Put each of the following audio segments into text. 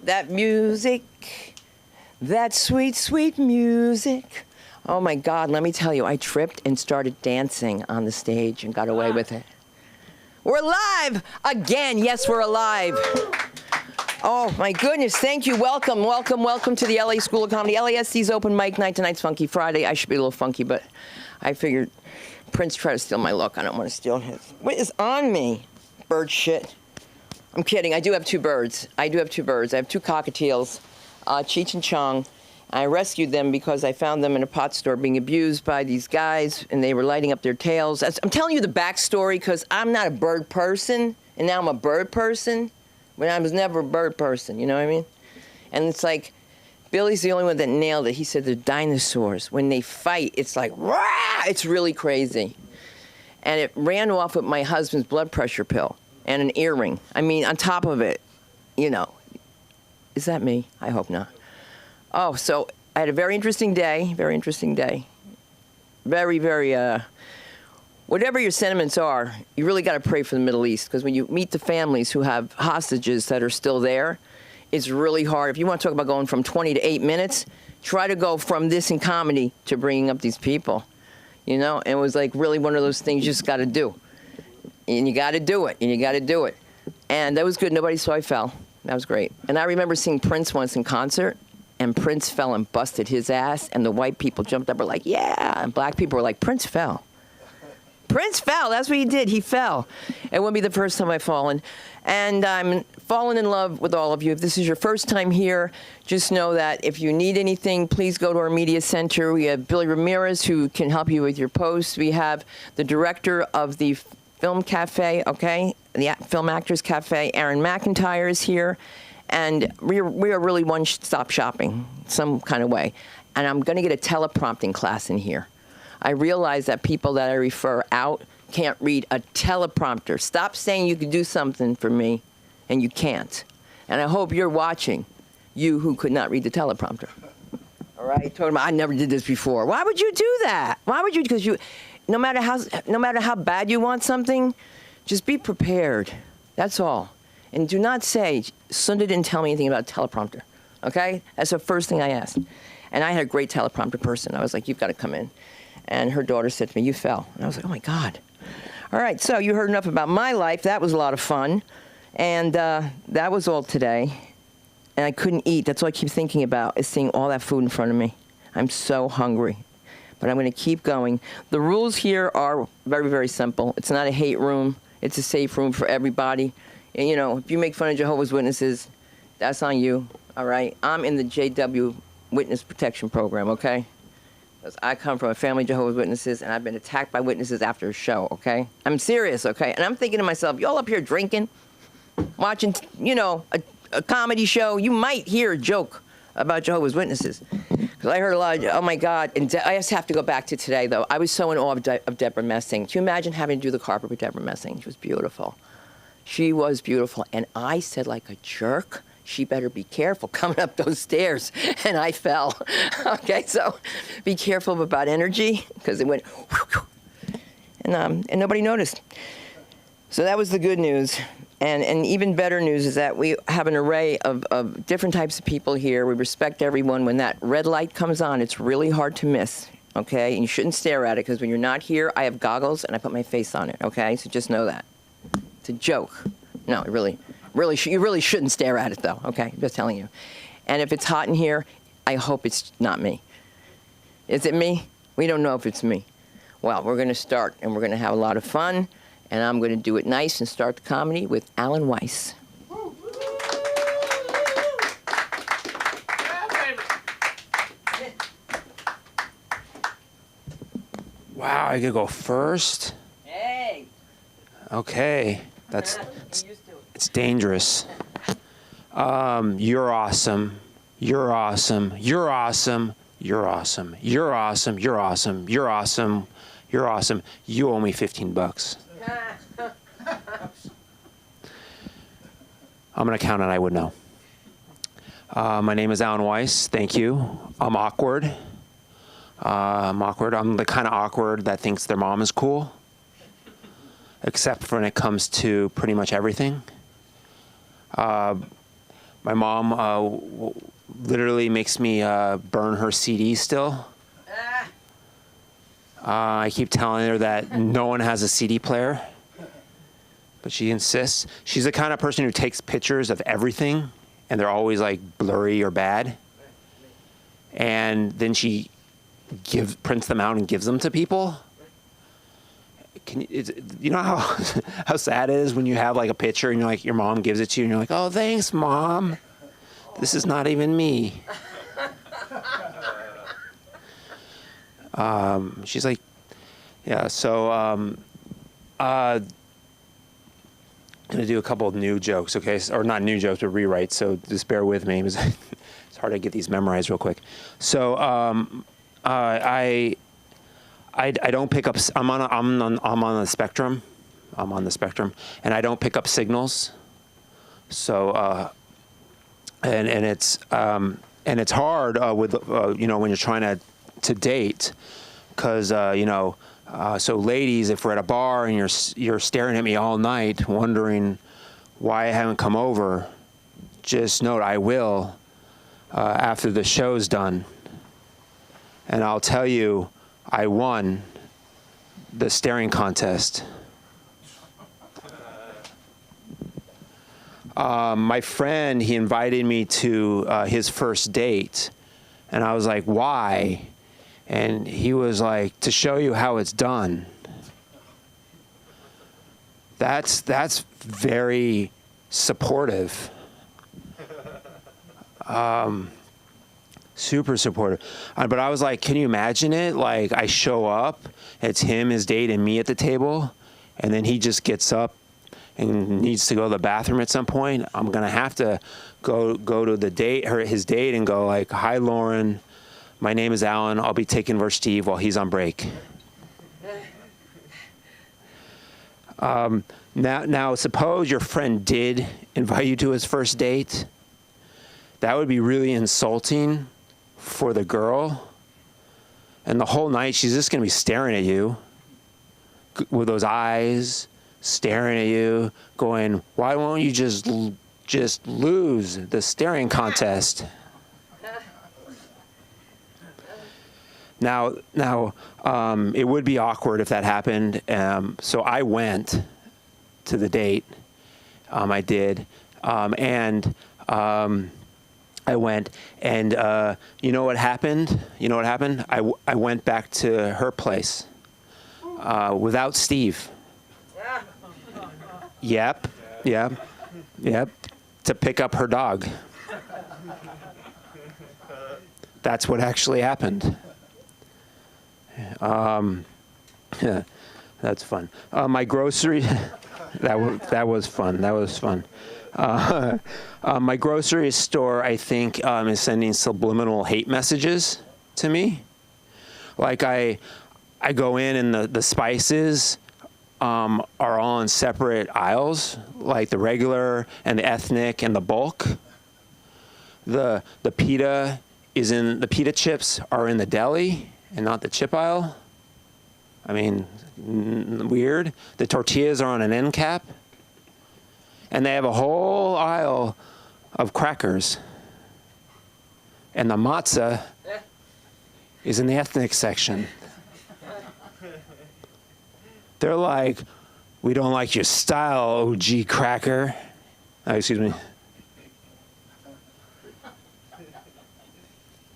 That music, that sweet, sweet music. Oh my God, let me tell you, I tripped and started dancing on the stage and got away with it. We're alive again. Yes, we're alive. Oh my goodness, thank you. Welcome, welcome, welcome to the LA School of Comedy. LASC's open mic night. Tonight's Funky Friday. I should be a little funky, but I figured Prince tried to steal my look. I don't want to steal his. What is on me? Bird shit. I'm kidding. I do have two birds. I have two cockatiels, Cheech and Chong. I rescued them because I found them in a pot store being abused by these guys, and they were lighting up their tails. I'm telling you the backstory because I'm not a bird person, and now I'm a bird person, when I was never a bird person, you know what I mean? And it's like, Billy's the only one that nailed it. He said the dinosaurs, when they fight, it's like, rah! It's really crazy. And it ran off with my husband's blood pressure pill and an earring. I mean, on top of it, you know. Is that me? I hope not. Oh, so I had a very interesting day, Very, very, whatever your sentiments are, you really got to pray for the Middle East, because when you meet the families who have hostages that are still there, it's really hard. If you want to talk about going from 20 to 8 minutes, try to go from this in comedy to bringing up these people, you know? And it was like really one of those things you just got to do. And you got to do it, And that was good. Nobody saw I fell. That was great. And I remember seeing Prince once in concert, and Prince fell and busted his ass, and the white people jumped up and were like, yeah, and black people were like, Prince fell. Prince fell. That's what he did. He fell. It wouldn't be the first time I've fallen. And I'm fallen in love with all of you. If this is your first time here, just know that if you need anything, please go to our media center. We have Billy Ramirez, who can help you with your posts. We have the director of the Film Cafe, okay, the Film Actors Cafe, Aaron McIntyre is here. And we are really one-stop shopping, some kind of way. And I'm going to get a teleprompting class in here. I realize that people that I refer out can't read a teleprompter. Stop saying you can do something for me, and you can't. And I hope you're watching, you who could not read the teleprompter. All right? Told him I never did this before. Why would you do that? Why would you? Because you, no matter how bad you want something, just be prepared. That's all. And do not say, Sunda didn't tell me anything about a teleprompter, okay? That's the first thing I asked. And I had a great teleprompter person. I was like, you've got to come in. And her daughter said to me, you fell. And I was like, oh, my God. All right, so you heard enough about my life. That was a lot of fun. And that was all today. And I couldn't eat. That's all I keep thinking about is seeing all that food in front of me. I'm so hungry. But I'm going to keep going. The rules here are very, very simple. It's not a hate room. It's a safe room for everybody. And, you know, if you make fun of Jehovah's Witnesses, that's on you, all right? I'm in the JW Witness Protection Program, okay? Because I come from a family of Jehovah's Witnesses, and I've been attacked by witnesses after a show, okay? I'm serious, okay? And I'm thinking to myself, y'all up here drinking, watching, you know, a comedy show, you might hear a joke about Jehovah's Witnesses. Because I heard a lot of, oh, my God. And I just have to go back to today, though. I was so in awe of Deborah Messing. Can you imagine having to do the carpet with Deborah Messing? She was beautiful. She was beautiful. And I said, like a jerk, she better be careful coming up those stairs. And I fell. Okay, so be careful about energy, because it went, and nobody noticed. So that was the good news. And even better news is that we have an array of different types of people here. We respect everyone. When that red light comes on, it's really hard to miss, okay? And you shouldn't stare at it, because when you're not here, I have goggles, and I put my face on it, okay? So just know that. It's a joke. No, you really shouldn't stare at it, though, okay? I'm just telling you. And if it's hot in here, I hope it's not me. Is it me? We don't know if it's me. Well, we're going to start, and we're going to have a lot of fun, and I'm going to do it nice and start the comedy with Alan Weiss. Wow, I could go first? Hey! Okay. It's dangerous. You're awesome. You're awesome. You're awesome. You're awesome. You're awesome. You're awesome. You're awesome. You're awesome. You owe me $15. I'm going to count and I would know. My name is Alan Weiss. Thank you. I'm awkward. I'm the kind of awkward that thinks their mom is cool, except for when it comes to pretty much everything. My mom literally makes me burn her CD still. I keep telling her that no one has a CD player, but she insists. She's the kind of person who takes pictures of everything, and they're always like blurry or bad. And then she prints them out and gives them to people. You know how sad it is when you have like a picture and you're like, your mom gives it to you and you're like, oh, thanks, Mom. This is not even me. She's like, yeah, so I'm going to do a couple of new jokes, okay? Or not new jokes, but rewrites, so just bear with me. It's hard to get these memorized real quick. So I don't pick up, I'm on the spectrum. I'm on the spectrum, and I don't pick up signals. So, and it's hard with, when you're trying to date, because so ladies, if we're at a bar and you're staring at me all night wondering why I haven't come over, just note I will after the show's done, and I'll tell you I won the staring contest. My friend, he invited me to his first date, and I was like, why? And he was like, to show you how it's done. That's very supportive. Super supportive. But I was like, can you imagine it? Like, I show up, it's him, his date, and me at the table, and then he just gets up and needs to go to the bathroom at some point. I'm gonna have to go to the date, his date, and go like, hi, Lauren. My name is Alan. I'll be taking Verse Steve while he's on break. Now, suppose your friend did invite you to his first date. That would be really insulting for the girl. And the whole night, she's just going to be staring at you with those eyes, staring at you, going, why won't you just lose the staring contest? Now, it would be awkward if that happened. So I went to the date. I did. And I went. And you know what happened? I went back to her place without Steve. Yep. To pick up her dog. That's what actually happened. Yeah, that's fun. My grocery, that was fun. My grocery store, I think, is sending subliminal hate messages to me. Like I go in and the spices are all in separate aisles, like the regular and the ethnic and the bulk. The pita chips are in the deli and not the chip aisle. I mean, weird. The tortillas are on an end cap. And they have a whole aisle of crackers. And the matzah is in the ethnic section. They're like, we don't like your style, OG cracker. Oh, excuse me.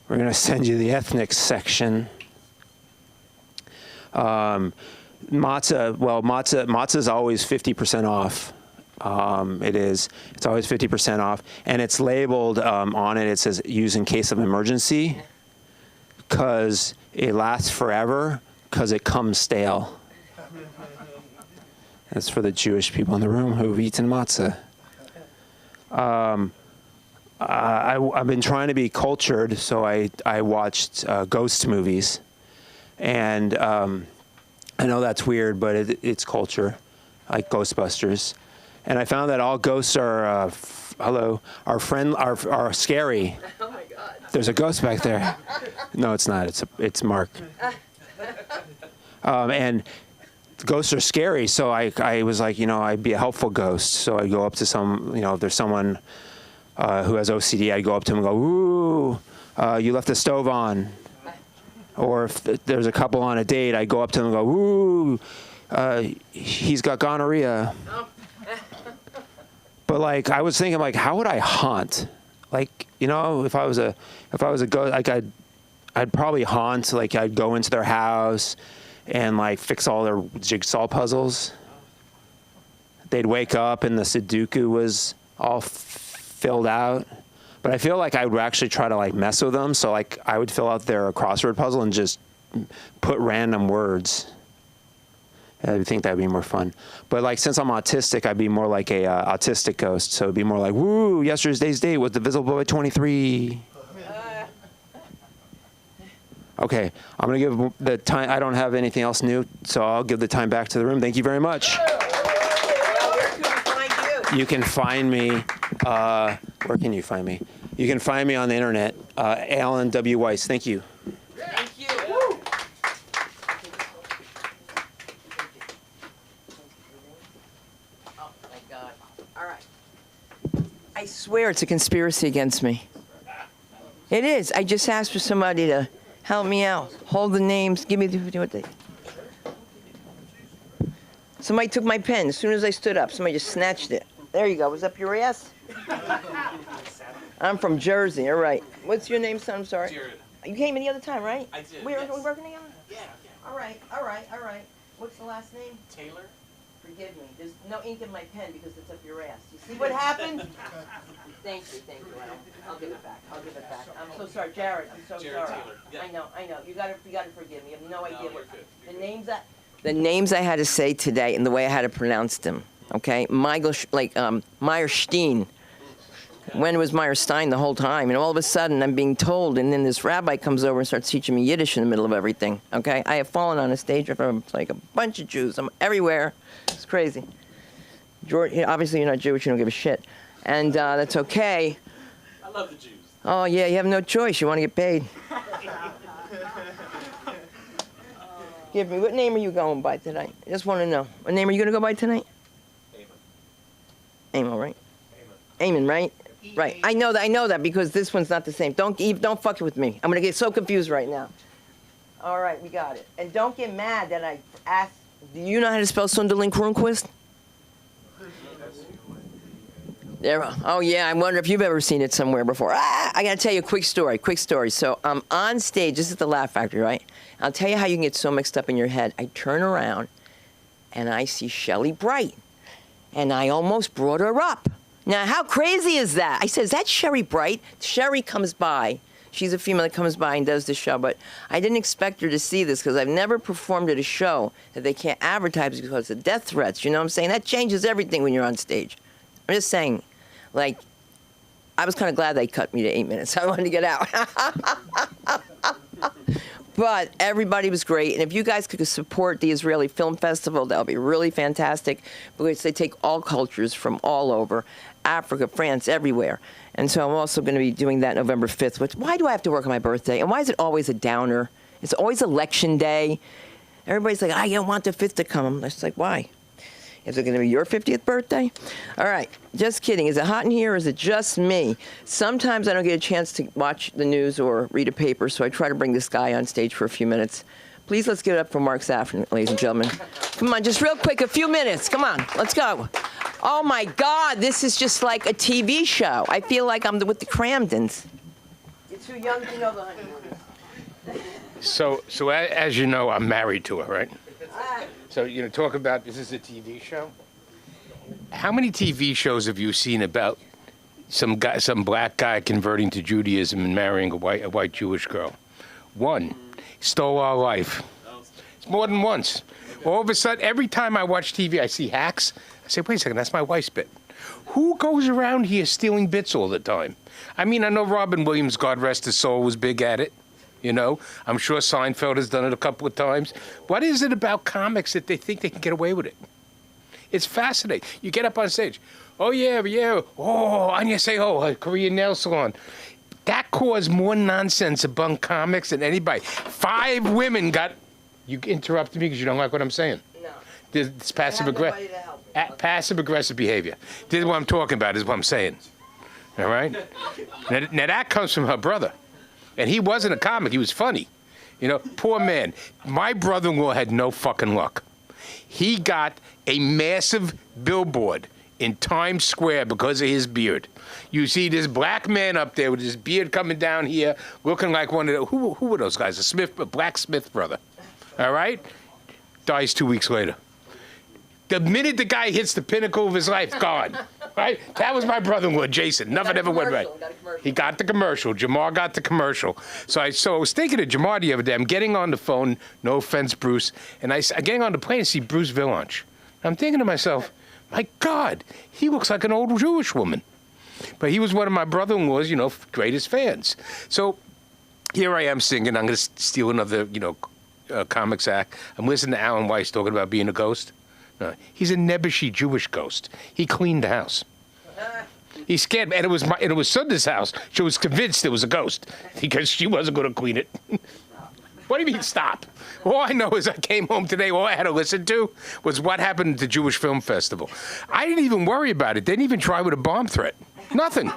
We're going to send you the ethnic section. Matzah is always 50% off. It's always 50% off, and it's labeled on it. It says "use in case of emergency," because it lasts forever, because it comes stale. That's for the Jewish people in the room who've eaten matzah. I've been trying to be cultured, so I watched ghost movies. And I know that's weird, but it's culture, like Ghostbusters. And I found that all ghosts are scary. Oh my God! There's a ghost back there. No, it's not. It's Mark. And ghosts are scary, so I was like, I'd be a helpful ghost. So I'd go up to if there's someone who has OCD, I'd go up to him and go, "Ooh, you left the stove on." Or if there's a couple on a date, I'd go up to them and go, "Ooh, he's got gonorrhea." But like, I was thinking, like, how would I haunt? Like, you know, if I was a ghost, like I'd probably haunt. Like, I'd go into their house and like fix all their jigsaw puzzles. They'd wake up and the Sudoku was all filled out. But I feel like I would actually try to like mess with them. So like I would fill out their crossword puzzle and just put random words. I think that'd be more fun. But like, since I'm autistic, I'd be more like a autistic ghost. So it'd be more like, "Woo, yesterday's date was divisible by 23. Okay, I'm gonna give the time. I don't have anything else new, so I'll give the time back to the room. Thank you very much. You can find me. Where can you find me? You can find me on the internet. Alan W. Weiss. Thank you. Thank you. Woo. Oh my God. All right. I swear it's a conspiracy against me. It is. I just asked for somebody to help me out. Hold the names. Give me what they. Somebody took my pen. As soon as I stood up, somebody just snatched it. There you go. Was up your ass? I'm from Jersey. All right. What's your name, son? I'm sorry. Jared. You came in the other time, right? I did, We yes. were working together? Yeah. All right. What's the last name? Taylor? Forgive me. There's no ink in my pen because it's up your ass. You see what happened? Thank you, I'll give it back. I'm so sorry, Jared. I'm so Jared sorry. Taylor, yeah. I know. You gotta forgive me. You have no idea you're what good. the names I had to say today and the way I had to pronounce them. Okay, Michael, Meyerstein. When it was Meyerstein the whole time, and all of a sudden I'm being told, and then this rabbi comes over and starts teaching me Yiddish in the middle of everything. Okay, I have fallen on a stage in front of like a bunch of Jews. I'm everywhere. It's crazy. George, obviously you're not Jewish. You don't give a shit, and that's okay. I love the Jews. Oh yeah, you have no choice. You want to get paid. Give me, what name are you going by tonight? I just want to know. What name are you going to go by tonight? Eamon, right? Eamon, right? Right. I know that because this one's not the same. Don't fuck it with me. I'm gonna get so confused right now. All right, we got it. And don't get mad that I asked. Do you know how to spell Sunderland Kronquist? There. Oh yeah, I wonder if you've ever seen it somewhere before. I gotta tell you a quick story. So I'm on stage. This is the Laugh Factory, right? I'll tell you how you can get so mixed up in your head. I turn around, and I see Shelley Bright, and I almost brought her up. Now, how crazy is that? I said, "Is that Sherry Bright?" Sherry comes by. She's a female that comes by and does the show, but I didn't expect her to see this because I've never performed at a show that they can't advertise because of death threats. You know what I'm saying? That changes everything when you're on stage. I'm just saying, like, I was kind of glad they cut me to 8 minutes. I wanted to get out. But everybody was great, and if you guys could support the Israeli Film Festival, that would be really fantastic, because they take all cultures from all over, Africa, France, everywhere. And so I'm also going to be doing that November 5th. Which, why do I have to work on my birthday? And why is it always a downer? It's always election day. Everybody's like, I don't want the 5th to come. I'm just like, why? Is it going to be your 50th birthday? All right, just kidding. Is it hot in here or is it just me? Sometimes I don't get a chance to watch the news or read a paper, so I try to bring this guy on stage for a few minutes. Please, let's give it up for Mark Safran, ladies and gentlemen. Come on, just real quick, a few minutes. Come on, let's go. Oh, my God, this is just like a TV show. I feel like I'm with the Cramdens. You're too young to know the honeymooners. So as you know, I'm married to her, right? So, talk about, this is a TV show. How many TV shows have you seen about some black guy converting to Judaism and marrying a white Jewish girl? One. Stole our life. It's more than once. All of a sudden, every time I watch TV, I see hacks. I say, wait a second, that's my wife's bit. Who goes around here stealing bits all the time? I mean, I know Robin Williams, God rest his soul, was big at it. I'm sure Seinfeld has done it a couple of times. What is it about comics that they think they can get away with it? It's fascinating. You get up on stage. Oh, yeah. Oh, Anya Seho, a Korean nail salon. That caused more nonsense among comics than anybody. 5 women got... You interrupted me because you don't like what I'm saying? No. It's passive-aggressive behavior. This is what I'm talking about, is what I'm saying. All right? Now that comes from her brother. And he wasn't a comic. He was funny. You know, poor man. My brother-in-law had no fucking luck. He got a massive billboard in Times Square because of his beard. You see this black man up there with his beard coming down here, looking like one of the, who were those guys? A black Smith brother. All right? Dies 2 weeks later. The minute the guy hits the pinnacle of his life, gone. Right? That was my brother-in-law, Jason. Nothing ever went right. He got the commercial. Jamar got the commercial. So I was thinking of Jamar the other day. I'm getting on the phone. No offense, Bruce. And I'm getting on the plane to see Bruce Vilanch. I'm thinking to myself, my God, he looks like an old Jewish woman. But he was one of my brother-in-law's, you know, greatest fans. So here I am singing. I'm going to steal another, you know, comics act. I'm listening to Alan Weiss talking about being a ghost. No, he's a Nebuchadnezzar Jewish ghost. He cleaned the house. He's scared, and it was Sunday's house. She was convinced it was a ghost because she wasn't going to clean it. What do you mean stop? All I know is I came home today. All I had to listen to was what happened at the Jewish Film Festival. I didn't even worry about it. They didn't even try with a bomb threat. Nothing.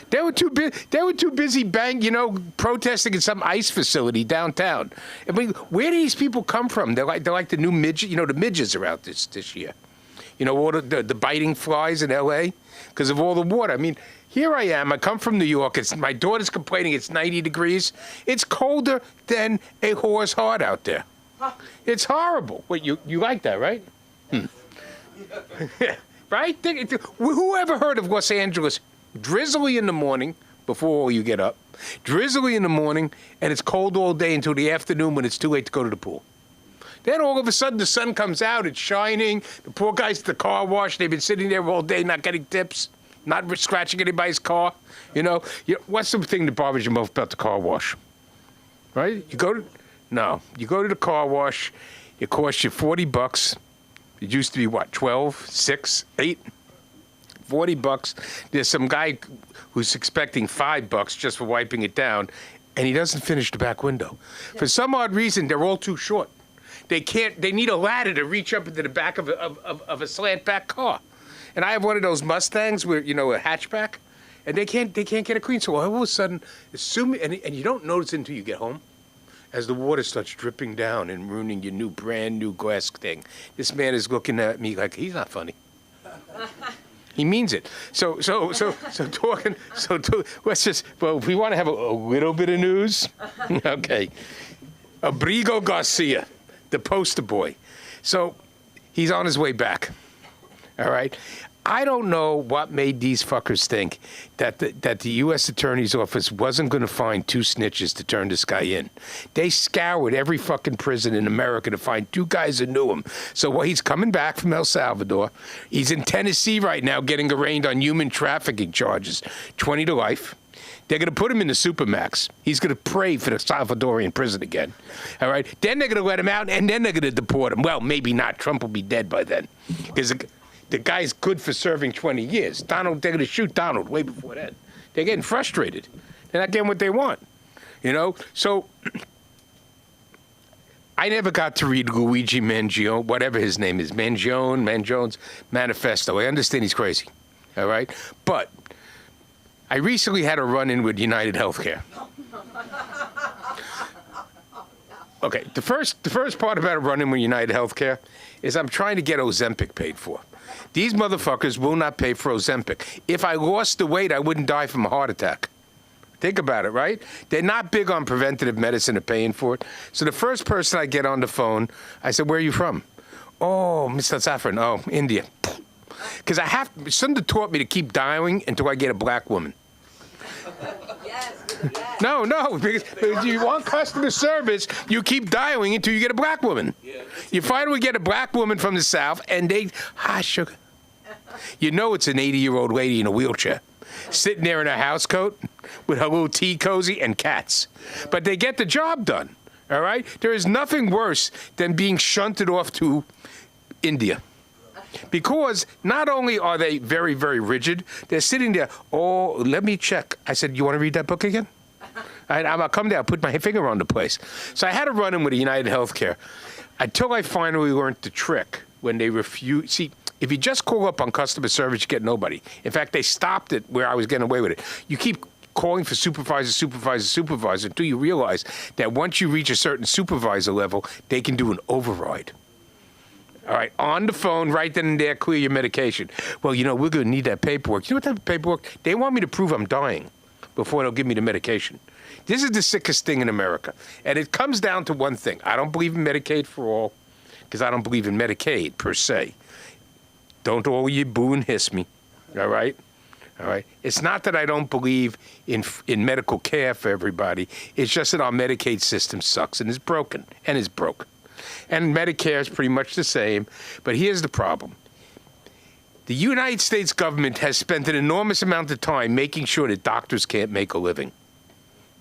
They were too busy protesting in some ice facility downtown. I mean, where do these people come from? They're like the new midget. You know, the midgets are out this year. You know, all the biting flies in L.A. because of all the water. I mean, here I am. I come from New York. My daughter's complaining it's 90 degrees. It's colder than a whore's heart out there. It's horrible. Wait, you like that, right? Right? Who ever heard of Los Angeles? Drizzly in the morning before you get up, drizzly in the morning, and it's cold all day until the afternoon when it's too late to go to the pool. Then all of a sudden the sun comes out, it's shining, the poor guys at the car wash, they've been sitting there all day not getting tips, not scratching anybody's car. You know, what's the thing that bothers you most about the car wash? Right? You go to the car wash, it costs you $40. It used to be what, 12, 6, 8? $40. There's some guy who's expecting $5 just for wiping it down, and he doesn't finish the back window. For some odd reason, they're all too short. They need a ladder to reach up into the back of a slant back car. And I have one of those Mustangs where, you know, a hatchback, and they can't get it clean. So all of a sudden, and you don't notice it until you get home, as the water starts dripping down and ruining your brand new glass thing. This man is looking at me like he's not funny. He means it. Let's just, well, if we want to have a little bit of news, okay. Abrigo Garcia, the poster boy. So he's on his way back. All right. I don't know what made these fuckers think that the U.S. Attorney's Office wasn't going to find 2 snitches to turn this guy in. They scoured every fucking prison in America to find 2 guys that knew him. So he's coming back from El Salvador. He's in Tennessee right now getting arraigned on human trafficking charges, 20 to life. They're going to put him in the Supermax. He's going to pray for the Salvadorian prison again. All right? Then they're going to let him out, and then they're going to deport him. Well, maybe not. Trump will be dead by then. Because the guy's good for serving 20 years. They're going to shoot Donald way before that. They're getting frustrated. They're not getting what they want. You know? So I never got to read Luigi Mangione, whatever his name is, Mangione's manifesto. I understand he's crazy. All right? But I recently had a run-in with United Healthcare. Okay, the first part about a run-in with United Healthcare is I'm trying to get Ozempic paid for. These motherfuckers will not pay for Ozempic. If I lost the weight, I wouldn't die from a heart attack. Think about it, right? They're not big on preventative medicine or paying for it. So the first person I get on the phone, I said, where are you from? Oh, Mr. Saffron. Oh, India. Because Sundar taught me to keep dialing until I get a black woman. Yes. No, because you want customer service, you keep dialing until you get a black woman. You finally get a black woman from the South, and hi, sugar. You know it's an 80-year-old lady in a wheelchair, sitting there in a house coat with her little tea cozy and cats. But they get the job done, all right? There is nothing worse than being shunted off to India. Because not only are they very, very rigid, they're sitting there, oh, let me check. I said, you want to read that book again? I'll come down, put my finger on the place. So I had a run-in with United Healthcare until I finally learned the trick when they refuse. See, If you just call up on customer service, you get nobody. In fact, they stopped it where I was getting away with it. You keep calling for supervisor until you realize that once you reach a certain supervisor level, they can do an override. All right, on the phone, right then and there, clear your medication. Well, we're going to need that paperwork. You know what type of paperwork? They want me to prove I'm dying before they'll give me the medication. This is the sickest thing in America. And it comes down to one thing. I don't believe in Medicaid for all because I don't believe in Medicaid per se. Don't all you boo and hiss me, all right? All right. It's not that I don't believe in medical care for everybody. It's just that our Medicaid system sucks and is broken and is broke. And Medicare is pretty much the same. But here's the problem. The United States government has spent an enormous amount of time making sure that doctors can't make a living.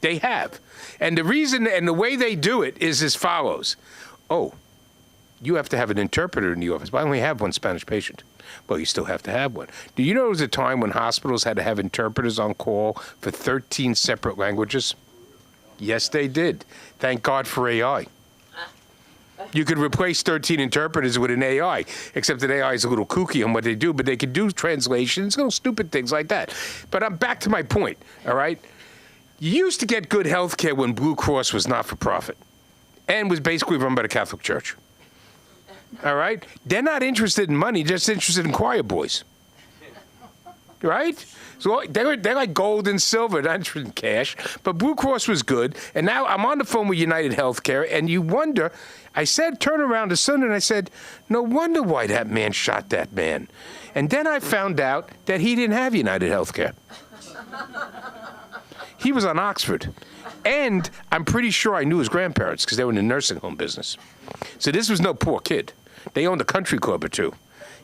They have. And the reason and the way they do it is as follows. Oh, you have to have an interpreter in the office. Well, I only have one Spanish patient. Well, you still have to have one. Do you know there was a time when hospitals had to have interpreters on call for 13 separate languages? Yes, they did. Thank God for AI. You could replace 13 interpreters with an AI, except that AI is a little kooky on what they do, but they can do translations, little stupid things like that. But I'm back to my point, all right? You used to get good health care when Blue Cross was not-for-profit and was basically run by the Catholic Church. All right? They're not interested in money, just interested in choir boys. Right? So they're like gold and silver, not interested in cash. But Blue Cross was good. And now I'm on the phone with United Healthcare, and you wonder, I said, turn around to Sunday, and I said, no wonder why that man shot that man. And then I found out that he didn't have United Healthcare. He was on Oxford. And I'm pretty sure I knew his grandparents because they were in the nursing home business. So this was no poor kid. They owned a country club or two.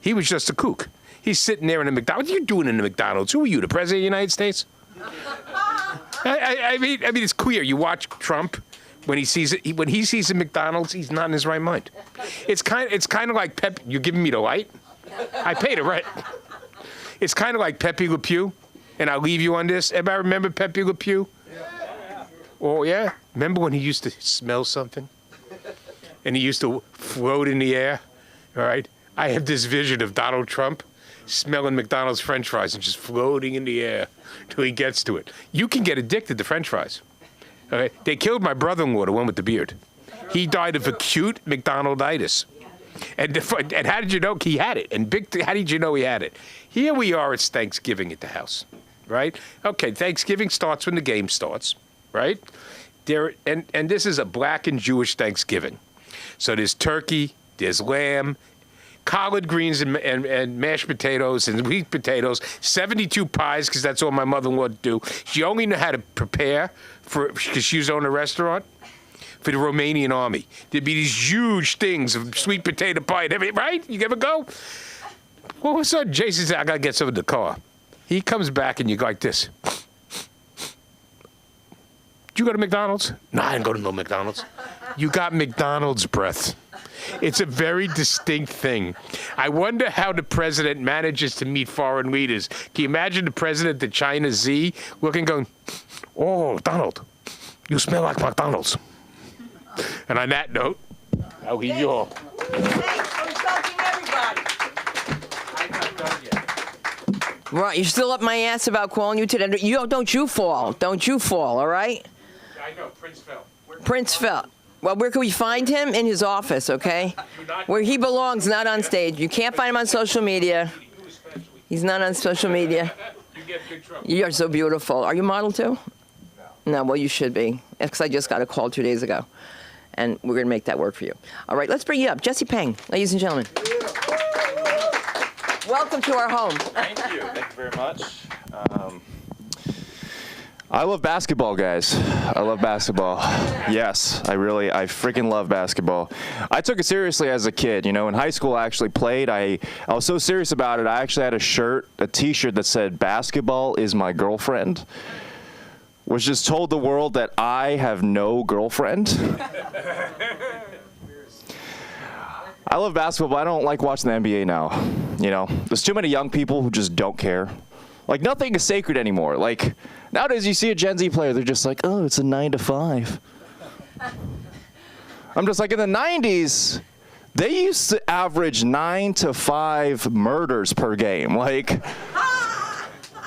He was just a kook. He's sitting there in a McDonald's. What are you doing in the McDonald's? Who are you, the President of the United States? I mean, it's clear. You watch Trump when he sees it. When he sees a McDonald's, he's not in his right mind. It's kind of like Pep. You're giving me the light. I paid it rent. It's kind of like Pepe Le Pew, and I'll leave you on this. Everybody remember Pepe Le Pew? Oh yeah. Remember when he used to smell something? And he used to float in the air, all right? I have this vision of Donald Trump smelling McDonald's French fries and just floating in the air till he gets to it. You can get addicted to French fries. All right? They killed my brother-in-law, the one with the beard. He died of acute McDonalditis. And how did you know he had it? And how did you know he had it? Here we are, it's Thanksgiving at the house, right? Okay, Thanksgiving starts when the game starts, right? And this is a black and Jewish Thanksgiving. So there's turkey, there's lamb, collard greens and mashed potatoes and sweet potatoes, 72 pies, because that's all my mother-in-law would do. She only knew how to prepare because she was on a restaurant for the Romanian army. There'd be these huge things of sweet potato pie and everything, right? You ever go? Well, all of a sudden, Jason said, I got to get some in the car. He comes back and you go like this. Did you go to McDonald's? No, I didn't go to no McDonald's. You got McDonald's breath. It's a very distinct thing. I wonder how the president manages to meet foreign leaders. Can you imagine the president of China Z looking, going, oh, Donald, you smell like McDonald's. And on that note, I'll leave you all. Thanks for insulting everybody. I'm not done yet. Right, you're still up my ass about calling you today. Don't you fall. Don't you fall, all right? I know, Prince fell. Prince fell. Well, where can we find him? In his office, okay? Where he belongs, not on stage. You can't find him on social media. He's not on social media. You get big trouble. You are so beautiful. Are you a model too? No, well, you should be. Because I just got a call 2 days ago. And we're going to make that work for you. All right, let's bring you up. Jesse Peng, ladies and gentlemen. Welcome to our home. Thank you. Thank you very much. I love basketball, guys. I love basketball. Yes, I freaking love basketball. I took it seriously as a kid. You know, in high school I actually played. I was so serious about it, I actually had a t-shirt that said, "Basketball is my girlfriend," which just told the world that I have no girlfriend. I love basketball, but I don't like watching the NBA now. You know, there's too many young people who just don't care. Like, nothing is sacred anymore. Like, nowadays you see a Gen Z player, they're just like, oh, it's a 9 to 5. I'm just like, in the 90s, They used to average 9 to 5 murders per game. Like,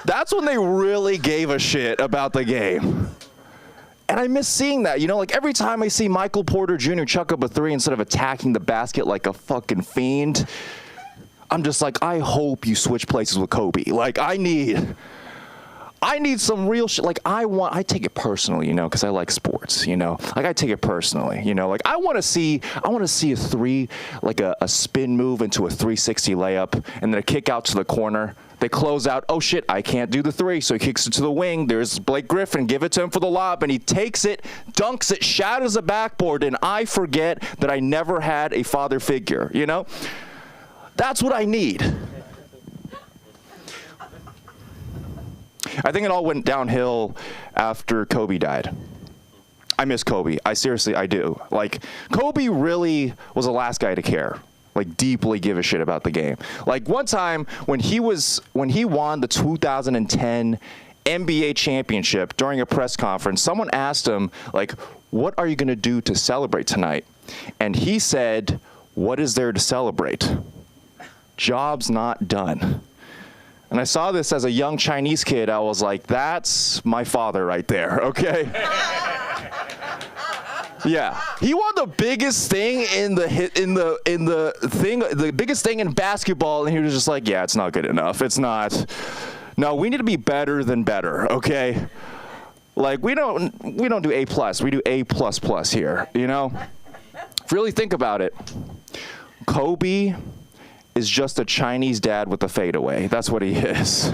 that's when they really gave a shit about the game. And I miss seeing that, you know, like every time I see Michael Porter Jr. chuck up a 3 instead of attacking the basket like a fucking fiend, I'm just like, I hope you switch places with Kobe. Like, I need some real shit. Like, I take it personally, you know, because I like sports, you know. Like, I take it personally, you know. Like, I want to see a 3, like a spin move into a 360 layup, and then a kick out to the corner. They close out. Oh, shit, I can't do the 3, so he kicks it to the wing. There's Blake Griffin. Give it to him for the lob, and he takes it, dunks it, shatters the backboard, and I forget that I never had a father figure, you know? That's what I need. I think it all went downhill after Kobe died. I miss Kobe. I do. Like, Kobe really was the last guy to care. Like, deeply give a shit about the game. Like, one time when he won the 2010 NBA championship during a press conference, someone asked him, like, what are you going to do to celebrate tonight? And he said, what is there to celebrate? Job's not done. And I saw this as a young Chinese kid. I was like, that's my father right there, okay? Yeah, he won the biggest thing the biggest thing in basketball, and he was just like, yeah, it's not good enough. It's not. No, we need to be better than better, okay? Like, we don't do A+, we do A++ here, you know? Really think about it. Kobe is just a Chinese dad with a fadeaway. That's what he is.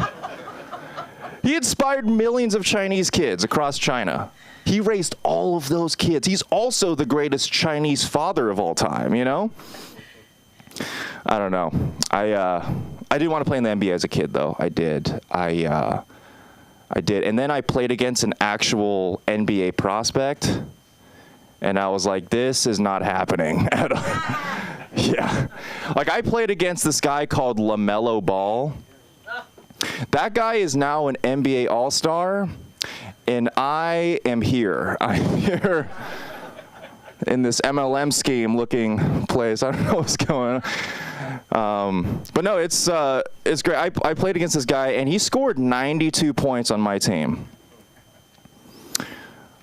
He inspired millions of Chinese kids across China. He raised all of those kids. He's also the greatest Chinese father of all time, you know? I don't know. I didn't want to play in the NBA as a kid, though. I did. I did. And then I played against an actual NBA prospect, and I was like, this is not happening at all. Yeah. Like, I played against this guy called LaMelo Ball. That guy is now an NBA All-Star. And I am here. I'm here in this MLM scheme looking place. I don't know what's going on. But no, it's great. I played against this guy, and he scored 92 points on my team.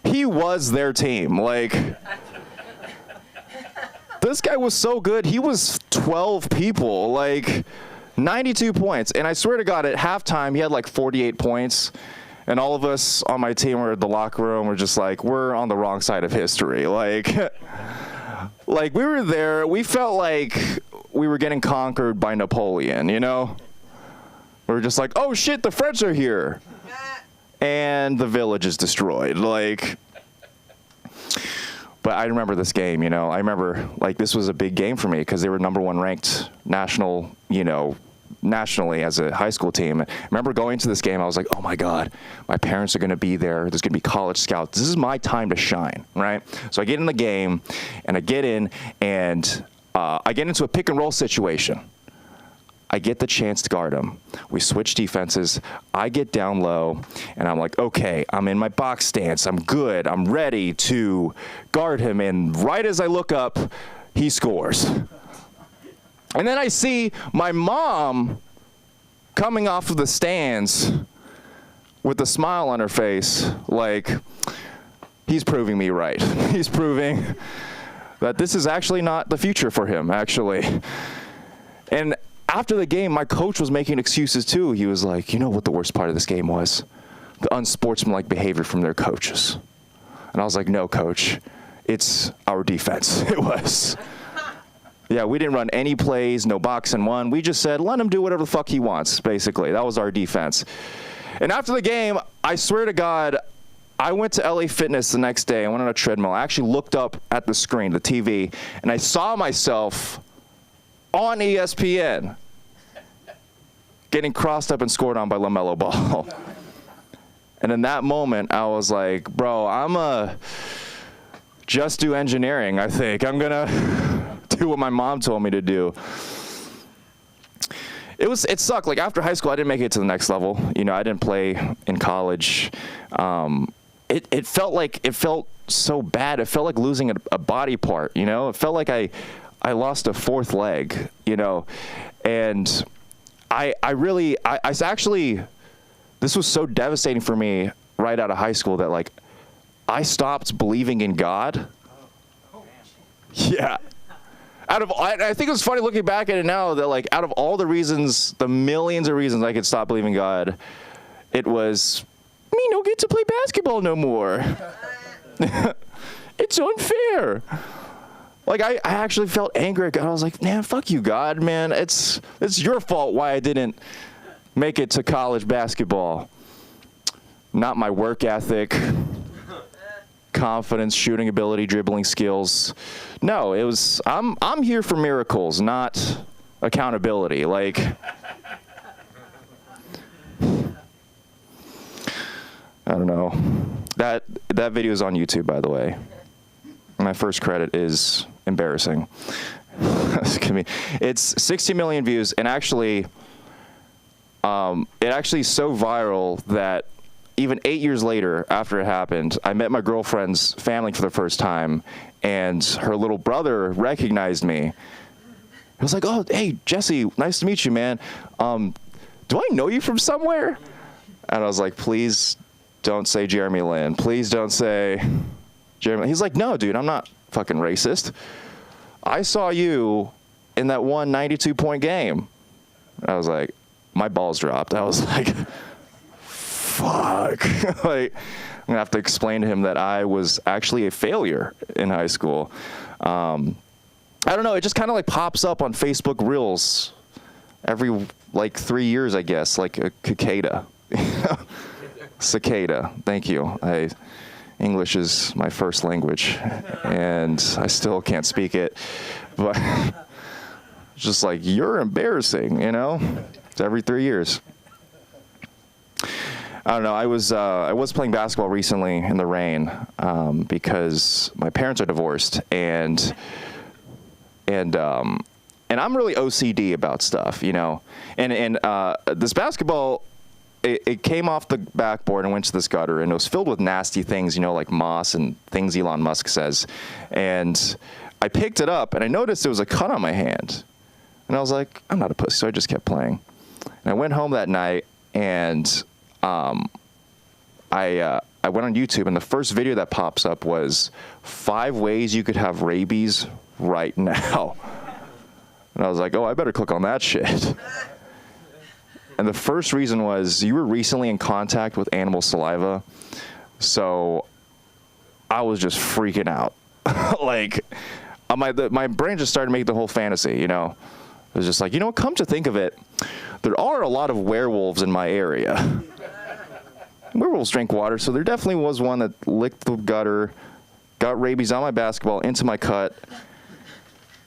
He was their team. Like, this guy was so good. He was 12 people. Like, 92 points. And I swear to God, at halftime, he had like 48 points. And all of us on my team were in the locker room. We're just like, we're on the wrong side of history. Like we were there. We felt like we were getting conquered by Napoleon, you know? We were just like, oh, shit, the French are here. And the village is destroyed. Like, but I remember this game, you know? I remember, like, this was a big game for me because they were #1 ranked nationally as a high school team. I remember going to this game, I was like, oh my God, my parents are going to be there. There's going to be college scouts. This is my time to shine, right? So I get in the game, and I get in, and I get into a pick and roll situation. I get the chance to guard him. We switch defenses. I get down low, and I'm like, okay, I'm in my box stance. I'm good. I'm ready to guard him. And right as I look up, he scores. And then I see my mom coming off of the stands with a smile on her face, like, he's proving me right. He's proving that this is actually not the future for him, actually. And after the game, my coach was making excuses too. He was like, you know what the worst part of this game was? The unsportsmanlike behavior from their coaches. And I was like, no, coach, it's our defense. It was. Yeah, we didn't run any plays, no box and one. We just said, let him do whatever the fuck he wants, basically. That was our defense. And after the game, I swear to God, I went to LA Fitness the next day. I went on a treadmill. I actually looked up at the screen, the TV, and I saw myself on ESPN getting crossed up and scored on by LaMelo Ball. And in that moment, I was like, bro, I'm a just do engineering, I think. I'm going to do what my mom told me to do. It sucked. Like, after high school, I didn't make it to the next level. You know, I didn't play in college. It felt so bad. It felt like losing a body part, you know? It felt like I I lost a fourth leg, you know, and I actually, this was so devastating for me right out of high school that like I stopped believing in God. Yeah. I think it was funny looking back at it now that like out of all the reasons, the millions of reasons I could stop believing God, it was me don't get to play basketball no more. It's unfair. Like I actually felt angry at God. I was like, man, fuck you, God, man. It's your fault why I didn't make it to college basketball. Not my work ethic, confidence, shooting ability, dribbling skills. No, it was I'm here for miracles, not accountability. Like I don't know. That video is on YouTube, by the way. My first credit is embarrassing. It's 60 million views, and actually, it actually is so viral that even 8 years later, after it happened, I met my girlfriend's family for the first time, and her little brother recognized me. I was like, "Oh, hey, Jesse, nice to meet you, man. Do I know you from somewhere?" And I was like, "Please don't say Jeremy Lin. Please don't say Jeremy." He's like, "No, dude, I'm not fucking racist. I saw you in that one 92-point game." I was like, my balls dropped. I was like, fuck. Like, I'm gonna have to explain to him that I was actually a failure in high school. I don't know, it just kind of like pops up on Facebook Reels every like 3 years, I guess, like a cicada. Cicada, thank you. English is my first language, and I still can't speak it, but just like, you're embarrassing, you know? It's every 3 years. I don't know, I was playing basketball recently in the rain because my parents are divorced, and I'm really OCD about stuff, you know? And this basketball, it came off the backboard and went to this gutter, and it was filled with nasty things, you know, like moss and things Elon Musk says. And I picked it up, and I noticed there was a cut on my hand. And I was like, I'm not a pussy, so I just kept playing. And I went home that night, and I went on YouTube, and the first video that pops up was 5 ways you could have rabies right now. And I was like, oh, I better click on that shit. And the first reason was you were recently in contact with animal saliva. So I was just freaking out. Like, my brain just started making the whole fantasy, you know. It was just like, you know, come to think of it, there are a lot of werewolves in my area. Werewolves drink water, so there definitely was one that licked the gutter, got rabies on my basketball, into my cut,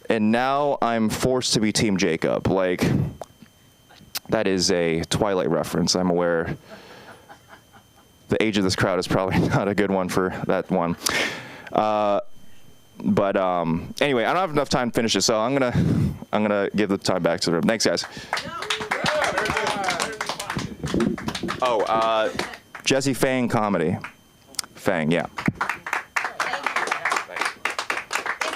and now I'm forced to be Team Jacob. Like, that is a Twilight reference, I'm aware. The age of this crowd is probably not a good one for that one. But anyway, I don't have enough time to finish this, so I'm gonna give the time back to the room. Thanks, guys. Oh, Jesse Fang comedy. Fang, yeah. Is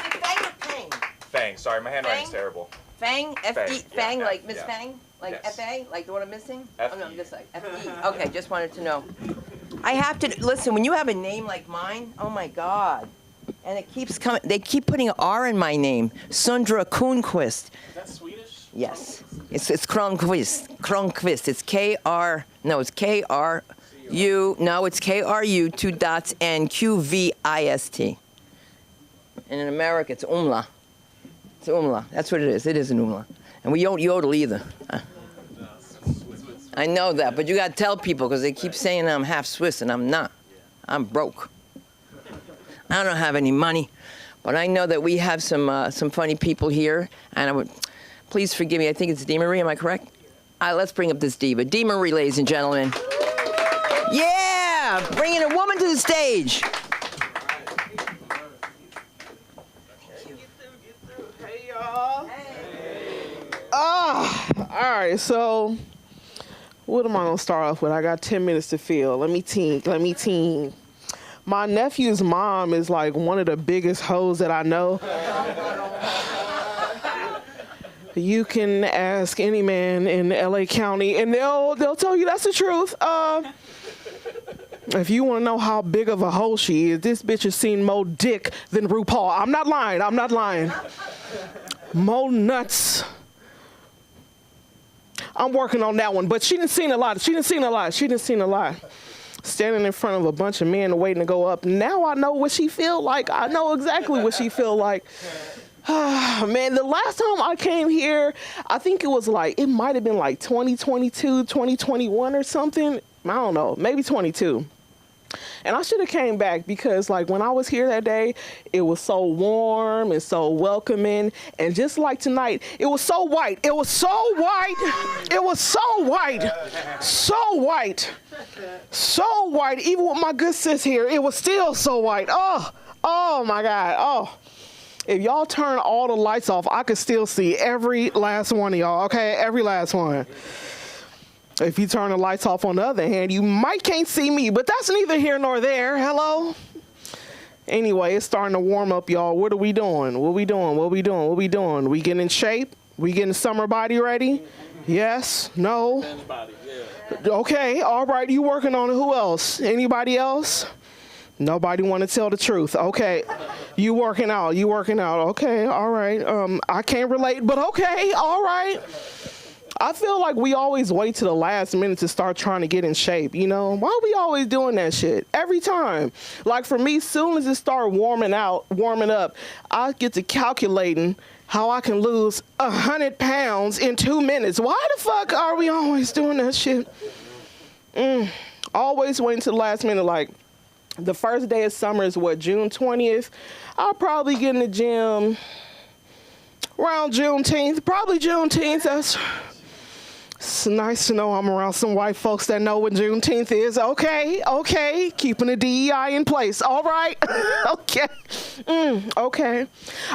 it Fang or Pang? Fang. Sorry, my handwriting's Fang? terrible. Fang? F-E, Fang, Fang, yeah, like F, Miss yeah. Fang? Like Yes. F-A? Like the one I'm missing? F-E. Oh, no, this side. F-E. Okay, just wanted to know. I have to, listen, when you have a name like mine, oh my God. And it keeps coming, they keep putting an R in my name. Sundra Kronqvist. Is that Swedish? Yes. It's Kronqvist. Kronqvist. It's K-R, no, it's K-R-U, no, it's K-R-U, 2 dots, and Q-V-I-S-T. And in America, it's umla. It's umla. That's what it is. It is an umla. And we don't yodel either. I know that, but you got to tell people because they keep saying I'm half Swiss, and I'm not. I'm broke. I don't have any money, but I know that we have some funny people here, and I would, please forgive me. I think it's Dee Marie. Am I correct? Let's bring up this diva, Dee Marie, ladies and gentlemen. Yeah, bringing a woman to the stage. Hey, y'all. All right, so what am I going to start off with? I got 10 minutes to fill. Let me think. My nephew's mom is like one of the biggest hoes that I know. You can ask any man in LA County, and they'll tell you that's the truth. If you want to know how big of a hoe she is, this bitch has seen more dick than RuPaul. I'm not lying. More nuts. I'm working on that one, but she didn't seen a lot. Standing in front of a bunch of men waiting to go up. Now I know what she feel like. I know exactly what she feel like. Man, the last time I came here, I think it might have been like 2022, 2021 or something. I don't know, maybe 22. And I should have came back because like when I was here that day, it was so warm and so welcoming. And just like tonight, it was so white. Even with my good sis here, it was still so white. Oh my God. Oh. If y'all turn all the lights off, I could still see every last one of y'all, okay? Every last one. If you turn the lights off on the other hand, you might can't see me, but that's neither here nor there. Hello? Anyway, it's starting to warm up, y'all. What are we doing? We getting in shape? We getting summer body ready? Yes? No? Okay, all right, you working on it. Who else? Anybody else? Nobody want to tell the truth. Okay, you working out. Okay, all right. I can't relate, but okay, all right. I feel like we always wait to the last minute to start trying to get in shape, you know? Why are we always doing that shit? Every time. Like for me, soon as it start warming up, I get to calculating how I can lose 100 pounds in 2 minutes. Why the fuck are we always doing that shit? Always waiting to the last minute. Like the first day of summer is what, June 20th? I'll probably get in the gym around Juneteenth. Probably Juneteenth. It's nice to know I'm around some white folks that know what Juneteenth is. Okay. Keeping the DEI in place. All right. Okay. Okay.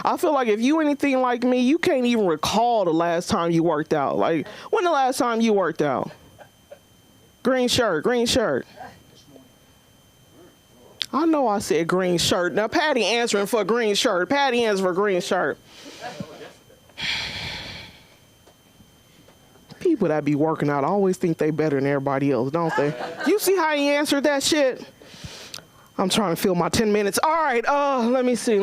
I feel like if you anything like me, you can't even recall the last time you worked out. Like, when the last time you worked out? Green shirt. I know I said green shirt. Now, Patty answering for green shirt. People that be working out always think they better than everybody else, don't they? You see how he answered that shit? I'm trying to fill my 10 minutes. All right, let me see.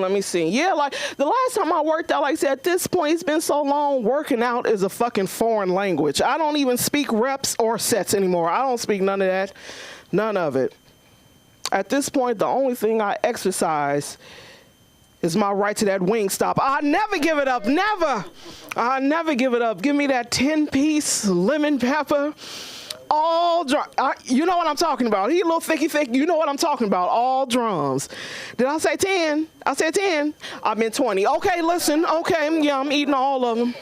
Yeah, like the last time I worked out, like I said, at this point, it's been so long, working out is a fucking foreign language. I don't even speak reps or sets anymore. I don't speak none of that. None of it. At this point, the only thing I exercise is my right to that Wingstop. I never give it up, never. I never give it up. Give me that 10-piece lemon pepper, all drum. You know what I'm talking about. He a little thick. You know what I'm talking about. All drums. Did I say 10? I said 10. I meant 20. Okay, listen. Okay, yeah, I'm eating all of them.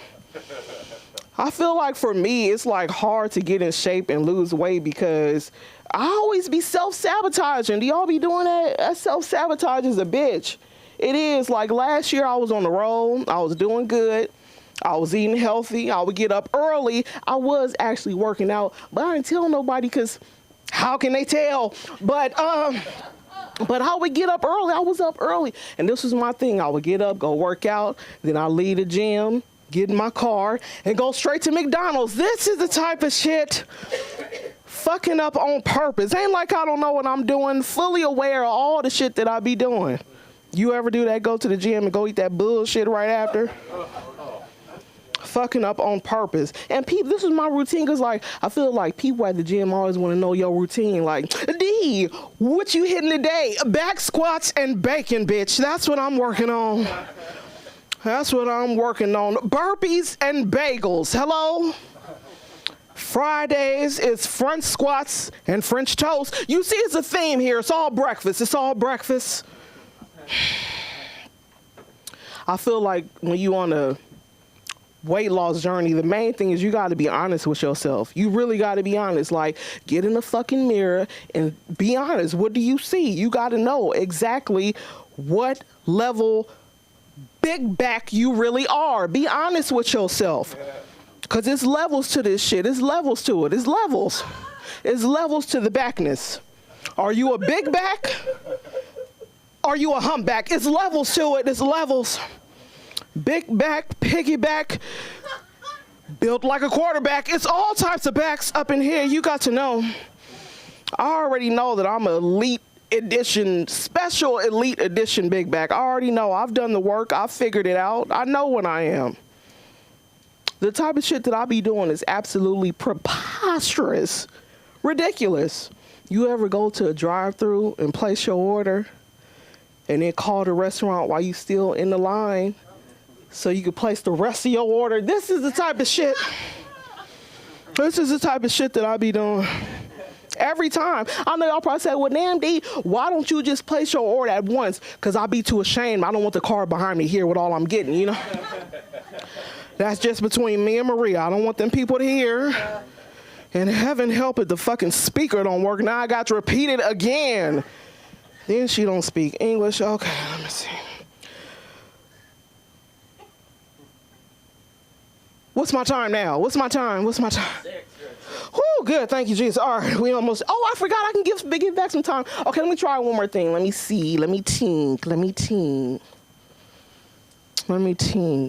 I feel like for me, it's like hard to get in shape and lose weight because I always be self-sabotaging. Do y'all be doing that? That self-sabotage is a bitch. It is. Like last year I was on the road. I was doing good. I was eating healthy. I would get up early. I was actually working out, but I didn't tell nobody because how can they tell? But I would get up early. I was up early. And this was my thing. I would get up, go work out. Then I leave the gym, get in my car, and go straight to McDonald's. This is the type of shit fucking up on purpose. Ain't like I don't know what I'm doing. Fully aware of all the shit that I be doing. You ever do that? Go to the gym and go eat that bullshit right after? Fucking up on purpose. And people, this is my routine because, like, I feel like people at the gym always want to know your routine. Like, D, what you hitting today? Back squats and bacon, bitch. That's what I'm working on. Burpees and bagels. Hello? Fridays is front squats and French toast. You see, it's a theme here. It's all breakfast. I feel like when you on a weight loss journey, the main thing is you got to be honest with yourself. You really got to be honest. Like, get in the fucking mirror and be honest. What do you see? You got to know exactly what level big back you really are. Be honest with yourself. Because it's levels to this shit. It's levels to it. It's levels to the backness. Are you a big back? Are you a humpback? It's levels to it. It's levels. big back, piggyback, built like a quarterback. It's all types of backs up in here. You got to know. I already know that I'm an elite edition, special elite edition big back. I already know. I've done the work. I've figured it out. I know what I am. The type of shit that I be doing is absolutely preposterous, ridiculous. You ever go to a drive-thru and place your order and then call the restaurant while you still in the line so you can place the rest of your order? This is the type of shit. This is the type of shit that I be doing. Every time. I know y'all probably say, well, damn, D, why don't you just place your order at once? Because I be too ashamed. I don't want the car behind me hear what all I'm getting, you know? That's just between me and Maria. I don't want them people to hear. And heaven help it, the fucking speaker don't work. Now I got to repeat it again. Then she don't speak English. Okay, let me see. What's my time now? What's my time? What's my time? Whew, good. Thank you, Jesus. All right, we almost. Oh, I forgot I can give back some time. Okay, let me try one more thing. Let me see. Let me think.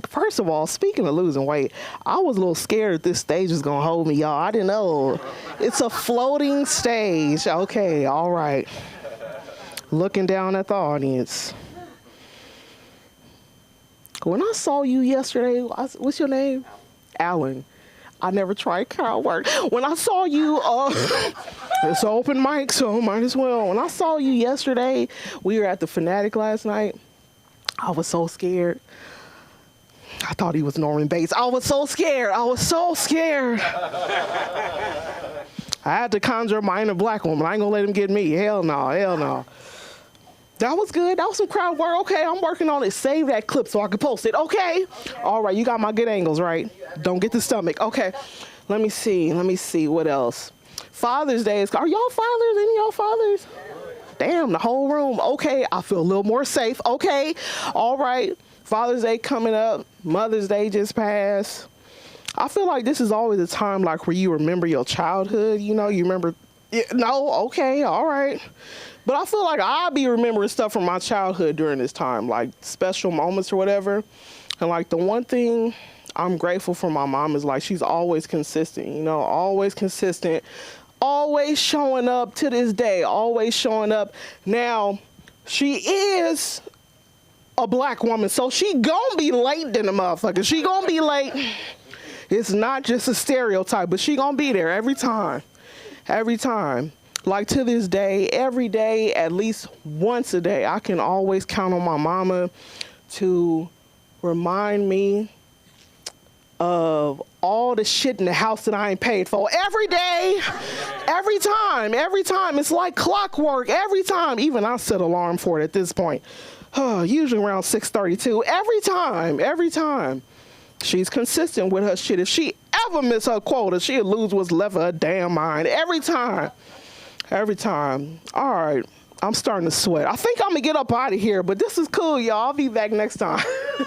First of all, speaking of losing weight, I was a little scared that this stage was going to hold me, y'all. I didn't know. It's a floating stage. Okay, all right. Looking down at the audience. When I saw you yesterday, what's your name? Alan. I never tried crowd work. When I saw you, it's an open mic, so might as well. When I saw you yesterday, we were at the Fanatic last night. I was so scared. I thought he was Norman Bates. I was so scared. I had to conjure up my inner black woman. I ain't gonna let him get me. Hell no. That was good. That was some crowd work. Okay, I'm working on it. Save that clip so I can post it. Okay. All right, you got my good angles, right? Don't get the stomach. Okay. Let me see. What else? Father's Day is. Are y'all fathers? Any of y'all fathers? Damn, the whole room. Okay, I feel a little more safe. Okay. All right. Father's Day coming up. Mother's Day just passed. I feel like this is always a time like where you remember your childhood. You know, you remember. No. Okay. All right. But I feel like I'll be remembering stuff from my childhood during this time, like special moments or whatever. And like the one thing I'm grateful for my mom is like she's always consistent, you know, always consistent, always showing up to this day, always showing up. Now, she is a black woman, so she gonna be late than a motherfucker. She gonna be late. It's not just a stereotype, but she gonna be there every time. Every time. Like to this day, every day, at least once a day, I can always count on my mama to remind me of all the shit in the house that I ain't paid for. Every day, every time. It's like clockwork. Every time. Even I set an alarm for it at this point. Usually around 6:32. Every time. She's consistent with her shit. If she ever miss her quota, she'll lose what's left of her damn mind. Every time. All right. I'm starting to sweat. I think I'm going to get up out of here, but this is cool, y'all. I'll be back next time. And we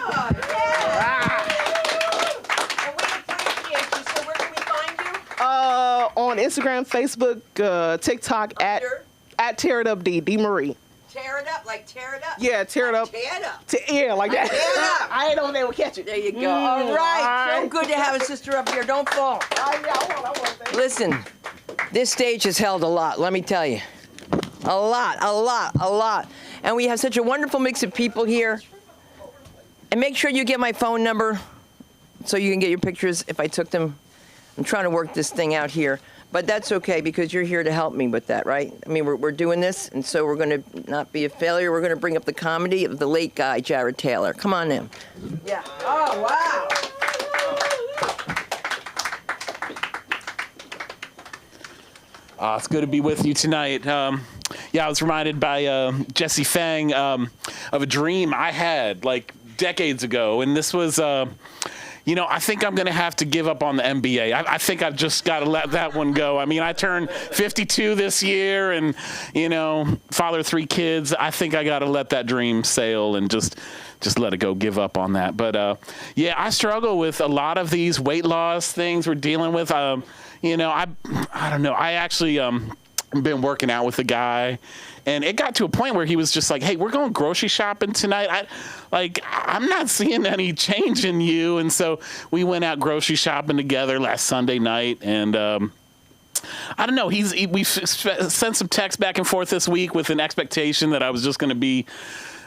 appreciate you. So where can we find you? On Instagram, Facebook, TikTok, at Tear It Up D Marie. Tear it up, like tear it up. Yeah, tear it up. Tear it up. Yeah, like that. Tear it up. I ain't know they would catch it. There you go. All right. all So right. good to have a sister up here. Don't fall. I want. Listen, this stage has held a lot, let me tell you. A lot. And we have such a wonderful mix of people here. And make sure you get my phone number so you can get your pictures if I took them. I'm trying to work this thing out here. But that's okay because you're here to help me with that, right? I mean, we're doing this, and so we're going to not be a failure. We're going to bring up the comedy of the late guy, Jared Taylor. Come on in. Yeah. Oh, wow. It's good to be with you tonight. I was reminded by Jesse Fang of a dream I had like decades ago, and this was, I think I'm going to have to give up on the NBA. I think I've just got to let that one go. I mean, I turned 52 this year, and father of 3 kids. I think I got to let that dream sail and just let it go, give up on that. But I struggle with a lot of these weight loss things we're dealing with. I don't know. I actually been working out with the guy, and it got to a point where he was just like, "Hey, we're going grocery shopping tonight. I'm not seeing any change in you." And so we went out grocery shopping together last Sunday night, and I don't know. We sent some texts back and forth this week with an expectation that I was just going to be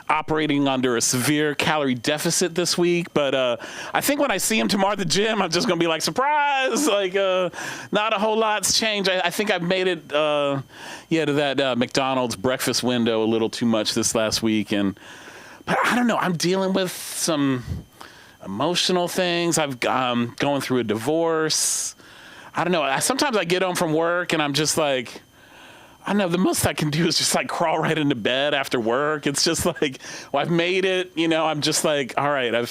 operating under a severe calorie deficit this week, but I think when I see him tomorrow at the gym, I'm just gonna be like, surprise! Like, not a whole lot's changed. I think I've made it, to that McDonald's breakfast window a little too much this last week, but I don't know. I'm dealing with some emotional things. I'm going through a divorce. I don't know. Sometimes I get home from work and I'm just like, I know the most I can do is just like crawl right into bed after work. It's just like, well, I've made it. I'm just like, all right, I'm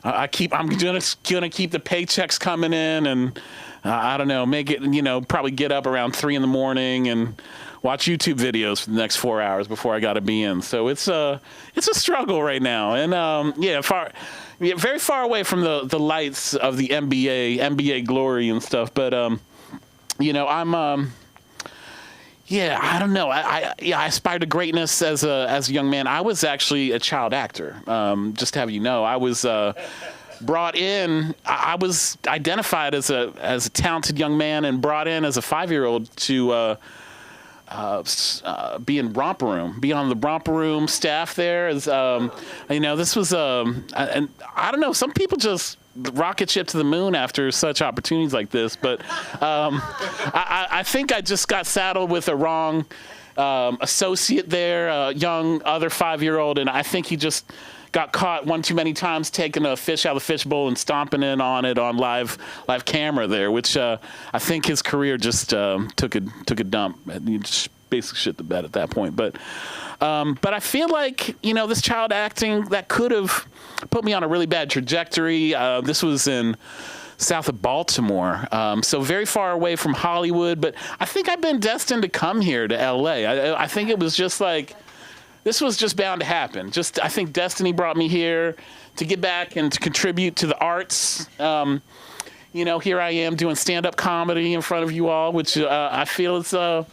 gonna keep the paychecks coming in, and I don't know, make it, probably get up around 3 a.m. and watch YouTube videos for the next 4 hours before I gotta be in. So it's a struggle right now, and very far away from the lights of the NBA glory and stuff. But I'm. Yeah, I don't know. I aspired to greatness as a young man. I was actually a child actor. Just to have you know, I was brought in. I was identified as a talented young man and brought in as a 5-year-old to be in Romper Room, be on the Romper Room staff there. As this was and I don't know. Some people just rocket ship to the moon after such opportunities like this, but I think I just got saddled with a wrong associate there, a young other 5-year-old, and I think he just got caught one too many times taking a fish out of the fishbowl and stomping in on it on live camera there, which I think his career just took a dump. He just basically shit the bed at that point. But I feel like, this child acting, that could have put me on a really bad trajectory. This was in south of Baltimore, so very far away from Hollywood. But I think I've been destined to come here to L.A. I think it was just like, this was just bound to happen. I think destiny brought me here to get back and to contribute to the arts. Here I am doing stand-up comedy in front of you all, which I feel is, hey,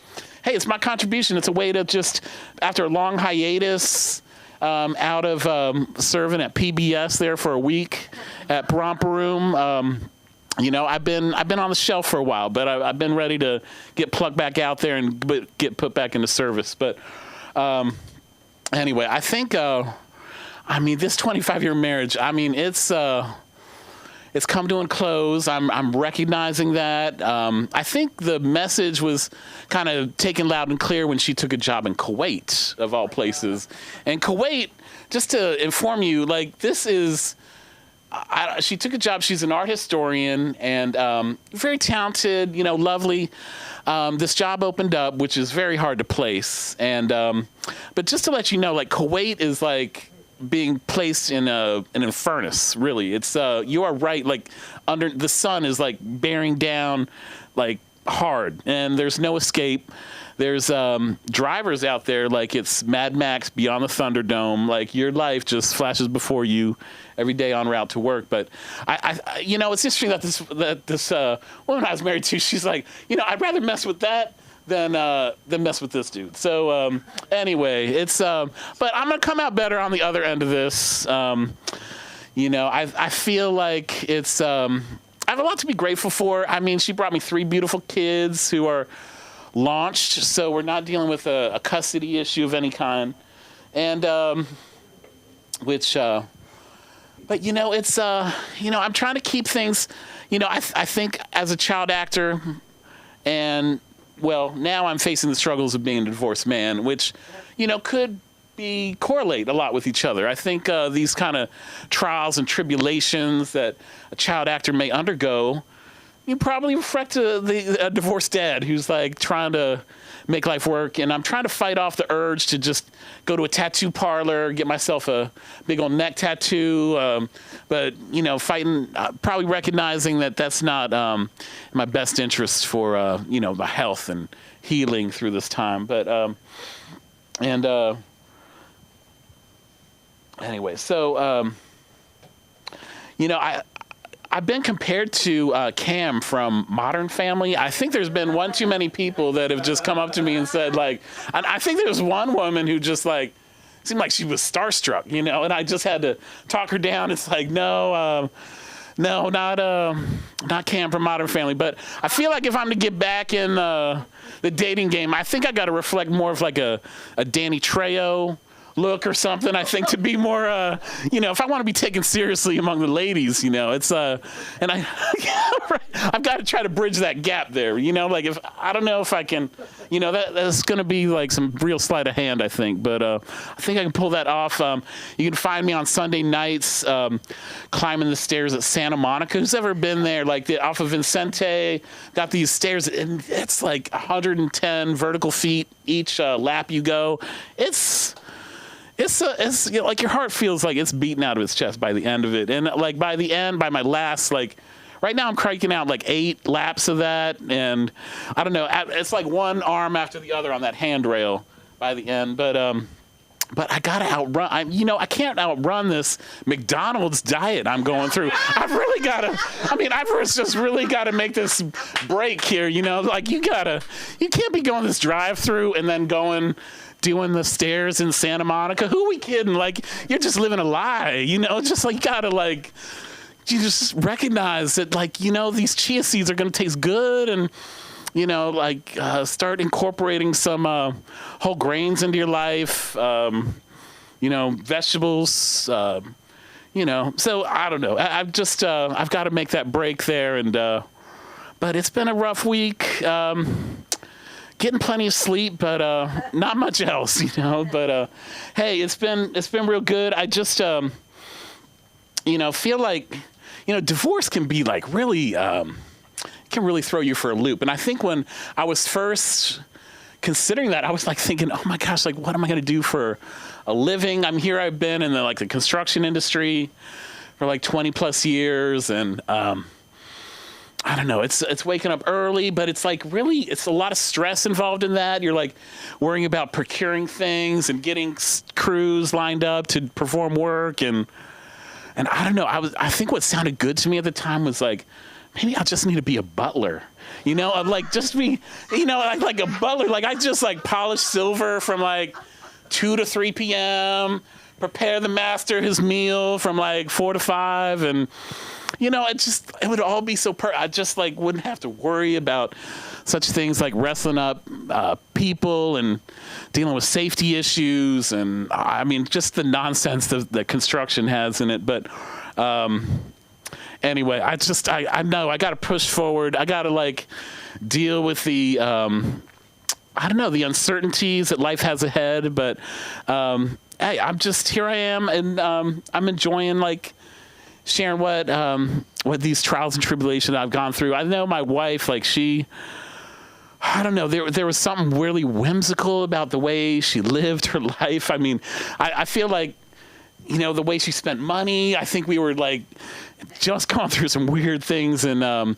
it's my contribution. It's a way to just, after a long hiatus, out of serving at PBS there for a week at Romper Room. I've been on the shelf for a while, but I've been ready to get plugged back out there and get put back into service. But anyway, I think, this 25-year marriage, it's come to a close. I'm recognizing that. I think the message was kind of taken loud and clear when she took a job in Kuwait, of all places. And Kuwait, just to inform you, she took a job. She's an art historian and very talented, lovely. This job opened up, which is very hard to place. And but just to let you know, Kuwait is being placed in an furnace. Really, it's you are right. Under the sun is bearing down, hard, and there's no escape. There's drivers out there it's Mad Max Beyond the Thunderdome. Your life just flashes before you every day en route to work. But I it's interesting that this woman I was married to, she's like, I'd rather mess with that than mess with this dude. So anyway, it's but I'm gonna come out better on the other end of this. I feel like it's I have a lot to be grateful for. She brought me 3 beautiful kids who are launched, so we're not dealing with a custody issue of any kind, and but it's I'm trying to keep things. I think as a child actor, and well, now I'm facing the struggles of being a divorced man, which, could correlate a lot with each other. I think these kind of trials and tribulations that a child actor may undergo, you probably reflect a divorced dad who's trying to make life work. And I'm trying to fight off the urge to just go to a tattoo parlor, get myself a big old neck tattoo. But, fighting, probably recognizing that that's not in my best interest for, my health and healing through this time. But, anyway, so, I've been compared to Cam from Modern Family. I think there's been one too many people that have just come up to me and said, like, I think there was one woman who just, like, seemed like she was starstruck, you know, and I just had to talk her down. It's like, no, not Cam from Modern Family. But I feel like if I'm to get back in the dating game, I think I got to reflect more of like a Danny Trejo look or something. I think to be more, you know, if I want to be taken seriously among the ladies, you know, it's and I've got to try to bridge that gap there, you know, like if I don't know if I can, you know, that's going to be like some real sleight of hand, I think, but I think I can pull that off. You can find me on Sunday nights climbing the stairs at Santa Monica. Who's ever been there? Like off of Vicente, got these stairs, and it's like 110 vertical feet each lap you go. It's you know, like your heart feels like it's beaten out of its chest by the end of it. And like by the end, by my last, like right now I'm cranking out like 8 laps of that. And I don't know, it's like one arm after the other on that handrail by the end. But I gotta outrun, I can't outrun this McDonald's diet I'm going through. I've just really gotta make this break here, you know, like you can't be going this drive-through and then doing the stairs in Santa Monica. Who are we kidding? Like, you're just living a lie, you know? Just like, you just recognize that, like, you know, these chia seeds are going to taste good, and, you know, like, start incorporating some whole grains into your life, you know, vegetables, you know. So, I don't know. I've got to make that break there, and, but it's been a rough week. Getting plenty of sleep, but not much else, you know. But hey, it's been real good. I just you know, feel like, you know, divorce can be like really can really throw you for a loop. And I think when I was first considering that, I was like thinking, oh my gosh, like what am I going to do for a living? I've been in the construction industry for like 20 plus years, and I don't know, it's waking up early, but it's like really, it's a lot of stress involved in that. You're like worrying about procuring things and getting crews lined up to perform work. And I don't know, I think what sounded good to me at the time was like, maybe I just need to be a butler. You know, I'd like just be, you know, like a butler. Like I just like polish silver from like 2 to 3 p.m., prepare the master his meal from like 4 to 5, and you know, it would all be so I just like wouldn't have to worry about such things like wrestling up people and dealing with safety issues, and I mean just the nonsense that construction has in it. But anyway, I know I got to push forward. I got to like deal with the I don't know, the uncertainties that life has ahead. But hey, here I am, and I'm enjoying like sharing what these trials and tribulations I've gone through. I know my wife, like I don't know, there was something really whimsical about the way she lived her life. I mean, I feel like, you know, the way she spent money, I think we were like just going through some weird things. And I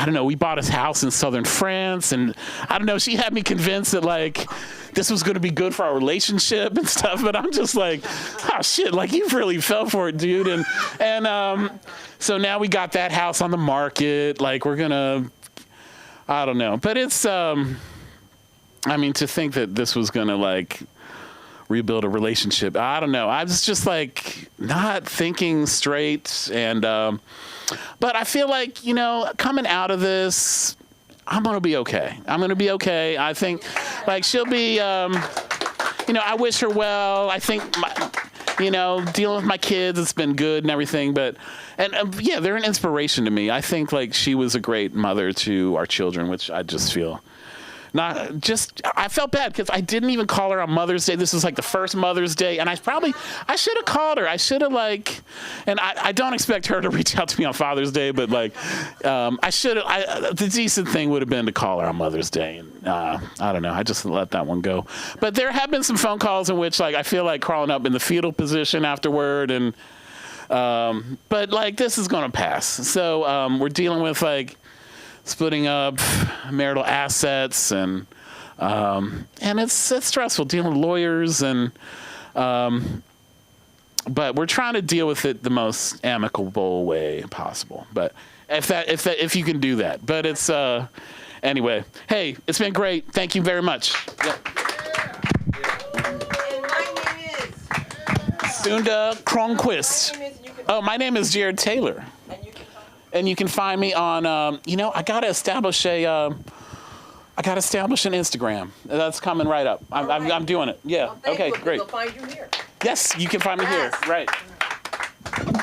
don't know, we bought a house in southern France, and I don't know, she had me convinced that like this was going to be good for our relationship and stuff. But I'm just like, oh shit, like you really fell for it, dude. And so now we got that house on the market. Like we're gonna, I don't know, but it's I mean, to think that this was gonna like rebuild a relationship, I don't know. I was just like not thinking straight, and but I feel like, you know, coming out of this, I'm gonna be okay. I think like she'll be, you know, I wish her well. I think you know, dealing with my kids, it's been good and everything, but yeah, they're an inspiration to me. I think like she was a great mother to our children, which I just feel I felt bad because I didn't even call her on Mother's Day. This was like the first Mother's Day, and I should have called her. I should have like, and I don't expect her to reach out to me on Father's Day, but like, the decent thing would have been to call her on Mother's Day. And I don't know, I just let that one go. But there have been some phone calls in which like I feel like crawling up in the fetal position afterward, and but like this is gonna pass. So we're dealing with like splitting up marital assets, and it's stressful dealing with lawyers, and but we're trying to deal with it the most amicable way possible. But if you can do that, but it's anyway. Hey, it's been great. Thank you very much. Yep. And my name is. Sunda Cronquist. Oh, my name is Jared Taylor. And you can find me on. I gotta establish an Instagram. That's coming right up. I'm doing it. Yeah. Okay. Great. They'll find you here. Yes, you can find me here. Yes. Right.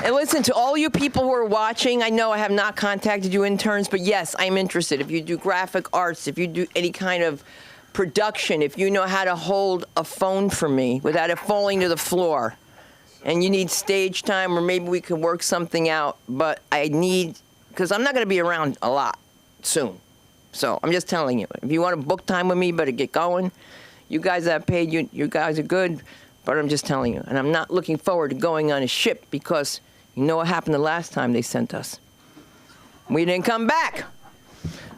And listen, to all you people who are watching, I know I have not contacted you interns, but yes, I'm interested. If you do graphic arts, if you do any kind of production, if you know how to hold a phone for me without it falling to the floor, and you need stage time, or maybe we can work something out, but I need, because I'm not going to be around a lot soon. So I'm just telling you, if you want to book time with me, better get going. You guys that paid, you guys are good. But I'm just telling you, and I'm not looking forward to going on a ship because you know what happened the last time they sent us? We didn't come back.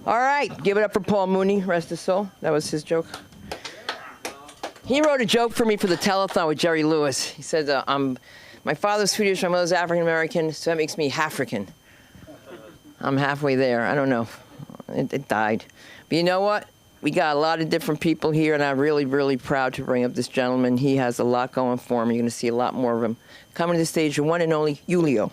All right, give it up for Paul Mooney, rest his soul. That was his joke. He wrote a joke for me for the telethon with Jerry Lewis. He said, my father's Swedish, my mother's African-American, so that makes me Half-African. I'm halfway there, I don't know. It died. But you know what? We got a lot of different people here, and I'm really, really proud to bring up this gentleman. He has a lot going for him. You're going to see a lot more of him. Coming to the stage, the one and only Julio.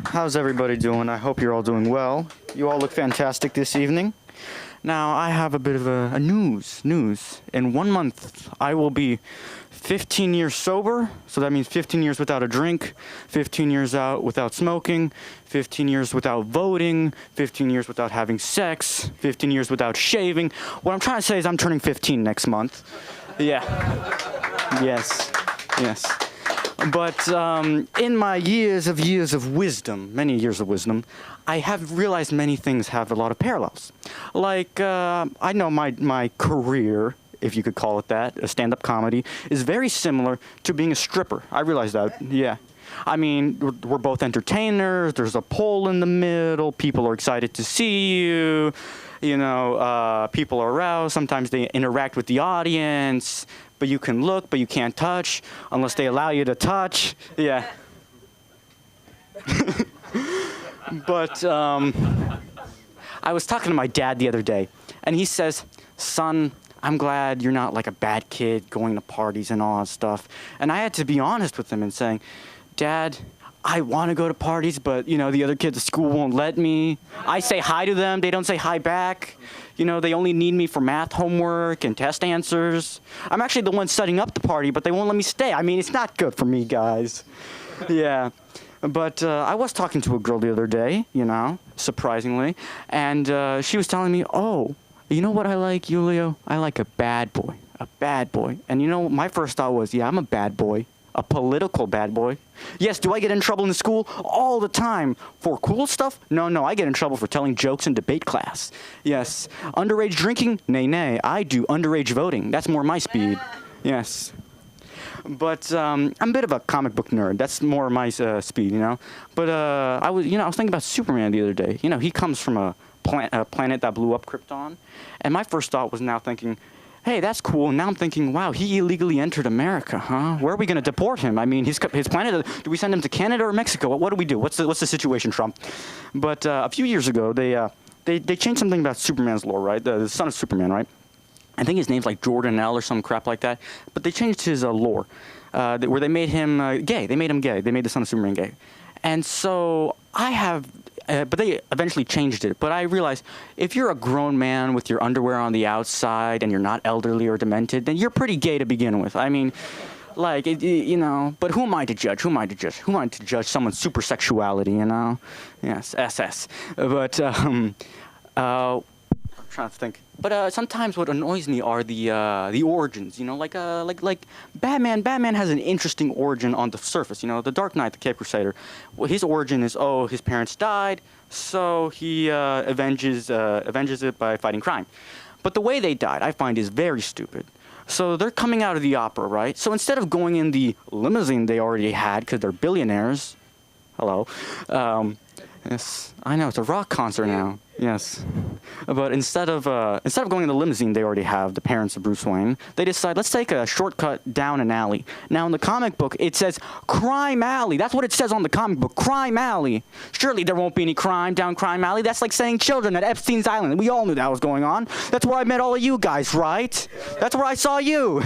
How's everybody doing? I hope you're all doing well. You all look fantastic this evening. Now, I have a bit of a news. In 1 month, I will be 15 years sober, so that means 15 years without a drink, 15 years out without smoking, 15 years without voting, 15 years without having sex, 15 years without shaving. What I'm trying to say is I'm turning 15 next month. Yeah. Yes. But in my years of wisdom, many years of wisdom, I have realized many things have a lot of parallels. Like, I know my career, if you could call it that, a stand-up comedy, is very similar to being a stripper. I realize that, yeah. I mean, we're both entertainers, there's a pole in the middle, people are excited to see you, people are aroused, sometimes they interact with the audience, but you can look, but you can't touch, unless they allow you to touch, yeah. But I was talking to my dad the other day, and he says, son, I'm glad you're not like a bad kid going to parties and all that stuff. And I had to be honest with him and saying, Dad, I want to go to parties, but, the other kids at school won't let me. I say hi to them. They don't say hi back. They only need me for math homework and test answers. I'm actually the one setting up the party, but they won't let me stay. I mean, it's not good for me, guys. Yeah. But I was talking to a girl the other day, surprisingly, and she was telling me, oh, you know what I like, Julio? I like a bad boy. And my first thought was, yeah, I'm a bad boy. A political bad boy. Yes, do I get in trouble in school? All the time. For cool stuff? No, I get in trouble for telling jokes in debate class. Yes. Underage drinking? Nay. I do underage voting. That's more my speed. Yes. But I'm a bit of a comic book nerd. That's more my speed, But I was thinking about Superman the other day. He comes from a planet that blew up, Krypton. And my first thought was now thinking, hey, that's cool. And now I'm thinking, wow, he illegally entered America, huh? Where are we going to deport him? I mean, his planet, do we send him to Canada or Mexico? What do we do? What's the situation, Trump? But a few years ago, they changed something about Superman's lore, right? The son of Superman, right? I think his name's like Jordan L or some crap like that. But they changed his lore, where they made him gay. They made him gay. They made the son of Superman gay. And so but they eventually changed it. But I realized if you're a grown man with your underwear on the outside and you're not elderly or demented, then you're pretty gay to begin with. I mean, but who am I to judge? Who am I to judge someone's super sexuality, Yes, SS. But, I'm trying to think. But sometimes what annoys me are the origins. Like Batman. Batman has an interesting origin on the surface. The Dark Knight, the Cape Crusader. Well, his origin is his parents died, so he avenges it by fighting crime. But the way they died, I find, is very stupid. So they're coming out of the opera, right? So instead of going in the limousine they already had because they're billionaires. Hello. Yes, I know, it's a rock concert now. Yes. But instead of going in the limousine they already have, the parents of Bruce Wayne, they decide, let's take a shortcut down an alley. Now, in the comic book, it says Crime Alley. That's what it says on the comic book, Crime Alley. Surely there won't be any crime down Crime Alley. That's like saying children at Epstein's Island. We all knew that was going on. That's where I met all of you guys, right? That's where I saw you.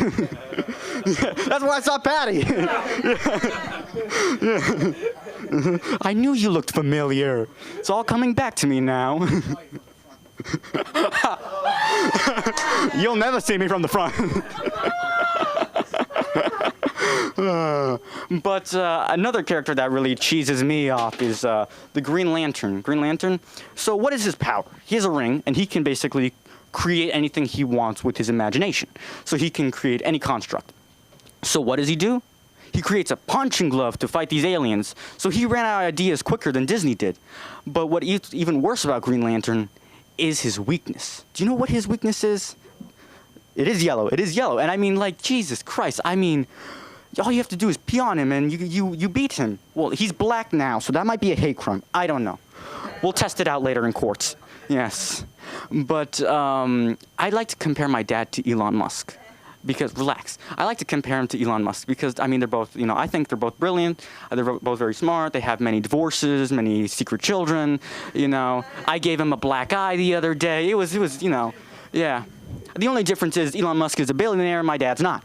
That's where I saw Patty. I knew you looked familiar. It's all coming back to me now. You'll never see me from the front. But another character that really cheeses me off is the Green Lantern. Green Lantern. So what is his power? He has a ring, and he can basically create anything he wants with his imagination. So he can create any construct. So what does he do? He creates a punching glove to fight these aliens. So he ran out of ideas quicker than Disney did. But what is even worse about Green Lantern is his weakness. Do you know what his weakness is? It is yellow. It is yellow. And I mean, like, Jesus Christ. I mean, all you have to do is pee on him and you beat him. Well, he's black now, so that might be a hate crime. I don't know. We'll test it out later in courts. Yes. But I like to compare my dad to Elon Musk. Because, relax, I like to compare him to Elon Musk because, I mean, they're both, I think they're both brilliant. They're both very smart. They have many divorces, many secret children, I gave him a black eye the other day. It was, yeah. The only difference is Elon Musk is a billionaire, my dad's not.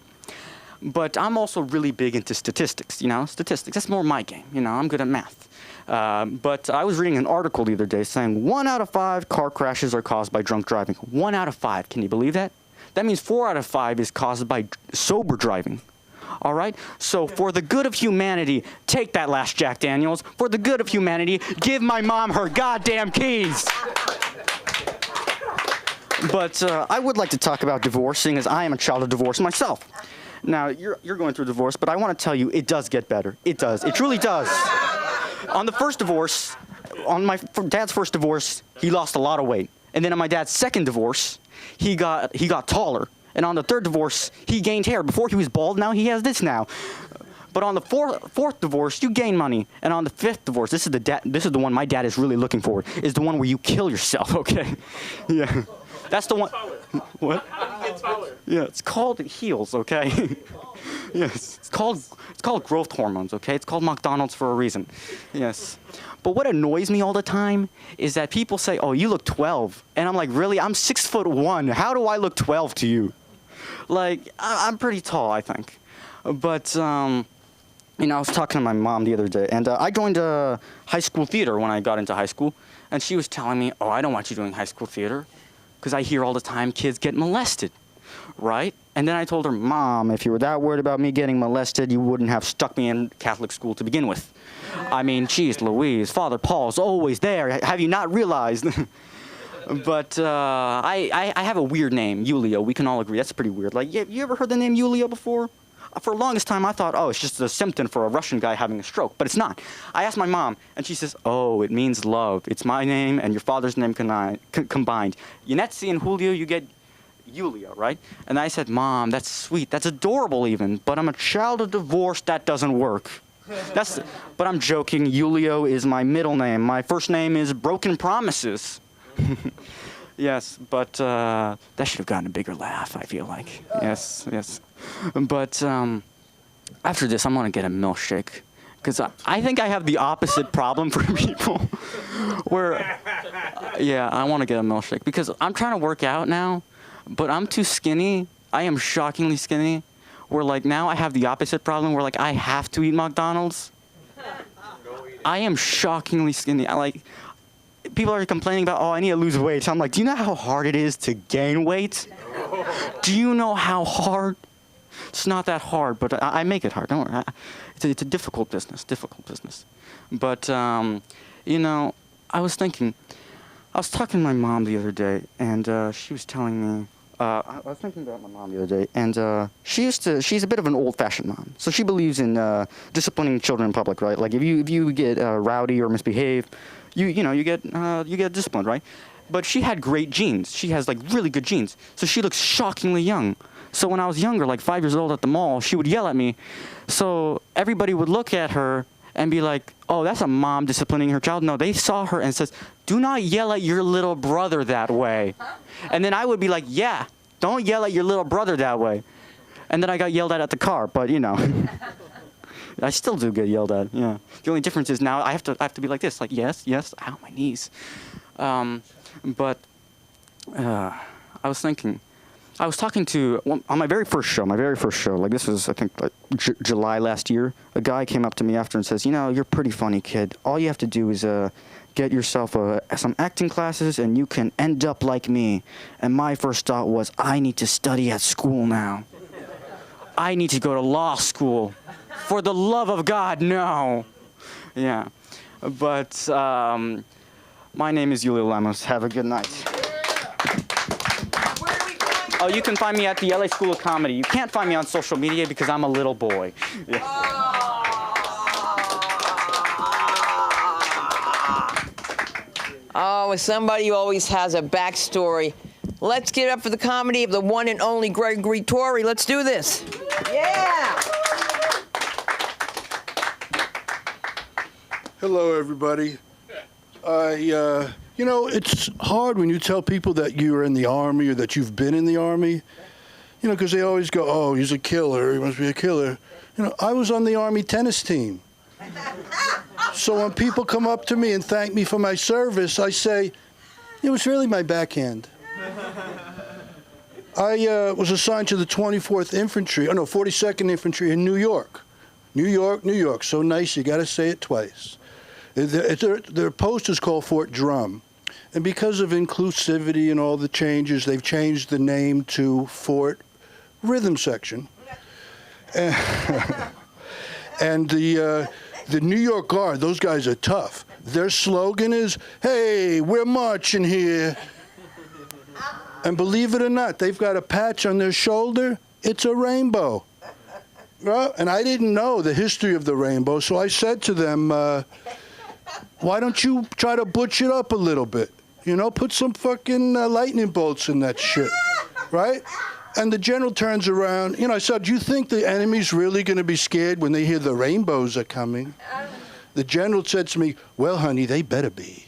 But I'm also really big into statistics, statistics. That's more my game, I'm good at math. But I was reading an article the other day saying 1 out of 5 car crashes are caused by drunk driving. 1 out of 5, can you believe that? That means 4 out of 5 is caused by sober driving. All right? So for the good of humanity, take that last Jack Daniels. For the good of humanity, give my mom her goddamn keys. But I would like to talk about divorce, seeing as I am a child of divorce myself. Now, you're going through divorce, but I want to tell you, it does get better. It does. It truly does. On the first divorce, on my dad's first divorce, he lost a lot of weight. And then on my dad's second divorce, he got taller. And on the third divorce, he gained hair. Before he was bald, now he has this now. But on the fourth divorce, you gain money. And on the fifth divorce, this is the one my dad is really looking for, is the one where you kill yourself, okay? Yeah. That's the one. What? Yeah, it's called heels, okay? Yes. It's called growth hormones, okay? It's called McDonald's for a reason. Yes. But what annoys me all the time is that people say, "Oh, you look 12." And I'm like, "Really? I'm 6'1". How do I look 12 to you?" Like, I'm pretty tall, I think. But I was talking to my mom the other day, and I joined high school theater when I got into high school, and she was telling me, "Oh, I don't want you doing high school theater, because I hear all the time kids get molested." Right? And then I told her, "Mom, if you were that worried about me getting molested, you wouldn't have stuck me in Catholic school to begin with. I mean, geez, Louise, Father Paul's always there. Have you not realized?" But I have a weird name, Julio. We can all agree. That's pretty weird. Like, you ever heard the name Julio before? For the longest time, I thought, oh, it's just a symptom for a Russian guy having a stroke. But it's not. I asked my mom, and she says, "Oh, it means love. It's my name and your father's name combined. Yanetsi and Julio, you get Julio, right?" And I said, "Mom, that's sweet. That's adorable even. But I'm a child of divorce. That doesn't work." But I'm joking. Julio is my middle name. My first name is Broken Promises. Yes, but that should have gotten a bigger laugh, I feel like. Yes. But after this, I'm going to get a milkshake. Because I think I have the opposite problem for people. Where, I want to get a milkshake. Because I'm trying to work out now, but I'm too skinny. I am shockingly skinny. Where, like, now I have the opposite problem where, like, I have to eat McDonald's. I am shockingly skinny. People are complaining about, "Oh, I need to lose weight." So I'm like, do you know how hard it is to gain weight? Do you know how hard? It's not that hard, but I make it hard. Don't worry. It's a difficult business. But, I was thinking, I was talking to my mom the other day, and she was telling me, I was thinking about my mom the other day, and she's a bit of an old-fashioned mom. So she believes in disciplining children in public, right? Like, if you get rowdy or misbehave, you get disciplined, right? But she had great genes. She has, like, really good genes. So she looks shockingly young. So when I was younger, like 5 years old at the mall, she would yell at me. So everybody would look at her and be like, oh, that's a mom disciplining her child. No, they saw her and says, do not yell at your little brother that way. And then I would be like, yeah, don't yell at your little brother that way. And then I got yelled at the car, but you know. I still do get yelled at, yeah. The only difference is now I have to be like this, like, yes, ow, my knees. But I was thinking, I was talking to, on my very first show, like this was, I think, like July last year, a guy came up to me after and says, you know, you're a pretty funny kid. All you have to do is get yourself some acting classes and you can end up like me. And my first thought was, I need to study at school now. I need to go to law school. For the love of God, no. Yeah. But my name is Julio Lemos. Have a good night. Oh, you can find me at the LA School of Comedy. You can't find me on social media because I'm a little boy. Yeah. Oh, as somebody who always has a backstory. Let's give it up for the comedy of the one and only Gregory Torrey. Let's do this. Yeah. Hello, everybody. You know, it's hard when you tell people that you're in the Army or that you've been in the Army, you know, because they always go, oh, he's a killer, he must be a killer. You know, I was on the Army tennis team. So when people come up to me and thank me for my service, I say, it was really my backhand. I was assigned to the 42nd Infantry in New York. New York, so nice, you got to say it twice. Their post is called Fort Drum. And because of inclusivity and all the changes, they've changed the name to Fort Rhythm Section. And the New York Guard, those guys are tough. Their slogan is, hey, we're marching here. And believe it or not, they've got a patch on their shoulder. It's a rainbow. And I didn't know the history of the rainbow, so I said to them, why don't you try to butch it up a little bit? You know, put some fucking lightning bolts in that shit, right? And the general turns around. You know, I said, do you think the enemy's really going to be scared when they hear the rainbows are coming? The general said to me, well, honey, they better be.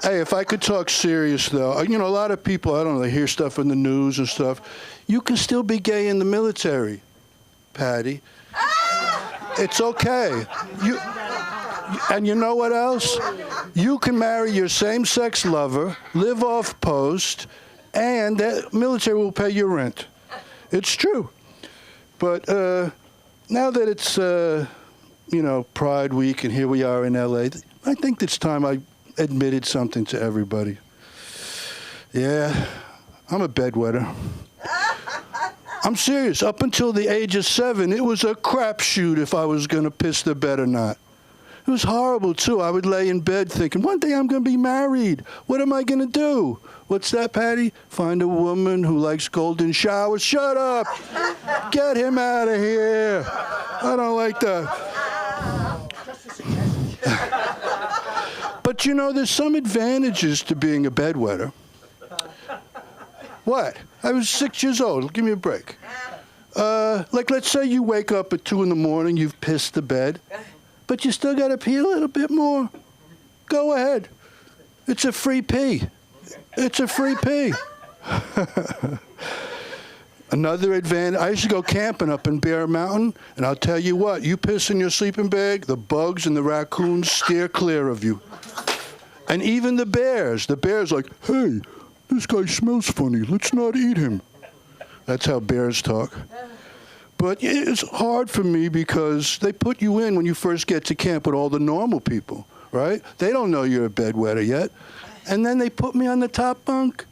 Hey, if I could talk serious, though, you know, a lot of people, I don't know, they hear stuff in the news and stuff. You can still be gay in the military, Patty. It's okay. And you know what else? You can marry your same-sex lover, live off post, and the military will pay your rent. It's true. But now that it's, you know, Pride Week, and here we are in LA, I think it's time I admitted something to everybody. Yeah, I'm a bedwetter. I'm serious. Up until the age of 7, it was a crapshoot if I was going to piss the bed or not. It was horrible, too. I would lay in bed thinking, one day I'm going to be married. What am I going to do? What's that, Patty? Find a woman who likes golden showers. Shut up. Get him out of here. I don't like that. But, you know, there's some advantages to being a bedwetter. What? I was 6 years old. Give me a break. Like, let's say you wake up at 2 in the morning, you've pissed the bed, but you still got to pee a little bit more. Go ahead. It's a free pee. It's a free pee. Another advantage, I used to go camping up in Bear Mountain, and I'll tell you what, you piss in your sleeping bag, the bugs and the raccoons steer clear of you. And even the bear's like, hey, this guy smells funny, let's not eat him. That's how bears talk. But it's hard for me because they put you in when you first get to camp with all the normal people, right? They don't know you're a bedwetter yet. And then they put me on the top bunk,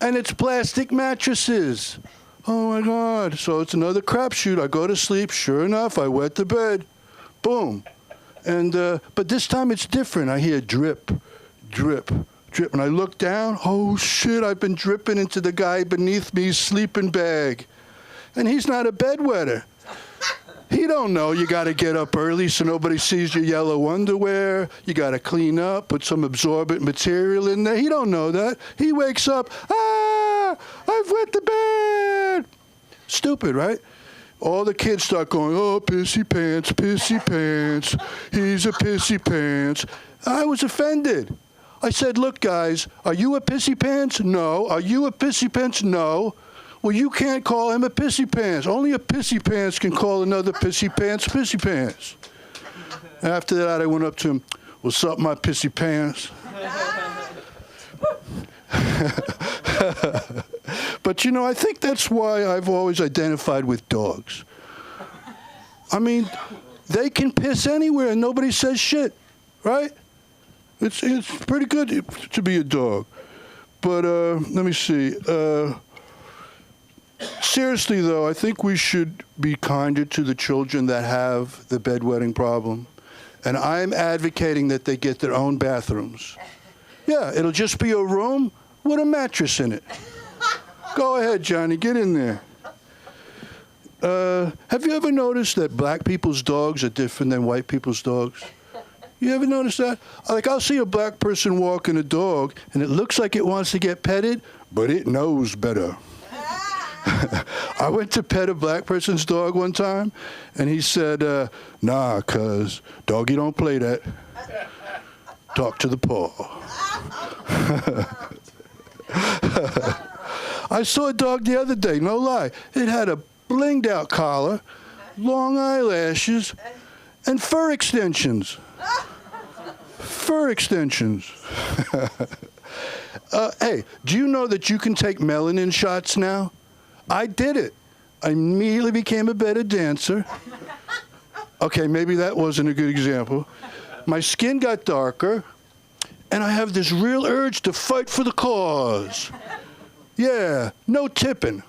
and it's plastic mattresses. Oh my God. So it's another crapshoot. I go to sleep. Sure enough, I wet the bed. Boom. And, but this time it's different. I hear drip, drip, drip. And I look down. Oh shit, I've been dripping into the guy beneath me's sleeping bag. And he's not a bedwetter. He don't know you got to get up early so nobody sees your yellow underwear. You got to clean up, put some absorbent material in there. He don't know that. He wakes up, I've wet the bed. Stupid, right? all the kids start going, oh, pissy pants, he's a pissy pants. I was offended. I said, look, guys, are you a pissy pants? No. Are you a pissy pants? No. Well, you can't call him a pissy pants. Only a pissy pants can call another pissy pants. After that, I went up to him, what's up, my pissy pants? But, you know, I think that's why I've always identified with dogs. I mean, they can piss anywhere and nobody says shit, right? It's pretty good to be a dog. But let me see. Seriously, though, I think we should be kinder to the children that have the bedwetting problem. And I'm advocating that they get their own bathrooms. Yeah, it'll just be a room with a mattress in it. Go ahead, Johnny, get in there. Have you ever noticed that black people's dogs are different than white people's dogs? You ever notice that? Like, I'll see a black person walking a dog, and it looks like it wants to get petted, but it knows better. I went to pet a black person's dog one time, and he said, nah, cuz, doggy don't play that. Talk to the paw. I saw a dog the other day, no lie. It had a blinged out collar, long eyelashes, and fur extensions. Fur extensions. Hey, do you know that you can take melanin shots now? I did it. I immediately became a better dancer. Okay, maybe that wasn't a good example. My skin got darker, and I have this real urge to fight for the cause. Yeah, no tipping.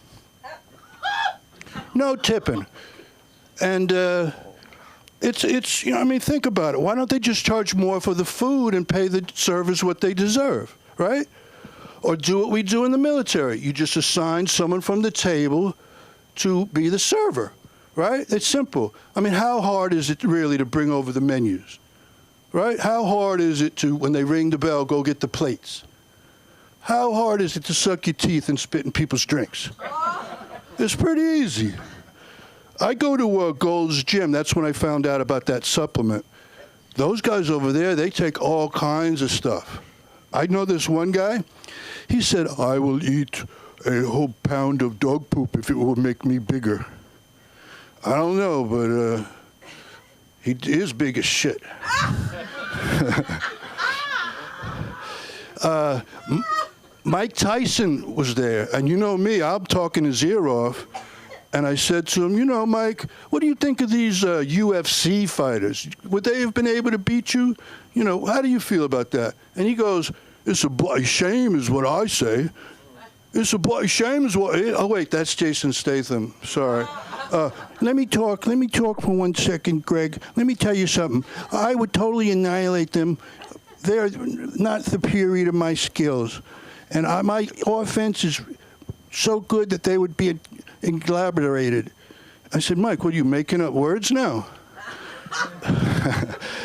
No tipping. And it's you know, I mean, think about it. Why don't they just charge more for the food and pay the servers what they deserve, right? Or do what we do in the military. You just assign someone from the table to be the server, right? It's simple. I mean, how hard is it really to bring over the menus, right? How hard is it to, when they ring the bell, go get the plates? How hard is it to suck your teeth and spit in people's drinks? It's pretty easy. I go to Gold's Gym. That's when I found out about that supplement. Those guys over there, they take all kinds of stuff. I know this one guy. He said, I will eat a whole pound of dog poop if it will make me bigger. I don't know, but he is big as shit. Mike Tyson was there, and you know me, I'm talking his ear off. And I said to him, you know, Mike, what do you think of these UFC fighters? Would they have been able to beat you? You know, how do you feel about that? And he goes, it's a bloody shame is what I say. It's a bloody shame is what... Oh, wait, that's Jason Statham. Sorry. Let me talk for 1 second, Greg. Let me tell you something. I would totally annihilate them. They're not superior to my skills. And my offense is so good that they would be elaborated. I said, Mike, what are you making up words now?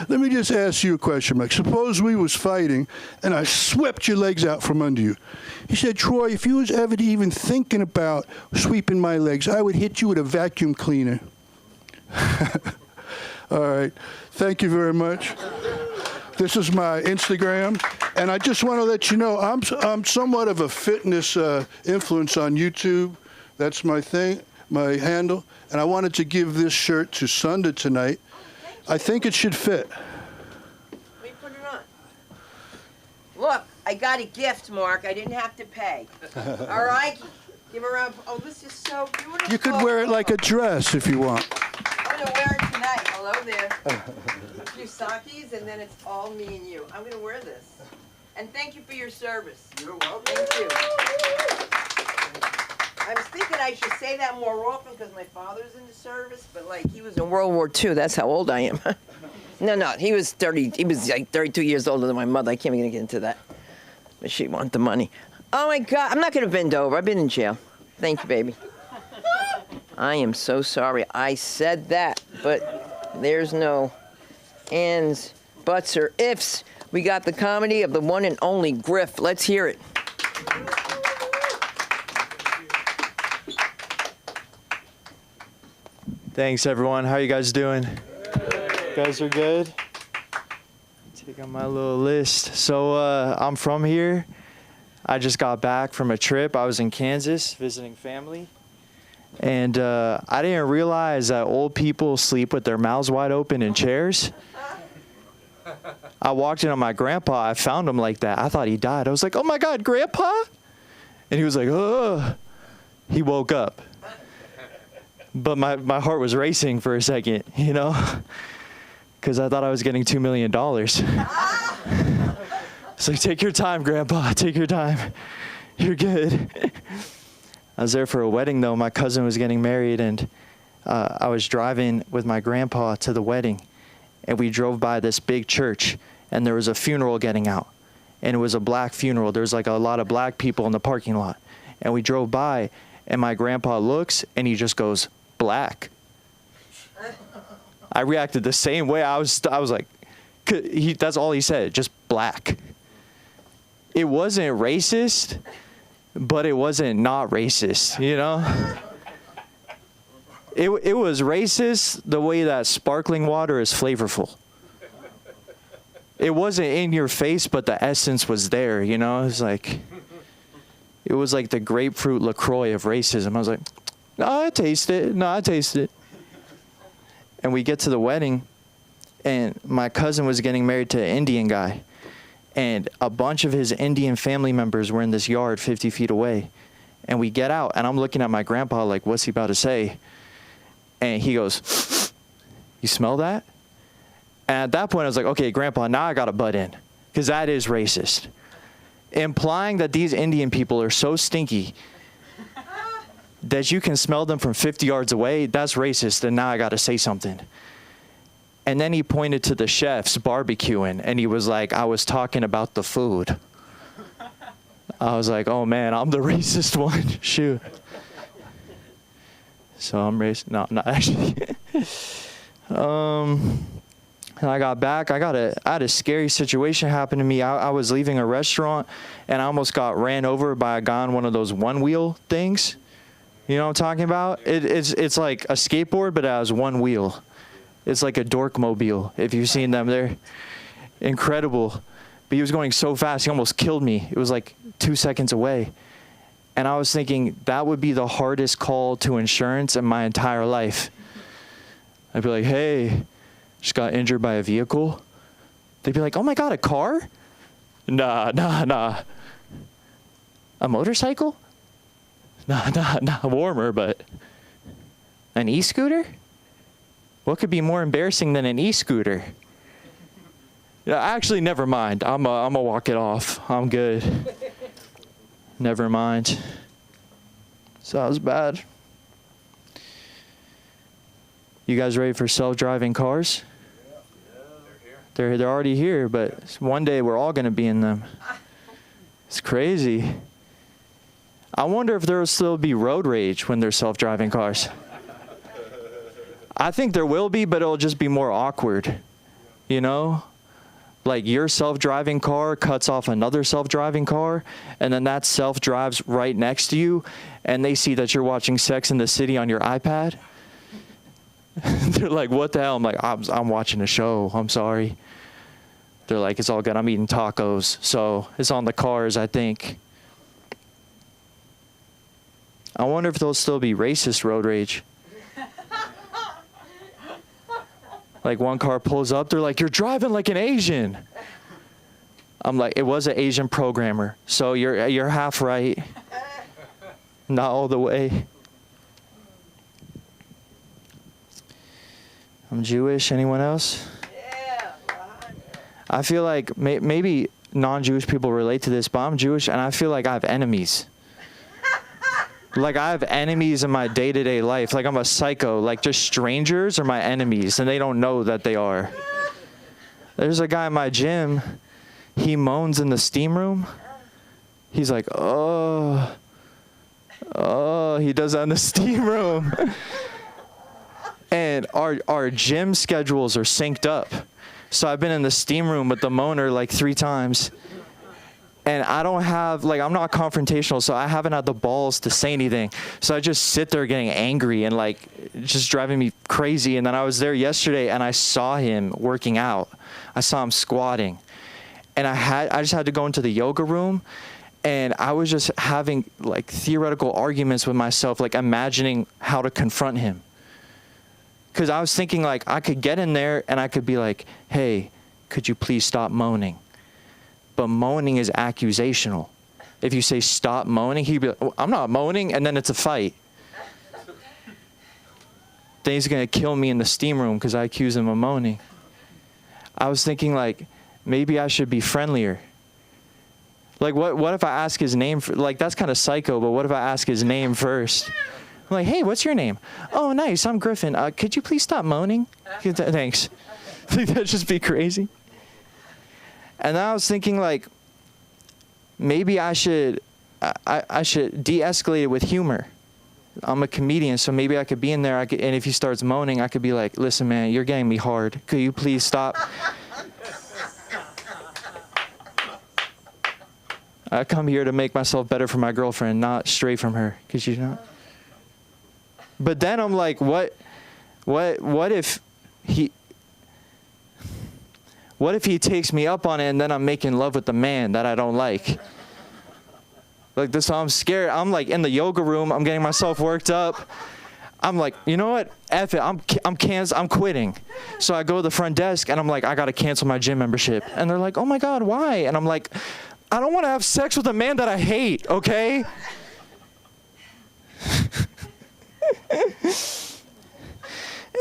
Let me just ask you a question, Mike. Suppose we was fighting and I swept your legs out from under you. He said, Troy, if you was ever even thinking about sweeping my legs, I would hit you with a vacuum cleaner. All right. Thank you very much. This is my Instagram, and I just want to let you know I'm somewhat of a fitness influence on YouTube. That's my thing, my handle, and I wanted to give this shirt to Sunda tonight. I think it should fit. Let me put it on. Look, I got a gift, Mark. I didn't have to pay. All right? Give her a round. Oh, this is so beautiful. You could wear it like a dress if you want. I'm going to wear it tonight. Hello there. A few sakis, and then it's all me and you. I'm going to wear this. And thank you for your service. You're welcome. Thank you. I was thinking I should say that more often because my father's in the service, but like he was in World War II. That's how old I am. No, he was 30. He was like 32 years older than my mother. I can't even get into that. But she wanted the money. Oh my God, I'm not going to bend over. I've been in jail. Thank you, baby. I am so sorry I said that, but there's no ands, buts, or ifs. We got the comedy of the one and only Griff. Let's hear it. Thanks, everyone. How you guys doing? You guys are good? Take out my little list. So I'm from here. I just got back from a trip. I was in Kansas visiting family. And I didn't realize that old people sleep with their mouths wide open in chairs. I walked in on my grandpa. I found him like that. I thought he died. I was like, oh my God, Grandpa? And he was like, oh. He woke up. But my heart was racing for a second, you know, because I thought I was getting $2 million. It's like, take your time, Grandpa. Take your time. You're good. I was there for a wedding, though. My cousin was getting married, and I was driving with my grandpa to the wedding. And we drove by this big church, and there was a funeral getting out. And it was a black funeral. There was like a lot of black people in the parking lot. And we drove by, and my grandpa looks, and he just goes, black. I reacted the same way. I was like, that's all he said, just black. It wasn't racist, but it wasn't not racist, you know? It was racist the way that sparkling water is flavorful. It wasn't in your face, but the essence was there, you know? It was like the grapefruit LaCroix of racism. I was like, no, I taste it. No, I taste it. And we get to the wedding, and my cousin was getting married to an Indian guy. And a bunch of his Indian family members were in this yard 50 feet away. And we get out, and I'm looking at my grandpa like, what's he about to say? And he goes, you smell that? And at that point, I was like, okay, Grandpa, now I got to butt in, because that is racist. Implying that these Indian people are so stinky that you can smell them from 50 yards away, that's racist, and now I got to say something. And then he pointed to the chefs barbecuing, and he was like, I was talking about the food. I was like, oh man, I'm the racist one. Shoot. So I'm racist. No, not actually. And I got back. I had a scary situation happen to me. I was leaving a restaurant, and I almost got ran over by a guy on one of those one-wheel things. You know what I'm talking about? It's like a skateboard, but it has one wheel. It's like a dork mobile. If you've seen them, they're incredible. But he was going so fast, he almost killed me. It was like 2 seconds away. And I was thinking, that would be the hardest call to insurance in my entire life. I'd be like, hey, just got injured by a vehicle. They'd be like, oh my God, a car? Nah. A motorcycle? Nah, warmer, but an e-scooter? What could be more embarrassing than an e-scooter? Yeah, actually, never mind. I'm gonna walk it off. I'm good. Never mind. So that was bad. You guys ready for self-driving cars? They're already here, but one day we're all gonna be in them. It's crazy. I wonder if there will still be road rage when there's self-driving cars. I think there will be, but it'll just be more awkward, you know? Like your self-driving car cuts off another self-driving car, and then that self-drives right next to you, and they see that you're watching Sex and the City on your iPad. They're like, what the hell? I'm like, I'm watching a show. I'm sorry. They're like, it's all good. I'm eating tacos. So it's on the cars, I think. I wonder if there'll still be racist road rage. Like one car pulls up, they're like, you're driving like an Asian. I'm like, it was an Asian programmer, so you're half right. Not all the way. I'm Jewish. Anyone else? Yeah. I feel like maybe non-Jewish people relate to this, but I'm Jewish, and I feel like I have enemies. Like I have enemies in my day-to-day life. Like I'm a psycho. Like just strangers are my enemies, and they don't know that they are. There's a guy in my gym. He moans in the steam room. He's like, oh, he does that in the steam room. And our gym schedules are synced up. So I've been in the steam room with the moaner like 3 times. And I don't have, like, I'm not confrontational, so I haven't had the balls to say anything. So I just sit there getting angry and, like, just driving me crazy. And then I was there yesterday, and I saw him working out. I saw him squatting. And I just had to go into the yoga room, and I was just having, like, theoretical arguments with myself, like, imagining how to confront him. Because I was thinking, like, I could get in there, and I could be like, hey, could you please stop moaning? But moaning is accusational. If you say stop moaning, he'd be like, oh, I'm not moaning, and then it's a fight. Then he's gonna kill me in the steam room because I accuse him of moaning. I was thinking, like, maybe I should be friendlier. Like, what if I ask his name? Like, that's kind of psycho, but what if I ask his name first? I'm like, hey, what's your name? Oh, nice, I'm Griffin. Could you please stop moaning? Thanks. That'd just be crazy. And then I was thinking, like, maybe I should de-escalate it with humor. I'm a comedian, so maybe I could be in there, and if he starts moaning, I could be like, listen, man, you're getting me hard. Could you please stop? I come here to make myself better for my girlfriend, not stray from her, because you know. But then I'm like, what if he takes me up on it and then I'm making love with the man that I don't like? Like this, I'm scared. I'm like in the yoga room. I'm getting myself worked up. I'm like, you know what? F it. I'm quitting. So I go to the front desk and I'm like, I got to cancel my gym membership. And they're like, oh my God, why? And I'm like, I don't want to have sex with a man that I hate, okay?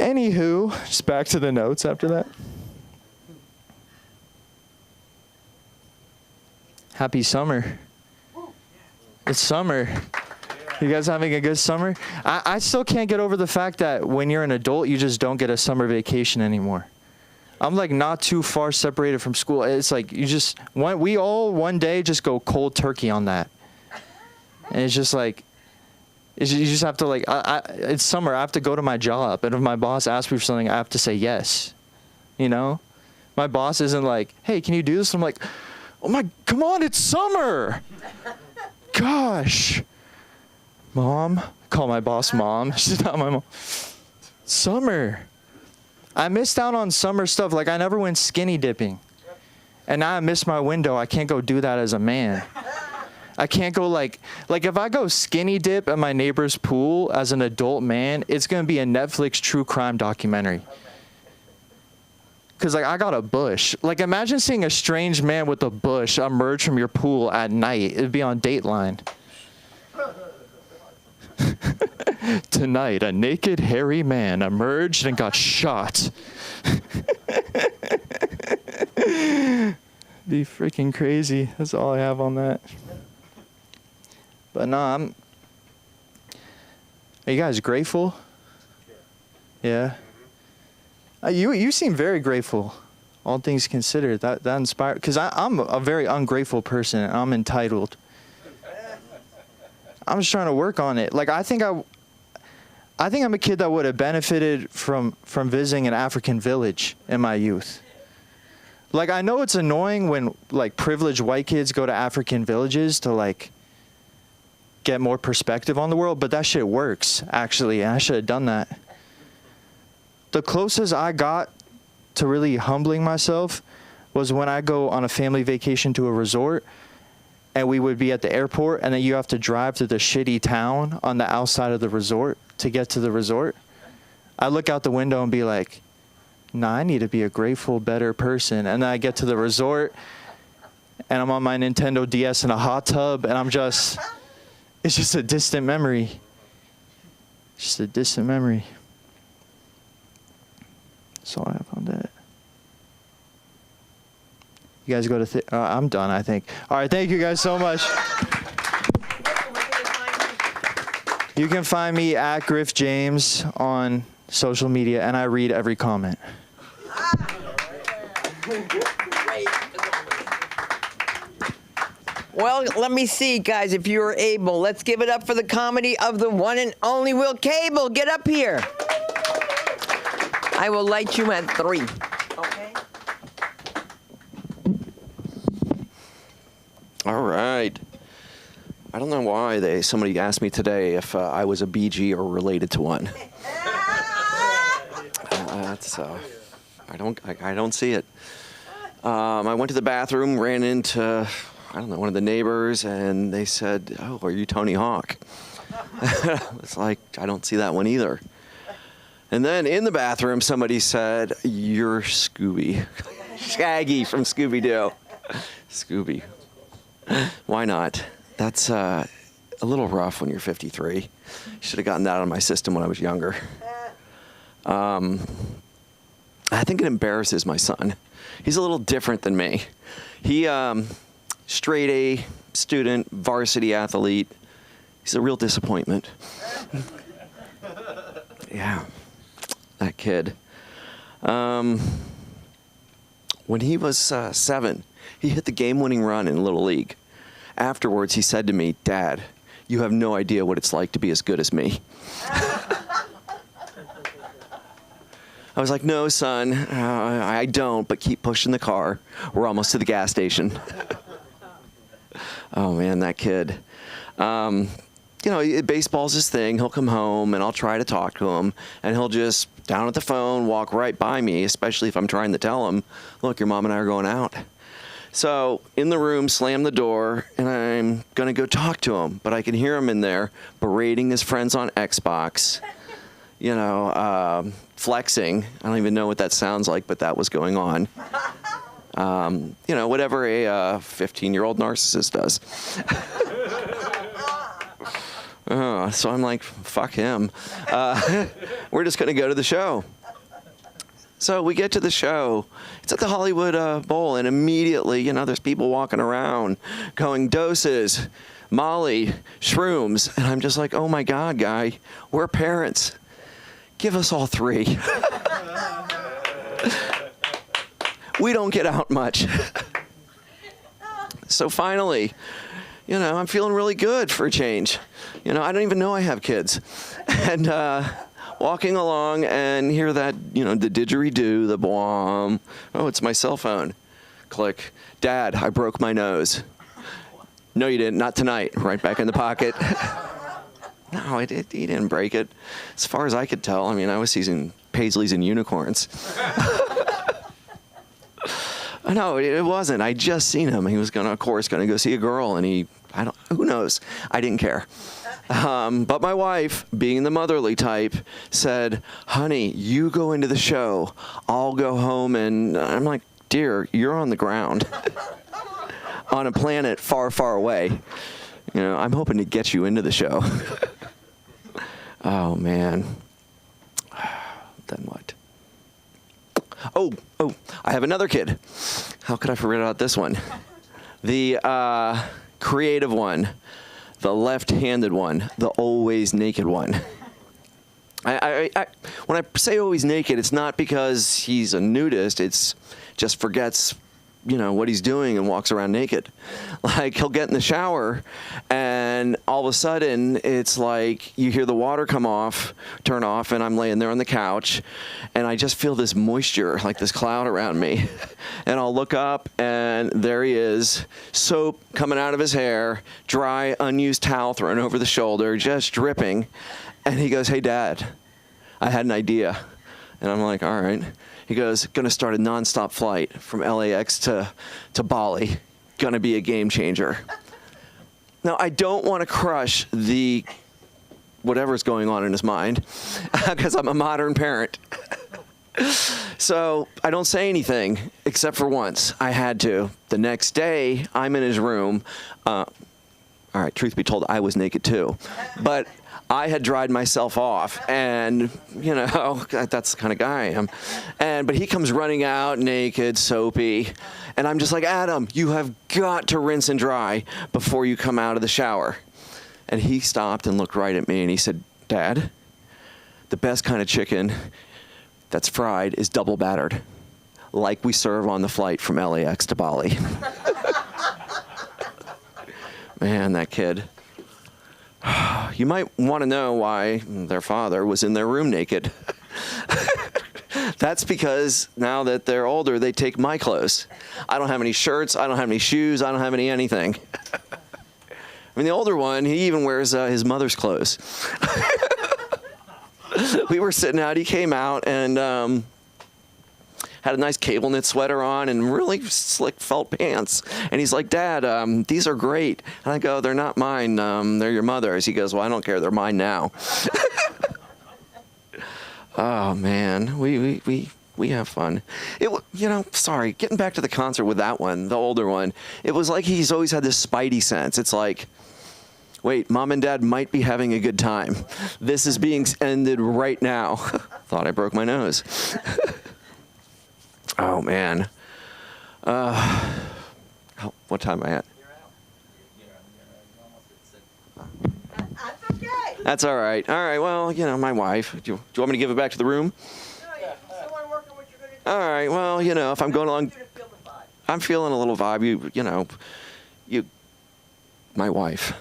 Anywho, just back to the notes after that. Happy summer. It's summer. You guys having a good summer? I still can't get over the fact that when you're an adult, you just don't get a summer vacation anymore. I'm like not too far separated from school. It's like we all one day just go cold turkey on that. And it's just like, you just have to like, it's summer, I have to go to my job. And if my boss asks me for something, I have to say yes. You know? My boss isn't like, hey, can you do this? I'm like, oh come on, it's summer. Gosh. Mom, call my boss mom. She's not my mom. Summer. I missed out on summer stuff. Like I never went skinny dipping. And now I miss my window. I can't go do that as a man. I can't go like if I go skinny dip at my neighbor's pool as an adult man, it's going to be a Netflix true crime documentary. Because, like, I got a bush. Like, imagine seeing a strange man with a bush emerge from your pool at night. It'd be on Dateline. Tonight, a naked, hairy man emerged and got shot. Be freaking crazy. That's all I have on that. But, no, are you guys grateful? Yeah. You seem very grateful, all things considered. That inspired, because I'm a very ungrateful person, and I'm entitled. I'm just trying to work on it. Like I think I'm a kid that would have benefited from visiting an African village in my youth. Like I know it's annoying when like privileged white kids go to African villages to like get more perspective on the world, but that shit works actually, and I should have done that. The closest I got to really humbling myself was when I go on a family vacation to a resort and we would be at the airport and then you have to drive to the shitty town on the outside of the resort to get to the resort. I look out the window and be like, nah, I need to be a grateful, better person. And then I get to the resort and I'm on my Nintendo DS in a hot tub and it's just a distant memory. Just a distant memory. That's all I have on that. You guys go to I'm done, I think. All right, thank you guys so much. You can find me at Griff James on social media, and I read every comment. Well, let me see, guys, if you're able. Let's give it up for the comedy of the one and only Will Cable. Get up here. I will light you at 3. Okay? All right. I don't know why somebody asked me today if I was a BG or related to one. I don't see it. I went to the bathroom, ran into, one of the neighbors, and they said, "Oh, are you Tony Hawk?" It's like, I don't see that one either. And then in the bathroom, somebody said, "You're Scooby." Shaggy from Scooby-Doo. Scooby. Why not? That's a little rough when you're 53. Should have gotten that out of my system when I was younger. I think it embarrasses my son. He's a little different than me. He, straight A student, varsity athlete. He's a real disappointment. Yeah, that kid. When he was 7, he hit the game-winning run in Little League. Afterwards, he said to me, "Dad, you have no idea what it's like to be as good as me." I was like, "No, son, I don't, but keep pushing the car. We're almost to the gas station." Oh, man, that kid. Baseball's his thing. He'll come home, and I'll try to talk to him, and he'll just, down at the phone, walk right by me, especially if I'm trying to tell him, "Look, your mom and I are going out." So in the room, slam the door, and I'm going to go talk to him. But I can hear him in there berating his friends on Xbox, flexing. I don't even know what that sounds like, but that was going on. Whatever a 15-year-old narcissist does. So I'm like, fuck him. We're just going to go to the show. So we get to the show. It's at the Hollywood Bowl, and immediately, there's people walking around going, "Doses, Molly, shrooms." And I'm just like, "Oh my God, guy, we're parents. Give us all 3. We don't get out much." So finally, I'm feeling really good for a change. I don't even know I have kids. And walking along and hear that, the didgeridoo, the boom. Oh, it's my cell phone. Click. "Dad, I broke my nose." "No, you didn't. Not tonight." Right back in the pocket. No, he didn't break it. As far as I could tell, I was seeing Paisleys and unicorns. No, it wasn't. I just seen him. He was of course, going to go see a girl, and who knows? I didn't care. But my wife, being the motherly type, said, "Honey, you go into the show. I'll go home." And I'm like, "Dear, you're on the ground on a planet far, far away. I'm hoping to get you into the show." Oh, man. Then what? Oh, I have another kid. How could I forget about this one? The creative one. The left-handed one, the always naked one. When I say always naked, it's not because he's a nudist. It's just forgets, what he's doing and walks around naked. Like, he'll get in the shower, and all of a sudden, it's like you hear the water turn off, and I'm laying there on the couch, and I just feel this moisture, like this cloud around me. And I'll look up, and there he is, soap coming out of his hair, dry, unused towel thrown over the shoulder, just dripping. And he goes, "Hey, Dad, I had an idea." And I'm like, "All right." He goes, "Gonna start a nonstop flight from LAX to Bali. Gonna be a game changer." Now, I don't want to crush whatever's going on in his mind, because I'm a modern parent. So I don't say anything, except for once. I had to. The next day, I'm in his room. All right, truth be told, I was naked too. But I had dried myself off, and, that's the kind of guy I am. But he comes running out naked, soapy, and I'm just like, "Adam, you have got to rinse and dry before you come out of the shower." And he stopped and looked right at me, and he said, "Dad, the best kind of chicken that's fried is double battered, like we serve on the flight from LAX to Bali." Man, that kid. You might want to know why their father was in their room naked. That's because now that they're older, they take my clothes. I don't have any shirts. I don't have any shoes. I don't have any anything. I mean, the older one, he even wears his mother's clothes. We were sitting out. He came out and had a nice cable knit sweater on and really slick felt pants. And he's like, Dad, these are great. And I go, they're not mine. They're your mother's. He goes, well, I don't care. They're mine now. Oh, man. We have fun. Sorry, getting back to the concert with that one, the older one, it was like he's always had this spidey sense. It's like, wait, Mom and Dad might be having a good time. This is being ended right now. Thought I broke my nose. Oh, man. What time am I at? That's okay. That's all right. All right, well, my wife. Do you want me to give it back to the room? Someone working what you're going to do. All right, well, if I'm going along, I'm feeling a little vibe. My wife.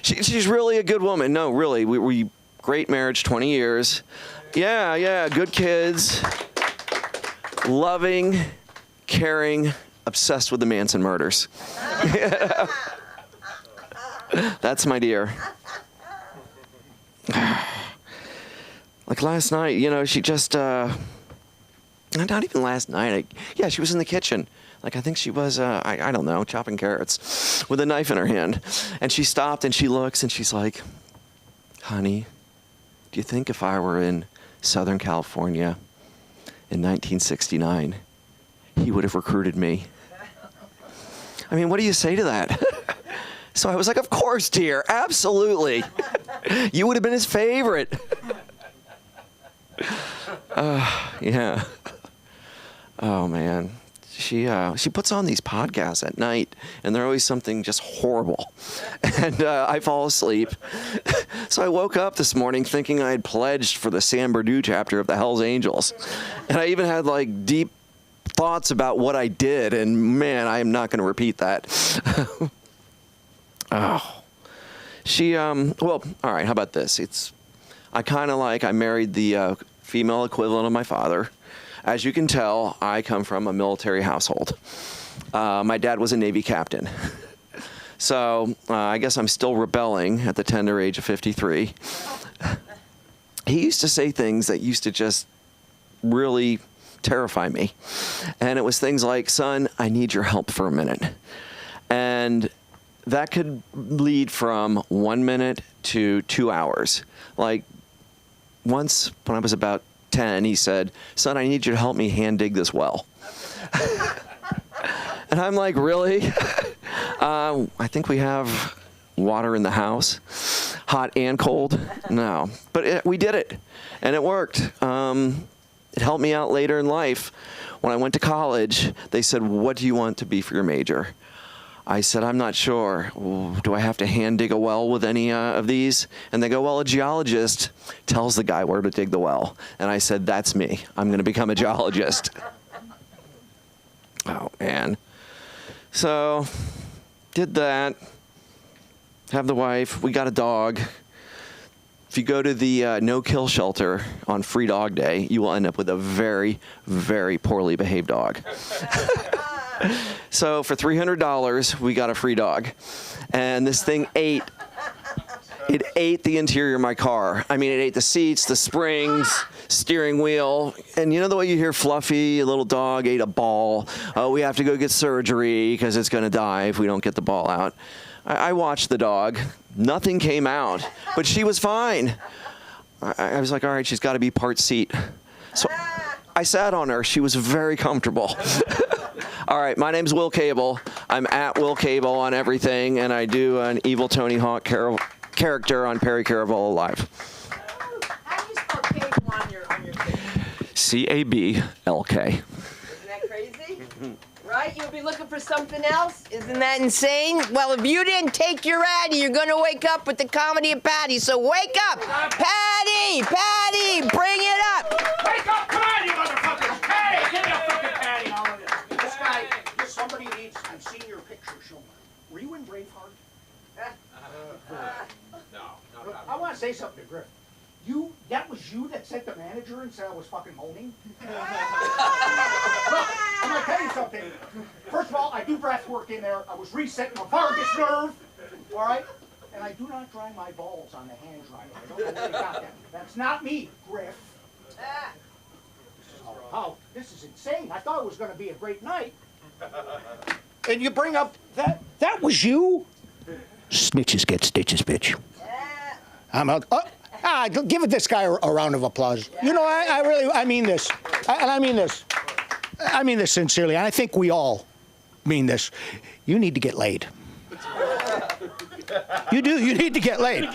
She's really a good woman. No, really. We great marriage, 20 years. Yeah, good kids. Loving, caring, obsessed with the Manson murders. That's my dear. Like last night, she just, not even last night. She was in the kitchen. Like, I think she was, I don't know, chopping carrots with a knife in her hand. And she stopped and she looks and she's like, honey, do you think if I were in Southern California in 1969, he would have recruited me? I mean, what do you say to that? So I was like, of course, dear, absolutely. You would have been his favorite. Yeah. Oh, man. She puts on these podcasts at night, and they're always something just horrible. And I fall asleep. So I woke up this morning thinking I had pledged for the Sam Berdue chapter of the Hells Angels. And I even had, like, deep thoughts about what I did, and, man, I am not going to repeat that. Oh. Well, all right, how about this? I married the female equivalent of my father. As you can tell, I come from a military household. My dad was a Navy captain. So I guess I'm still rebelling at the tender age of 53. He used to say things that used to just really terrify me. And it was things like, son, I need your help for a minute. And that could lead from 1 minute to 2 hours. Like once when I was about 10, he said, son, I need you to help me hand dig this well. And I'm like, really? I think we have water in the house, hot and cold. No, but we did it, and it worked. It helped me out later in life. When I went to college, they said, what do you want to be for your major? I said, I'm not sure. Do I have to hand dig a well with any of these? And they go, well, a geologist tells the guy where to dig the well. And I said, that's me. I'm going to become a geologist. Oh, man. So, did that. Have the wife. We got a dog. If you go to the no-kill shelter on Free Dog Day, you will end up with a very, very poorly behaved dog. So for $300, we got a free dog. And this thing ate the interior of my car. I mean, it ate the seats, the springs, steering wheel. And you know the way you hear Fluffy, a little dog, ate a ball. Oh, we have to go get surgery because it's going to die if we don't get the ball out. I watched the dog. Nothing came out, but she was fine. I was like, all right, she's got to be part seat. So I sat on her. She was very comfortable. All right, my name's Will Cable. I'm at Will Cable on everything, and I do an evil Tony Hawk character on Perry Caravello Live. How do you spell cable on your CABLK. Isn't that crazy? Right? You'll be looking for something else? Isn't that insane? Well, if you didn't take your Addy, you're going to wake up with the comedy of Patty. So wake up! Patty! Patty! Bring it up! Wake up! Come on, you motherfuckers! Patty! Give me a fucking Patty! This guy, somebody needs, I've seen your picture somewhere. Were you in Braveheart? No. I want to say something to Griff. You that was you that sent the manager and said I was fucking moaning? Look, I'm gonna tell you something. First of all, I do breath work in there. I was resetting my vagus nerve, all right? And I do not dry my balls on the hand dryer. I don't know where they got that. That's not me, Griff. Oh, this is insane. I thought it was gonna be a great night. And you bring up that was you? Snitches get stitches, bitch. I'm out. Give this guy a round of applause. You know, I mean this. I mean this. I mean this sincerely. And I think we all mean this. You need to get laid. You do. You need to get laid.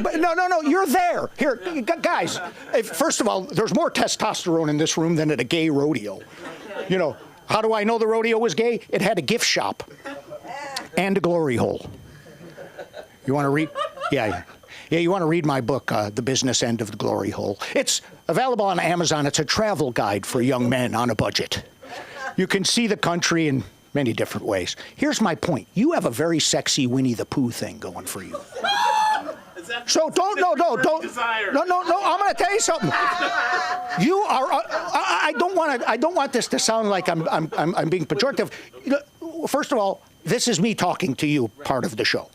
But no. You're there. Here, guys. First of all, there's more testosterone in this room than at a gay rodeo. You know, how do I know the rodeo was gay? It had a gift shop and a glory hole. You want to read? Yeah. You want to read my book, The Business End of the Glory Hole. It's available on Amazon. It's a travel guide for young men on a budget. You can see the country in many different ways. Here's my point. You have a very sexy Winnie the Pooh thing going for you. So don't. No, I'm going to tell you something. You are. I don't want this to sound like I'm being pejorative. First of all, this is me talking to you, part of the show.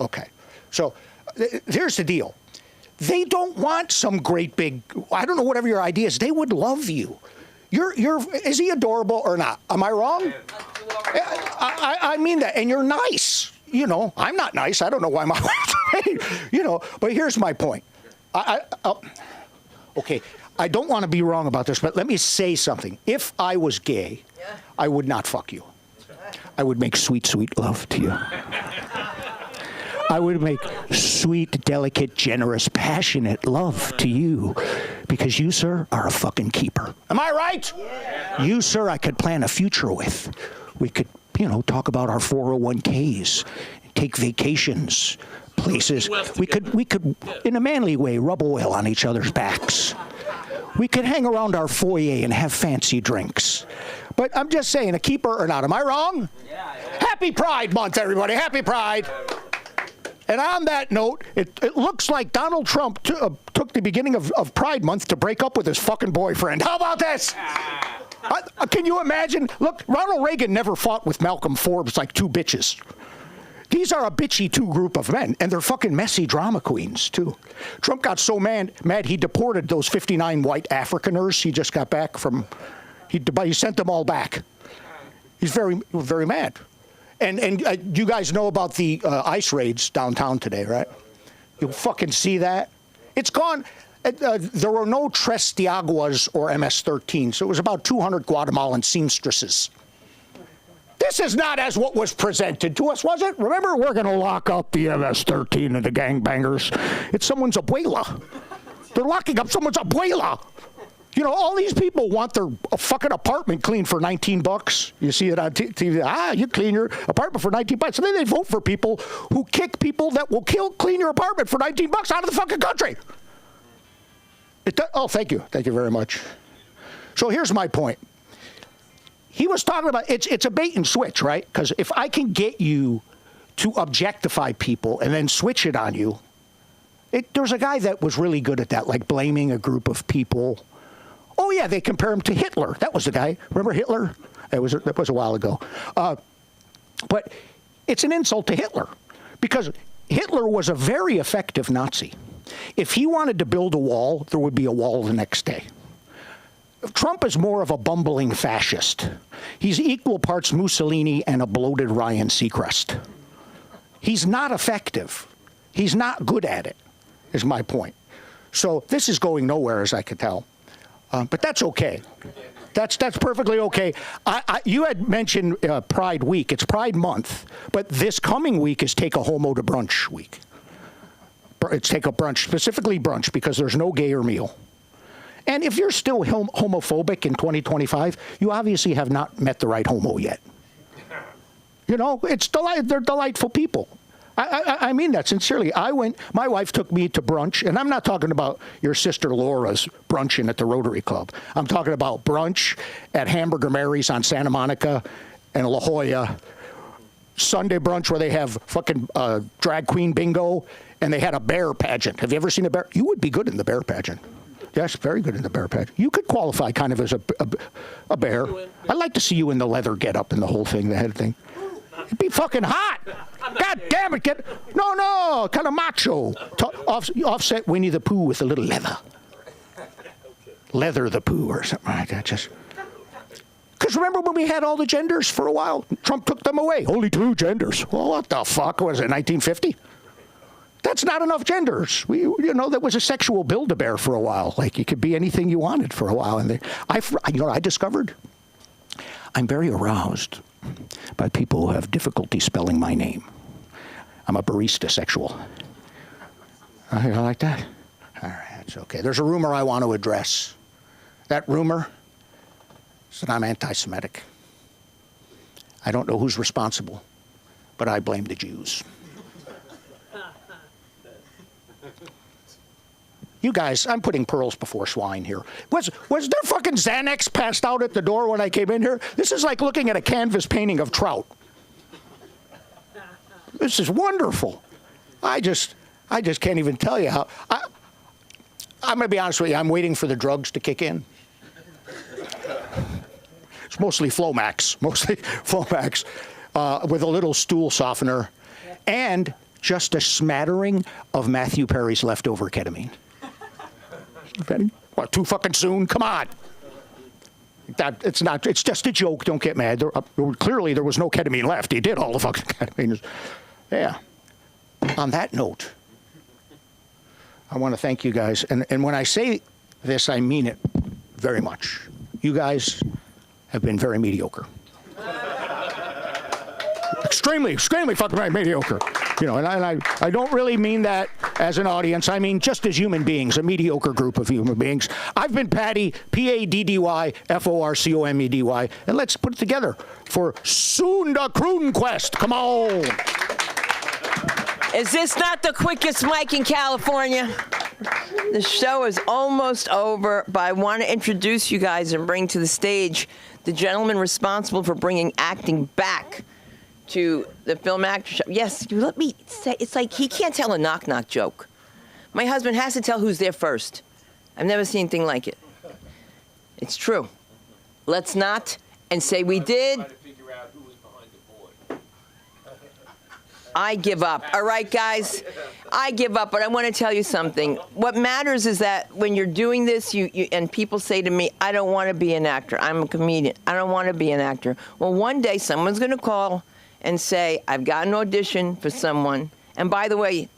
Okay. So here's the deal. They don't want some great big, I don't know, whatever your idea is. They would love you. Is he adorable or not? Am I wrong? I mean that. And you're nice. You know, I'm not nice. I don't know why my wife's you know, but here's my point. Okay, I don't want to be wrong about this, but let me say something. If I was gay, I would not fuck you. I would make sweet, sweet love to you. I would make sweet, delicate, generous, passionate love to you because you, sir, are a fucking keeper. Am I right? Yeah. You, sir, I could plan a future with. We could, talk about our 401ks, take vacations, places. We could, in a manly way, rub oil on each other's backs. We could hang around our foyer and have fancy drinks. But I'm just saying, a keeper or not. Am I wrong? Yeah. Happy Pride Month, everybody. Happy Pride. And on that note, it looks like Donald Trump took the beginning of Pride Month to break up with his fucking boyfriend. How about this? Can you imagine? Look, Ronald Reagan never fought with Malcolm Forbes like two bitches. These are a bitchy group of men, and they're fucking messy drama queens, too. Trump got so mad he deported those 59 white Afrikaners he just got back from. He sent them all back. He's very, very mad. And you guys know about the ICE raids downtown today, right? You fucking see that? It's gone. There were no Tres de Aguas or MS-13, so it was about 200 Guatemalan seamstresses. This is not as what was presented to us, was it? Remember, we're going to lock up the MS-13 and the gangbangers. It's someone's abuela. They're locking up someone's abuela. All these people want their fucking apartment cleaned for $19. You see it on TV. You clean your apartment for $19. So then they vote for people who kick people that will clean your apartment for $19 out of the fucking country. Thank you. Thank you very much. So here's my point. He was talking about, it's a bait and switch, right? Because if I can get you to objectify people and then switch it on you, there's a guy that was really good at that, like blaming a group of people. Oh, yeah, they compare him to Hitler. That was the guy. Remember Hitler? That was a while ago. But it's an insult to Hitler because Hitler was a very effective Nazi. If he wanted to build a wall, there would be a wall the next day. Trump is more of a bumbling fascist. He's equal parts Mussolini and a bloated Ryan Seacrest. He's not effective. He's not good at it, is my point. So this is going nowhere, as I could tell. But that's okay. That's perfectly okay. You had mentioned Pride Week. It's Pride Month. But this coming week is Take a Homo to Brunch week. It's Take a Brunch, specifically brunch, because there's no gayer meal. And if you're still homophobic in 2025, you obviously have not met the right homo yet. They're delightful people. I mean that sincerely. My wife took me to brunch, and I'm not talking about your sister Laura's brunching at the Rotary Club. I'm talking about brunch at Hamburger Mary's on Santa Monica and La Jolla Sunday brunch where they have fucking drag queen bingo, and they had a bear pageant. Have you ever seen a bear? You would be good in the bear pageant. Yes, very good in the bear pageant. You could qualify kind of as a bear. I'd like to see you in the leather getup and the whole thing, the head thing. It'd be fucking hot. God damn it, no, kind of macho. Offset Winnie the Pooh with a little leather. Leather the Pooh or something like that. Just because remember when we had all the genders for a while? Trump took them away. Only 2 genders. Well, what the fuck was it, 1950? That's not enough genders. That was a sexual Build-A-Bear for a while. Like, you could be anything you wanted for a while. And I discovered? I'm very aroused by people who have difficulty spelling my name. I'm a barista sexual. You like that? All right, that's okay. There's a rumor I want to address. That rumor is that I'm anti-Semitic. I don't know who's responsible, but I blame the Jews. You guys, I'm putting pearls before swine here. Was there fucking Xanax passed out at the door when I came in here? This is like looking at a canvas painting of trout. This is wonderful. I just can't even tell you how. I'm going to be honest with you. I'm waiting for the drugs to kick in. It's mostly Flomax, with a little stool softener, and just a smattering of Matthew Perry's leftover ketamine. What, too fucking soon? Come on. It's just a joke. Don't get mad. Clearly, there was no ketamine left. He did all the fucking ketamine. Yeah. On that note, I want to thank you guys. And when I say this, I mean it very much. You guys have been very mediocre. Extremely fucking mediocre. And I don't really mean that as an audience. I mean just as human beings, a mediocre group of human beings. I've been Paddy, P-A-D-D-Y-F-O-R-C-O-M-E-D-Y, and let's put it together for Sunda Krudenquist. Come on. Is this not the quickest mic in California? The show is almost over, but I want to introduce you guys and bring to the stage the gentleman responsible for bringing acting back to the Film Actors Show. Yes, you let me say, it's like he can't tell a knock-knock joke. My husband has to tell who's there first. I've never seen anything like it. It's true. Let's not and say we did. I give up. All right, guys? I give up, but I want to tell you something. What matters is that when you're doing this, and people say to me, I don't want to be an actor. I'm a comedian. I don't want to be an actor. Well, one day someone's going to call and say, I've got an audition for someone. And by the way,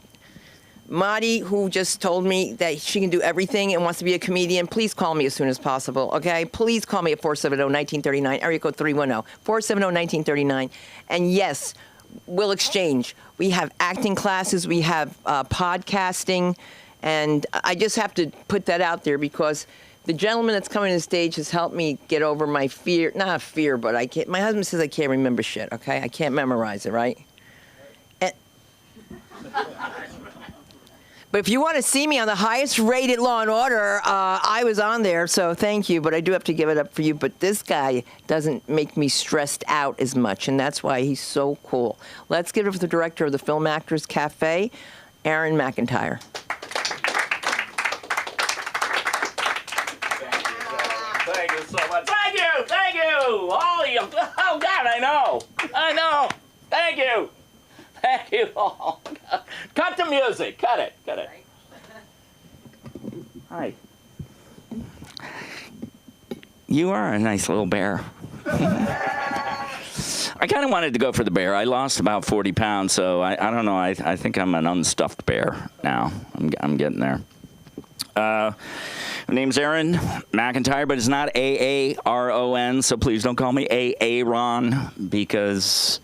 Marty, who just told me that she can do everything and wants to be a comedian, please call me as soon as possible, okay? Please call me at 470-1939, area code 310, 470-1939. And yes, we'll exchange. We have acting classes, we have podcasting, and I just have to put that out there because the gentleman that's coming to the stage has helped me get over my fear. Not fear, but I can't. My husband says I can't remember shit, okay? I can't memorize it, right? But if you want to see me on the highest rated Law & Order, I was on there, so thank you. But I do have to give it up for you. But this guy doesn't make me stressed out as much, and that's why he's so cool. Let's give it to the director of the Film Actors Cafe, Aaron McIntyre. Thank you so much. Thank you. All of you. Oh, God, I know. Thank you. Thank you all. Cut the music. Cut it. Hi. You are a nice little bear. I kind of wanted to go for the bear. I lost about 40 pounds, so I don't know. I think I'm an unstuffed bear now. I'm getting there. My name's Aaron McIntyre, but it's not A-A-R-O-N, so please don't call me A-A-Ron because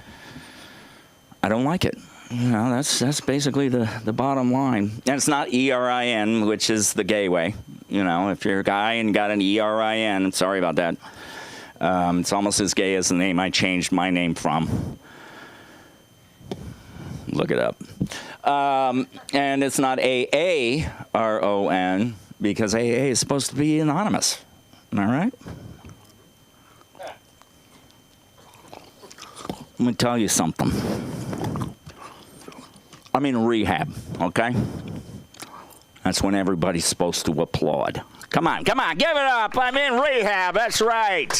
I don't like it. That's basically the bottom line. And it's not E-R-I-N, which is the gay way. If you're a guy and got an E-R-I-N, sorry about that. It's almost as gay as the name I changed my name from. Look it up. And it's not A-A-R-O-N, because A-A is supposed to be anonymous. Am I right? Let me tell you something. I'm in rehab, okay? That's when everybody's supposed to applaud. Come on, give it up. I'm in rehab. That's right.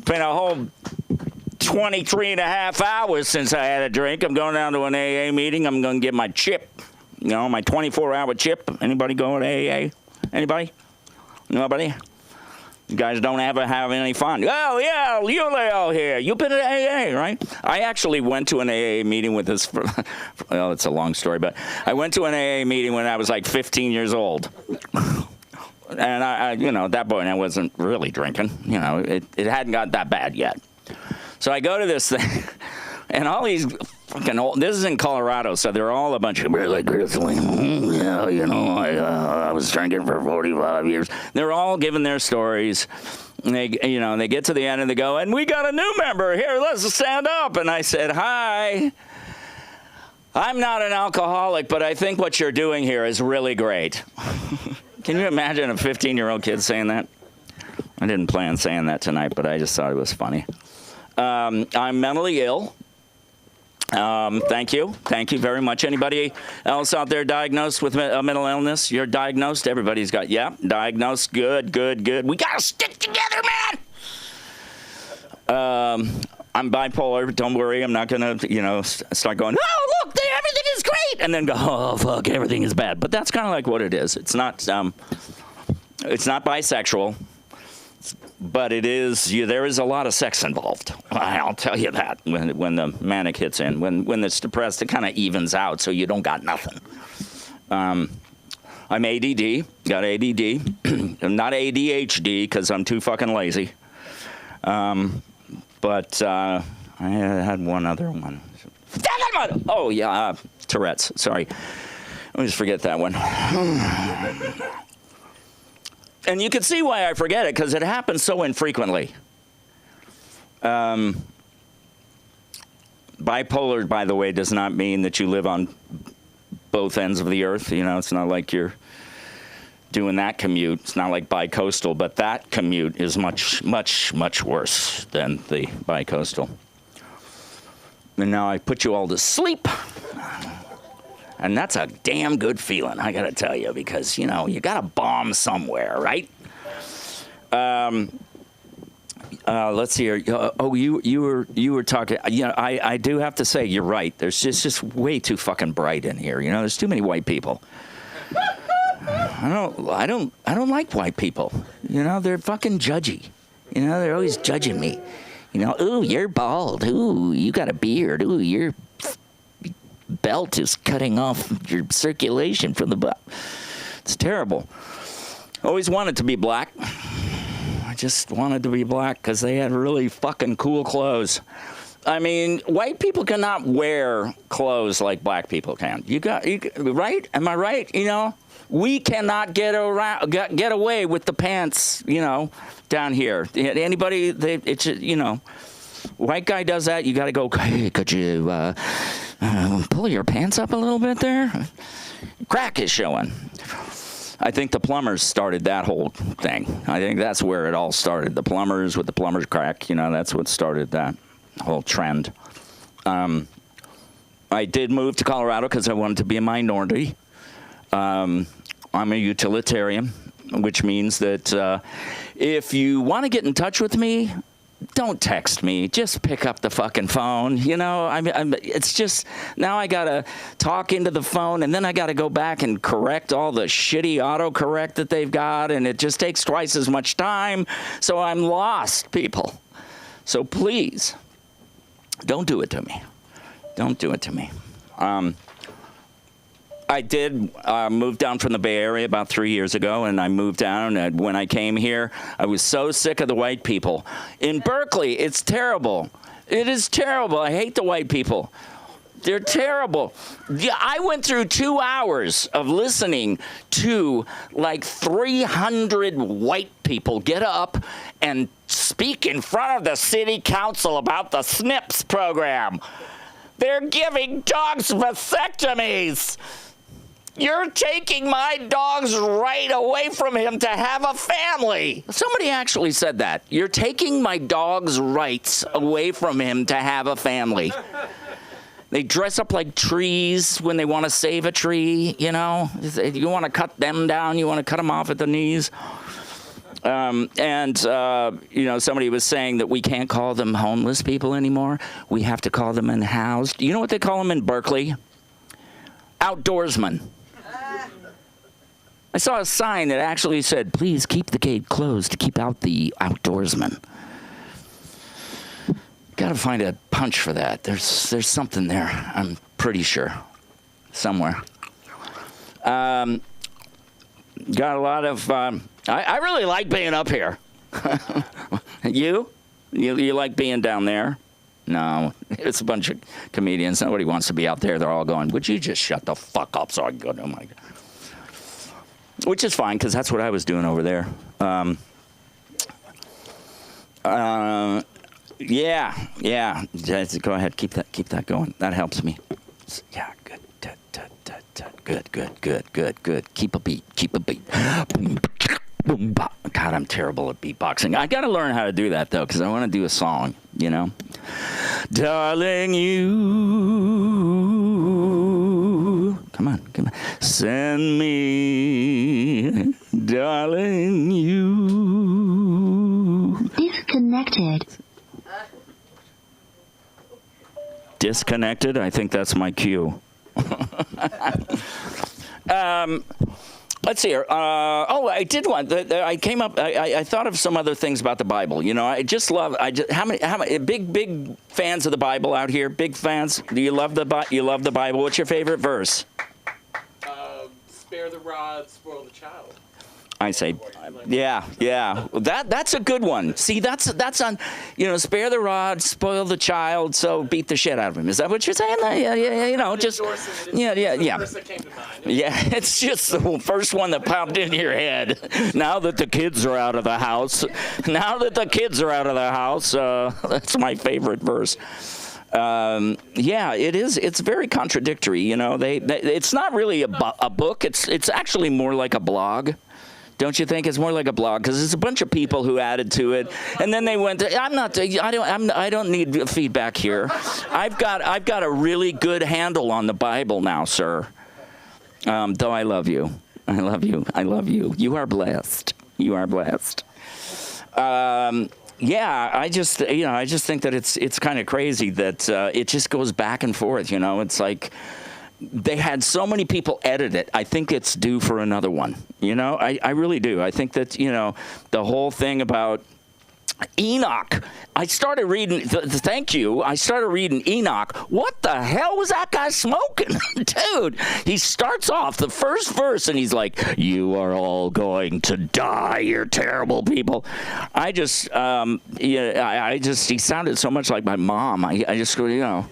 Been a whole 23 and a half hours since I had a drink. I'm going down to an AA meeting. I'm going to get my chip, my 24-hour chip. Anybody going to AA? Anybody? Nobody? You guys don't ever have any fun. Oh, yeah, Leo here. You've been at AA, right? I actually went to an AA meeting with this. Well, it's a long story, but I went to an AA meeting when I was like 15 years old. And I at that point, I wasn't really drinking. It hadn't got that bad yet. So I go to this thing, and all these fucking old, this is in Colorado, so they're all a bunch of really grizzly. I was drinking for 45 years. They're all giving their stories. And they get to the end and they go, and we got a new member here. Let's stand up. And I said, hi. I'm not an alcoholic, but I think what you're doing here is really great. Can you imagine a 15-year-old kid saying that? I didn't plan saying that tonight, but I just thought it was funny. I'm mentally ill. Thank you. Thank you very much. Anybody else out there diagnosed with a mental illness? You're diagnosed? Everybody's got, diagnosed. Good. We got to stick together, man. I'm bipolar. Don't worry. I'm not going to, start going, oh, look, everything is great. And then go, oh, fuck, everything is bad. But that's kind of like what it is. It's not bisexual. But it is. There is a lot of sex involved. I'll tell you that when the manic hits in. When it's depressed, it kind of evens out, so you don't got nothing. I'm ADD. Got ADD. I'm not ADHD because I'm too fucking lazy. But I had one other one. Oh yeah, Tourette's. Sorry, let me just forget that one. And you can see why I forget it, because it happens so infrequently. Bipolar, by the way, does not mean that you live on both ends of the earth. It's not like you're doing that commute. It's not like bicoastal, but that commute is much, much, much worse than the bicoastal. And now I put you all to sleep. And that's a damn good feeling, I gotta tell you, because, you gotta bomb somewhere, right? Let's see here. You were talking. I do have to say, you're right. There's just way too fucking bright in here. There's too many white people. I don't like white people. They're fucking judgy. They're always judging me. Ooh, you're bald. Ooh, you got a beard. Ooh, your belt is cutting off your circulation from the butt. It's terrible. Always wanted to be black. I just wanted to be black because they had really fucking cool clothes. I mean, white people cannot wear clothes like black people can. Right? Am I right? We cannot get away with the pants, down here. Anybody, white guy does that, you got to go, hey, could you pull your pants up a little bit there? Crack is showing. I think the plumbers started that whole thing. I think that's where it all started. The plumbers with the plumber's crack, that's what started that whole trend. I did move to Colorado because I wanted to be a minority. I'm a utilitarian, which means that if you want to get in touch with me, don't text me. Just pick up the fucking phone. It's just, now I got to talk into the phone, and then I got to go back and correct all the shitty autocorrect that they've got, and it just takes twice as much time. So I'm lost, people. So please, don't do it to me. Don't do it to me. I did move down from the Bay Area about 3 years ago, and I moved down, and when I came here, I was so sick of the white people. In Berkeley, it's terrible. It is terrible. I hate the white people. They're terrible. Yeah, I went through 2 hours of listening to like 300 white people get up and speak in front of the city council about the SNPs program. They're giving dogs vasectomies. You're taking my dog's right away from him to have a family. Somebody actually said that. You're taking my dog's rights away from him to have a family. They dress up like trees when they want to save a tree, you know. You want to cut them down, you want to cut them off at the knees. You know, somebody was saying that we can't call them homeless people anymore. We have to call them unhoused. You know what they call them in Berkeley? Outdoorsmen. I saw a sign that actually said, please keep the gate closed to keep out the outdoorsmen. Got to find a punch for that. There's something there, I'm pretty sure. Somewhere. Got a lot of... I really like being up here. You like being down there? No, it's a bunch of comedians. Nobody wants to be out there. They're all going, would you just shut the fuck up so I can go, oh my God. Which is fine, because that's what I was doing over there. Yeah. Go ahead, keep that going. That helps me. Yeah, good. Good. Keep a beat. Boom, God, I'm terrible at beatboxing. I got to learn how to do that, though, because I want to do a song, you know? Darling, you... Come on. Send me, darling, you... Disconnected? I think that's my cue. Let's see here. I did one. I came up. I thought of some other things about the Bible. You know, I just love. How many big fans of the Bible out here? Big fans. Do you love the Bible? What's your favorite verse? Spare the rod, spoil the child. I say, yeah. That's a good one. See, that's on, you know, spare the rod, spoil the child, so beat the shit out of him. Is that what you're saying? Yeah, you know, just, yeah. Yeah, it's just the first one that popped into your head. Now that the kids are out of the house, that's my favorite verse. Yeah, it is. It's very contradictory, you know. It's not really a book. It's actually more like a blog. Don't you think? It's more like a blog because there's a bunch of people who added to it, and then they went. I don't need feedback here. I've got a really good handle on the Bible now, sir. Though I love you. You are blessed. Yeah, I just think that it's kind of crazy that it just goes back and forth. You know, it's like. They had so many people edit it. I think it's due for another one. You know, I really do. I think that, you know, the whole thing about Enoch. I started reading, thank you. I started reading Enoch. What the hell was that guy smoking? Dude, he starts off the first verse and he's like, you are all going to die, you're terrible people. He sounded so much like my mom. I just, you know.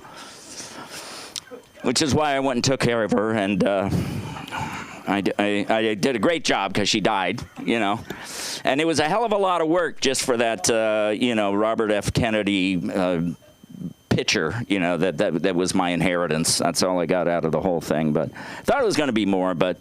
Which is why I went and took care of her, and I did a great job because she died, you know. And it was a hell of a lot of work just for that, you know, Robert F. Kennedy picture, you know, that was my inheritance. That's all I got out of the whole thing. But I thought it was going to be more, but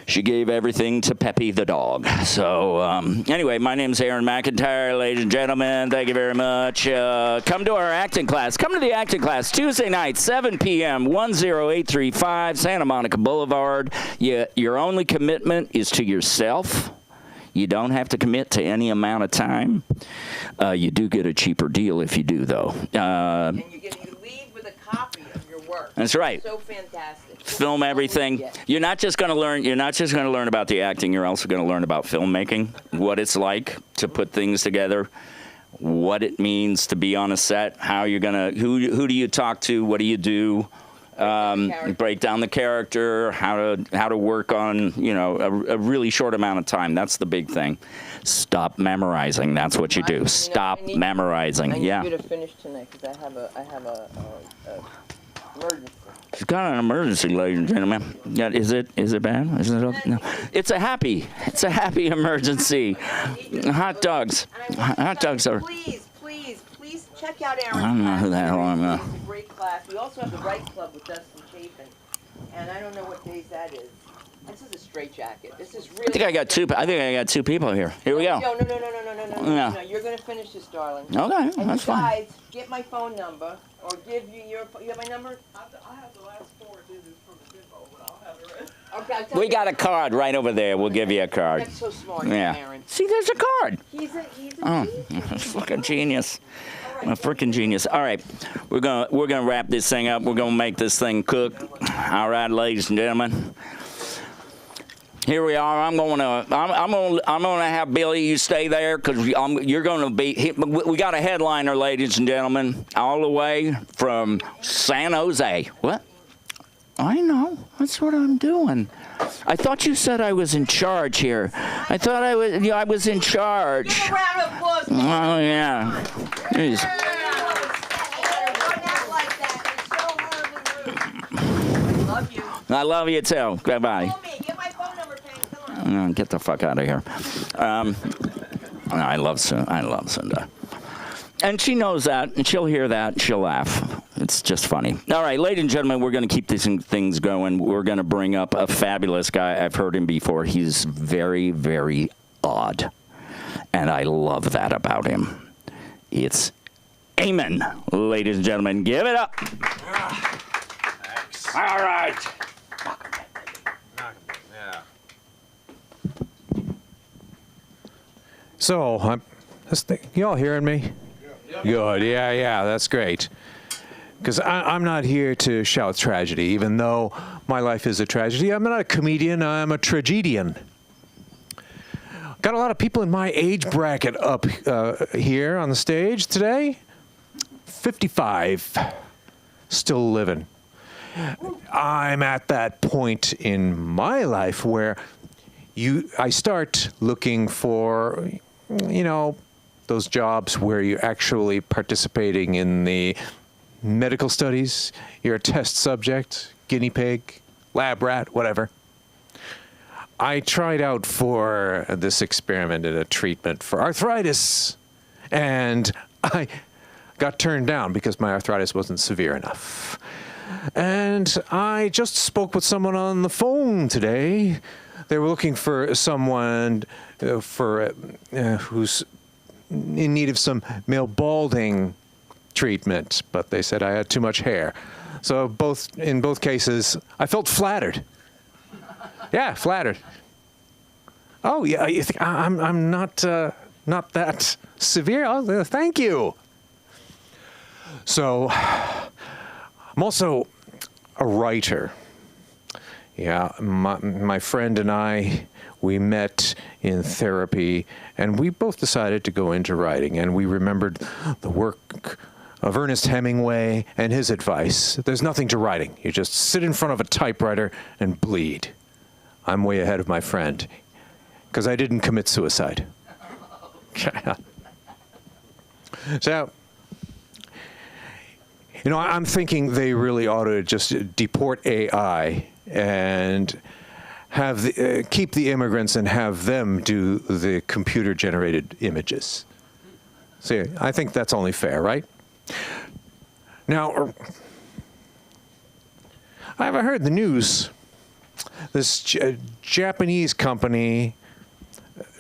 she gave everything to Peppy the dog. So anyway, my name's Aaron McIntyre, ladies and gentlemen. Thank you very much. Come to our acting class. Come to the acting class Tuesday night, 7 p.m., 10835 Santa Monica Boulevard. Your only commitment is to yourself. You don't have to commit to any amount of time. You do get a cheaper deal if you do, though. And you leave with a copy of your work. That's right. So fantastic. Film everything. You're not just going to learn about the acting. You're also going to learn about filmmaking, what it's like to put things together, what it means to be on a set, how you're going to who do you talk to, what do you do, break down the character, how to work on, you know, a really short amount of time. That's the big thing. Stop memorizing. That's what you do. Stop memorizing. I need Yeah. you to finish tonight because I have a emergency. She's got an emergency, ladies and gentlemen. Yeah, is it bad? Is it okay? No. It's a happy emergency. Hot dogs. Hot dogs are. Please check out Aaron's I don't know who the hell I'm. It's a great class. We also have the Right Club with Dustin Chapin. and I don't know what days that is. This is a straight jacket. This is really. I think I got two people here. Here we go. No. You're gonna finish this, darling. Okay, and that's fine. Guys, get my phone number or give you your. You have my number? I have the last 4 digits from the info, but I'll have the rest. Okay, I'll tell We you. got a card right over there. We'll give you a card. That's so smart, Yeah. Aaron. See, there's a card. He's a Oh, fucking genius. I'm a freaking genius. All right, we're gonna wrap this thing up. We're gonna make this thing cook. All right, ladies and gentlemen. Here we are. I'm gonna have Billy. You stay there because you're gonna be. We got a headliner, ladies and gentlemen, all the way from San Jose. What? I know. That's what I'm doing. I thought you said I was in charge here. I thought I was in charge. Give a round of applause. Oh yeah. Jeez. I love you too. Goodbye. Get my phone number, Pam. Come on. Get the fuck out of here. I love Cinda. And she knows that, and she'll hear that, and she'll laugh. It's just funny. All right, ladies and gentlemen, we're going to keep these things going. We're going to bring up a fabulous guy. I've heard him before. He's very, very odd, and I love that about him. It's Eamon, ladies and gentlemen. Give it up. Thanks. All right. So, you all hearing me? Good. Yeah, that's great. Because I'm not here to shout tragedy, even though my life is a tragedy. I'm not a comedian, I'm a tragedian. Got a lot of people in my age bracket up here on the stage today. 55. Still living. I'm at that point in my life where I start looking for, those jobs where you're actually participating in the medical studies. You're a test subject, guinea pig, lab rat, whatever. I tried out for this experiment in a treatment for arthritis, and I got turned down because my arthritis wasn't severe enough. And I just spoke with someone on the phone today. They were looking for someone who's in need of some male balding treatment, but they said I had too much hair. So in both cases, I felt flattered. Yeah, flattered. Oh yeah, you think I'm not that severe? Oh, thank you. So I'm also a writer. Yeah, my friend and I, we met in therapy, and we both decided to go into writing, and we remembered the work of Ernest Hemingway and his advice. There's nothing to writing. You just sit in front of a typewriter and bleed. I'm way ahead of my friend, because I didn't commit suicide. So, I'm thinking they really ought to just deport AI and keep the immigrants and have them do the computer-generated images. See, I think that's only fair, right? Now, I haven't heard the news. This Japanese company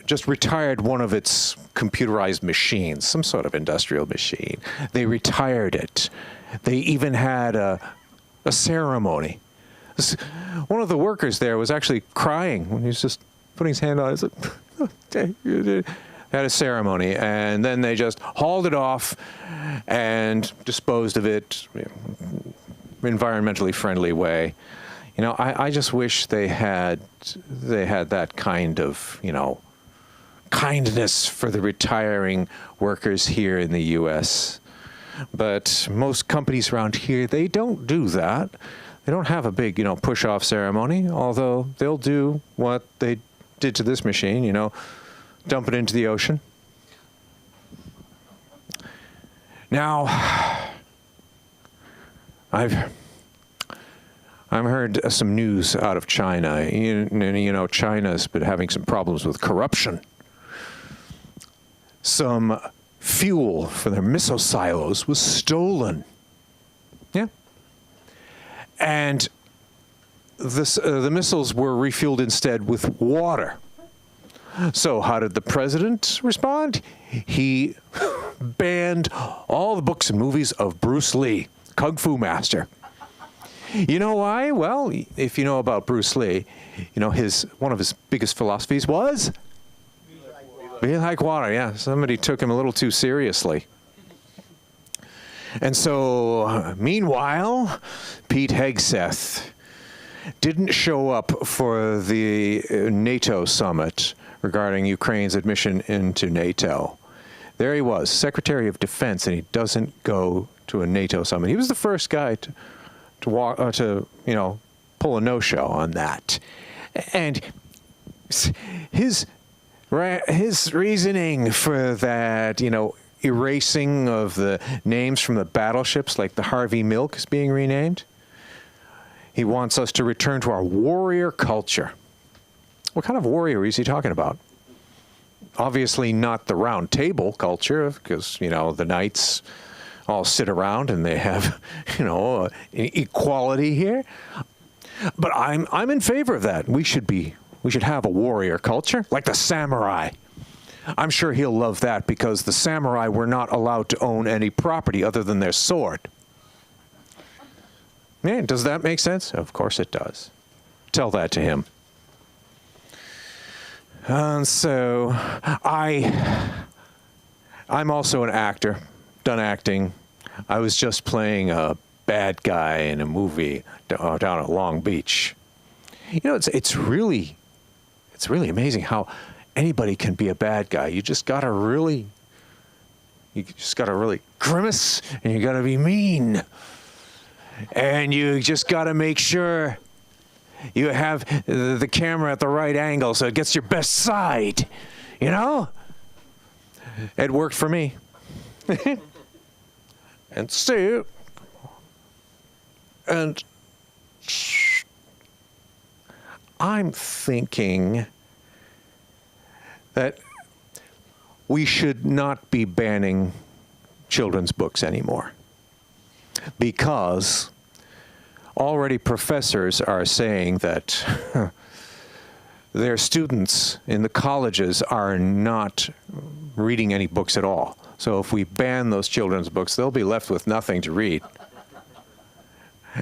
just retired one of its computerized machines, some sort of industrial machine. They retired it. They even had a ceremony. One of the workers there was actually crying when he was just putting his hand on it. They had a ceremony, and then they just hauled it off and disposed of it environmentally friendly way. I just wish they had that kind of, kindness for the retiring workers here in the U.S. But most companies around here, they don't do that. They don't have a big, push-off ceremony, although they'll do what they did to this machine, dump it into the ocean. Now, I've heard some news out of China. China's been having some problems with corruption. Some fuel for their miso silos was stolen. Yeah. And the missiles were refueled instead with water. So how did the president respond? He banned all the books and movies of Bruce Lee, Kung Fu Master. You know why? Well, if you know about Bruce Lee, you know one of his biggest philosophies was be like water. Yeah, somebody took him a little too seriously. And so, meanwhile, Pete Hegseth didn't show up for the NATO summit regarding Ukraine's admission into NATO. There he was, Secretary of Defense, and he doesn't go to a NATO summit. He was the first guy to pull a no-show on that. And his reasoning for that, erasing of the names from the battleships, like the Harvey Milk is being renamed. He wants us to return to our warrior culture. What kind of warrior is he talking about? Obviously not the round table culture, because, the knights all sit around and they have, equality here. But I'm in favor of that. We should have a warrior culture, like the samurai. I'm sure he'll love that, because the samurai were not allowed to own any property other than their sword. Man, does that make sense? Of course it does. Tell that to him. And so I'm also an actor, done acting. I was just playing a bad guy in a movie down at Long Beach. It's really amazing how anybody can be a bad guy. You just gotta really grimace, and you gotta be mean. And you just gotta make sure you have the camera at the right angle so it gets your best side, It worked for me. And so, I'm thinking that we should not be banning children's books anymore, because already professors are saying that their students in the colleges are not reading any books at all. So if we ban those children's books, they'll be left with nothing to read.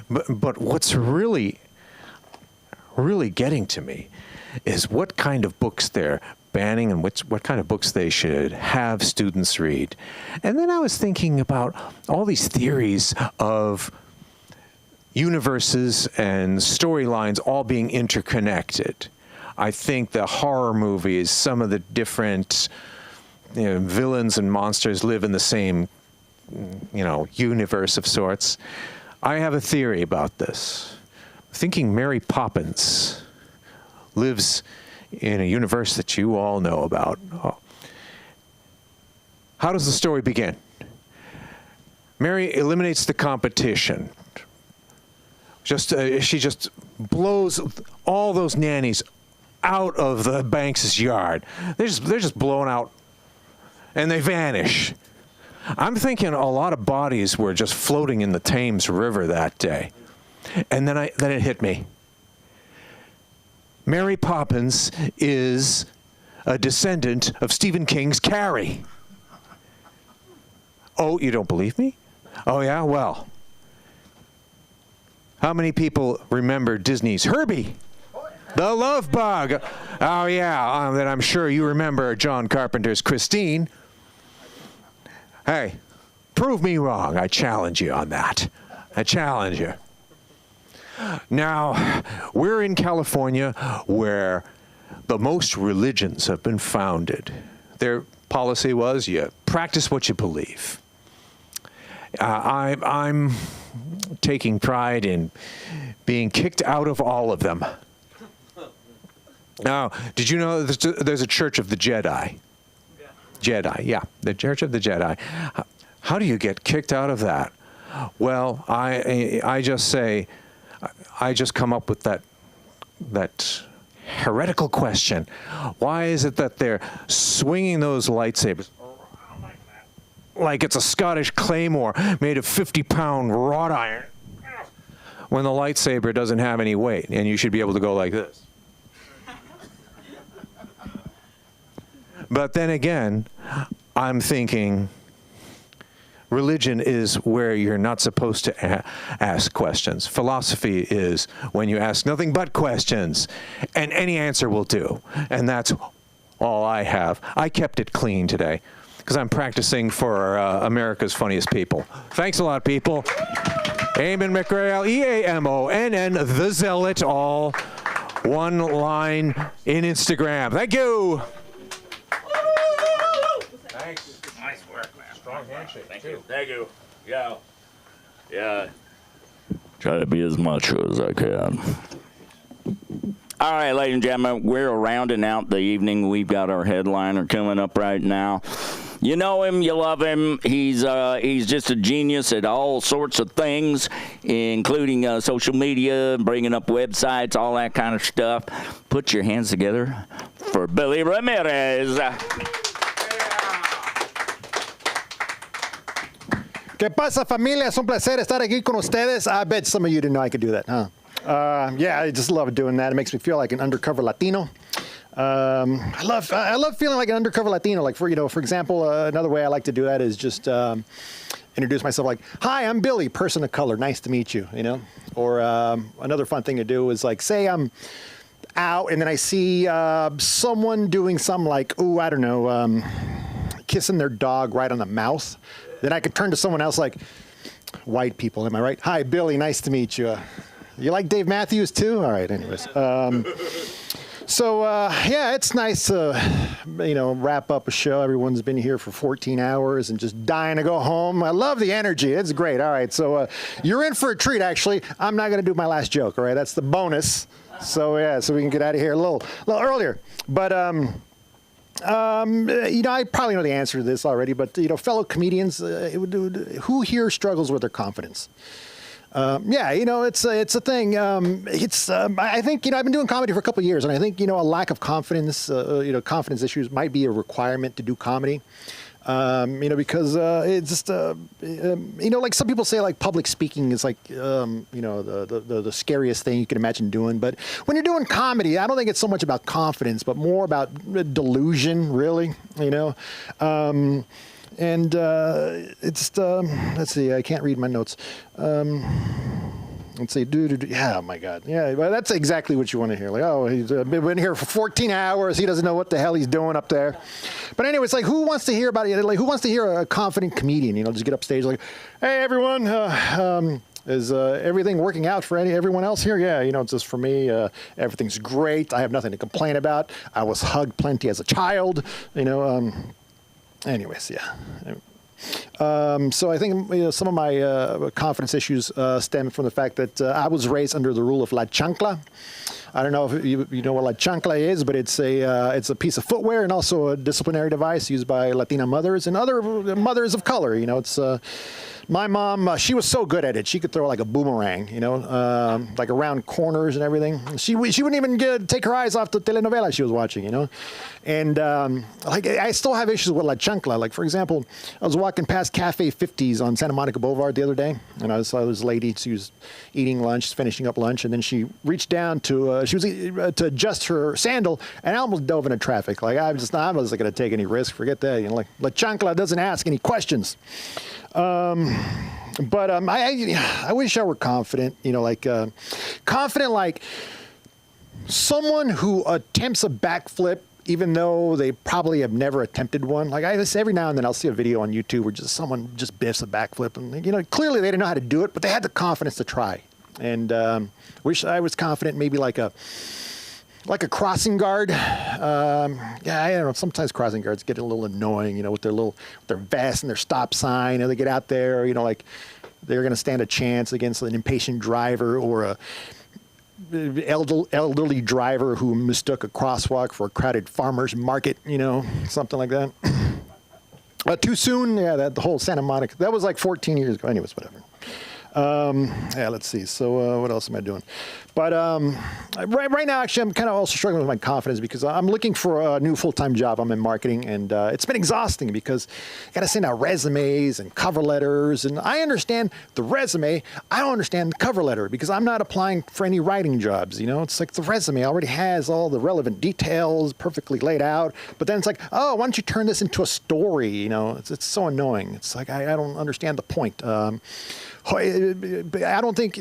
But what's really getting to me is what kind of books they're banning and what kind of books they should have students read. And then I was thinking about all these theories of universes and storylines all being interconnected. I think the horror movies, some of the different villains and monsters live in the same universe of sorts. I have a theory about this. Thinking Mary Poppins lives in a universe that you all know about. How does the story begin? Mary eliminates the competition. She just blows all those nannies out of the Banks' yard. They're just blown out, and they vanish. I'm thinking a lot of bodies were just floating in the Thames River that day. And then it hit me. Mary Poppins is a descendant of Stephen King's Carrie. Oh, you don't believe me? Oh, yeah? Well, how many people remember Disney's Herbie? The Love Bug. Oh, yeah. Then I'm sure you remember John Carpenter's Christine. Hey, prove me wrong. I challenge you on that. I challenge you. Now, we're in California where the most religions have been founded. Their policy was you practice what you believe. I'm taking pride in being kicked out of all of them. Now, did you know there's a Church of the Jedi? Jedi, yeah, the Church of the Jedi. How do you get kicked out of that? Well, I just say, I just come up with that heretical question. Why is it that they're swinging those lightsabers like it's a Scottish claymore made of 50-pound wrought iron? when the lightsaber doesn't have any weight, and you should be able to go like this. But then again, I'm thinking religion is where you're not supposed to ask questions. Philosophy is when you ask nothing but questions, and any answer will do. And that's all I have. I kept it clean today because I'm practicing for America's Funniest People. Thanks a lot, people. Eamon McGrail, EAMONN, The Zealot, all one line in Instagram. Thank you. Thanks. Nice work, man. Strong handshake. Thank you. Thank you. Yeah. Yeah. Try to be as macho as I can. All right, ladies and gentlemen, we're rounding out the evening. We've got our headliner coming up right now. You know him, you love him. He's just a genius at all sorts of things, including social media, bringing up websites, all that kind of stuff. Put your hands together for Billy Ramirez. ¿Qué pasa, familia? Es un placer estar aquí con ustedes. I bet some of you didn't know I could do that, huh? Yeah, I just love doing that. It makes me feel like an undercover Latino. I love feeling like an undercover Latino. Like for example, another way I like to do that is just introduce myself like, "Hi, I'm Billy, person of color. Nice to meet you." You know, or another fun thing to do is like, say I'm out and then I see someone doing some like, I don't know, kissing their dog right on the mouth. Then I could turn to someone else like, "White people, am I right? Hi, Billy, nice to meet you. You like Dave Matthews too? All right, anyways." So yeah, it's nice to, wrap up a show. Everyone's been here for 14 hours and just dying to go home. I love the energy. It's great. All right, so you're in for a treat, actually. I'm not going to do my last joke, all right? That's the bonus. So, yeah, so we can get out of here a little earlier. But, I probably know the answer to this already, but, fellow comedians, who here struggles with their confidence? Yeah, it's a thing. I think, I've been doing comedy for a couple of years, and I think, a lack of confidence, confidence issues might be a requirement to do comedy. Because it's just, like some people say, like public speaking is like, the scariest thing you can imagine doing. But when you're doing comedy, I don't think it's so much about confidence, but more about delusion, really, And it's let's see, I can't read my notes. Let's see, yeah, oh my God, yeah, well, that's exactly what you want to hear. Like, oh, he's been here for 14 hours. He doesn't know what the hell he's doing up there. But anyway, it's like, who wants to hear about it? Like, who wants to hear a confident comedian? Just get up stage like, "Hey, everyone, is everything working out for everyone else here?" Yeah, it's just for me. Everything's great. I have nothing to complain about. I was hugged plenty as a child. Anyways, yeah. So I think some of my confidence issues stem from the fact that I was raised under the rule of La Chancla. I don't know if you know what La Chancla is, but it's a piece of footwear and also a disciplinary device used by Latina mothers and other mothers of color. It's my mom. She was so good at it. She could throw like a boomerang, like around corners and everything. She wouldn't even take her eyes off the telenovela she was watching, And like I still have issues with La Chancla. Like for example, I was walking past Cafe 50s on Santa Monica Boulevard the other day, and I saw this lady. She was eating lunch, finishing up lunch, and then she reached down to to adjust her sandal, and I almost dove into traffic. Like I wasn't going to take any risk. Forget that. Like La Chancla doesn't ask any questions. But I wish I were confident. Confident like someone who attempts a backflip even though they probably have never attempted one. Like every now and then I'll see a video on YouTube where just someone just biffs a backflip, and clearly they didn't know how to do it, but they had the confidence to try. And wish I was confident, maybe like a crossing guard. Yeah, I don't know. Sometimes crossing guards get a little annoying, with their vest and their stop sign, and they get out there, like they're going to stand a chance against an impatient driver or a elderly driver who mistook a crosswalk for a crowded farmer's market, something like that. Too soon, yeah, the whole Santa Monica, that was like 14 years ago. Anyways, whatever. Yeah, let's see. So what else am I doing? But right now, actually, I'm kind of also struggling with my confidence because I'm looking for a new full-time job. I'm in marketing, and it's been exhausting because I got to send out resumes and cover letters. And I understand the resume. I don't understand the cover letter because I'm not applying for any writing jobs. You know, it's like the resume already has all the relevant details perfectly laid out. But then it's like, oh, why don't you turn this into a story? You know, it's so annoying. It's like I don't understand the point. I don't think,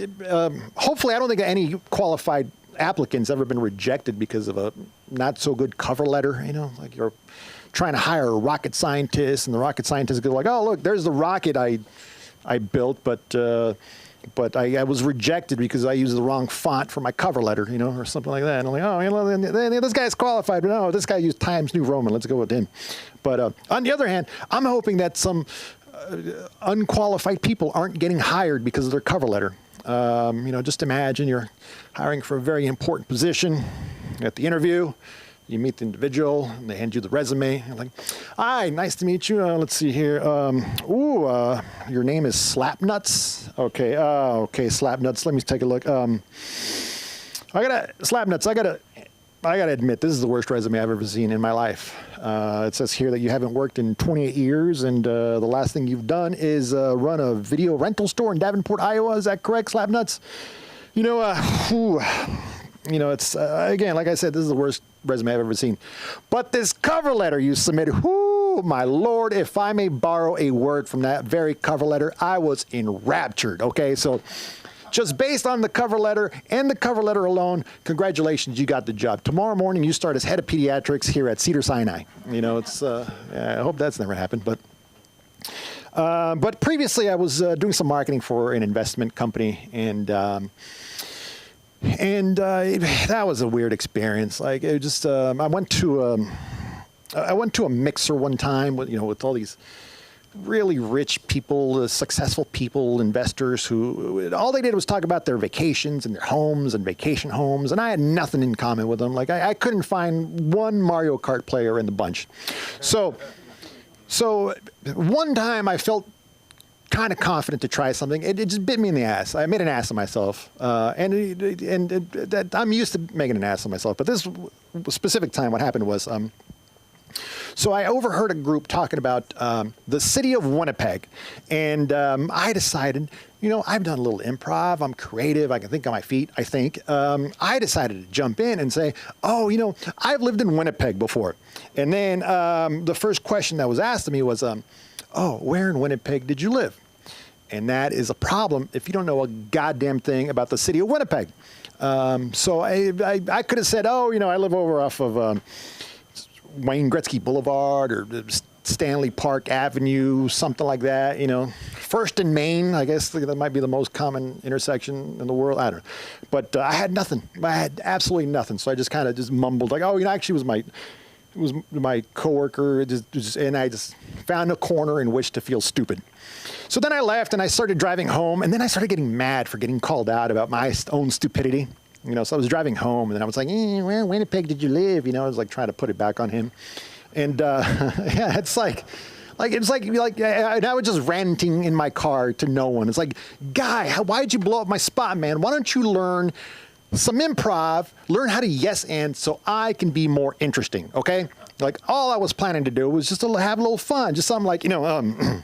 hopefully, I don't think any qualified applicant's ever been rejected because of a not so good cover letter. You know, like you're trying to hire a rocket scientist, and the rocket scientist goes like, "Oh, look, there's the rocket I built, but I was rejected because I used the wrong font for my cover letter," you know, or something like that. And I'm like, "Oh, you know, this guy's qualified, but no, this guy used Times New Roman. Let's go with him." But on the other hand, I'm hoping that some unqualified people aren't getting hired because of their cover letter. You know, just imagine you're hiring for a very important position. At the interview, you meet the individual, and they hand you the resume. You're like, "Hi, nice to meet you. Let's see here. Your name is Slapnuts. Okay, okay, Slapnuts. Let me take a look. Slapnuts. I gotta admit, this is the worst resume I've ever seen in my life. It says here that you haven't worked in 28 years, and the last thing you've done is run a video rental store in Davenport, Iowa. Is that correct, Slapnuts? You know, you know, it's again, like I said, this is the worst resume I've ever seen. But this cover letter you submitted, my Lord, if I may borrow a word from that very cover letter, I was enraptured. Okay, so just based on the cover letter and the cover letter alone, congratulations, you got the job. Tomorrow morning, you start as head of pediatrics here at Cedars-Sinai. You know, it's I hope that's never happened, but previously I was doing some marketing for an investment company, and that was a weird experience. Like, it just I went to a mixer one time with, you know, with all these really rich people, successful people, investors who all they did was talk about their vacations and their homes and vacation homes, and I had nothing in common with them. Like, I couldn't find one Mario Kart player in the bunch. So one time I felt kind of confident to try something. It just bit me in the ass. I made an ass of myself, and I'm used to making an ass of myself. But this specific time, what happened was, so I overheard a group talking about the city of Winnipeg, and I decided, you know, I've done a little improv. I'm creative. I can think on my feet, I think. I decided to jump in and say, oh, you know, I've lived in Winnipeg before. And then the first question that was asked of me was, oh, where in Winnipeg did you live? And that is a problem if you don't know a goddamn thing about the city of Winnipeg. So I could have said, oh, you know, I live over off of Wayne Gretzky Boulevard or Stanley Park Avenue, something like that, you know. First and Main, I guess that might be the most common intersection in the world. I don't know. But I had nothing. I had absolutely nothing. So I just kind of just mumbled like, oh, you know, actually it was my coworker, and I just found a corner in which to feel stupid. So then I left and I started driving home, and then I started getting mad for getting called out about my own stupidity. You know, so I was driving home, and then I was like, where in Winnipeg did you live? You know, I was like trying to put it back on him. And yeah, it's like and I was just ranting in my car to no one. It's like, guy, why'd you blow up my spot, man? Why don't you learn some improv, learn how to yes and so I can be more interesting, okay? Like, all I was planning to do was just to have a little fun, just something like, you know,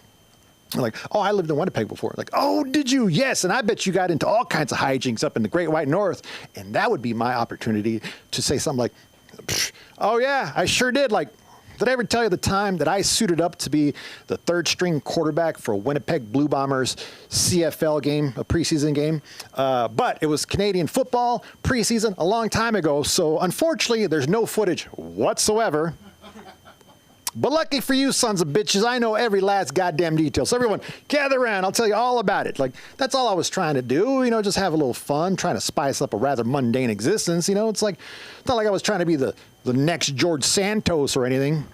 like, oh, I lived in Winnipeg before. Like, oh, did you? Yes, and I bet you got into all kinds of hijinks up in the Great White North, and that would be my opportunity to say something like, oh yeah, I sure did. Like, did I ever tell you the time that I suited up to be the third string quarterback for Winnipeg Blue Bombers CFL game, a preseason game? But it was Canadian football preseason a long time ago, so unfortunately there's no footage whatsoever. But lucky for you sons of bitches, I know every last goddamn detail. So everyone, gather around. I'll tell you all about it. Like, that's all I was trying to do, you know, just have a little fun, trying to spice up a rather mundane existence. You know, it's not like I was trying to be the next George Santos or anything.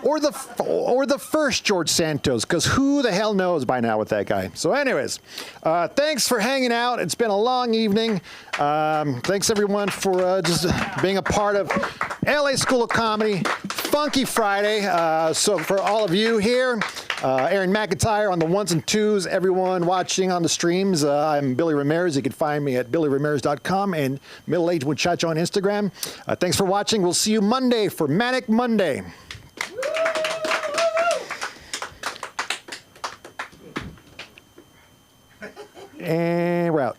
Or the first George Santos, because who the hell knows by now with that guy. So anyways, thanks for hanging out. It's been a long evening. Thanks everyone for just being a part of LA School of Comedy. Funky Friday. So for all of you here, Aaron McIntyre on the ones and twos, everyone watching on the streams, I'm Billy Ramirez. You can find me at billyramirez.com and Middle Aged Muchacho on Instagram. Thanks for watching. We'll see you Monday for Manic Monday. And we're out.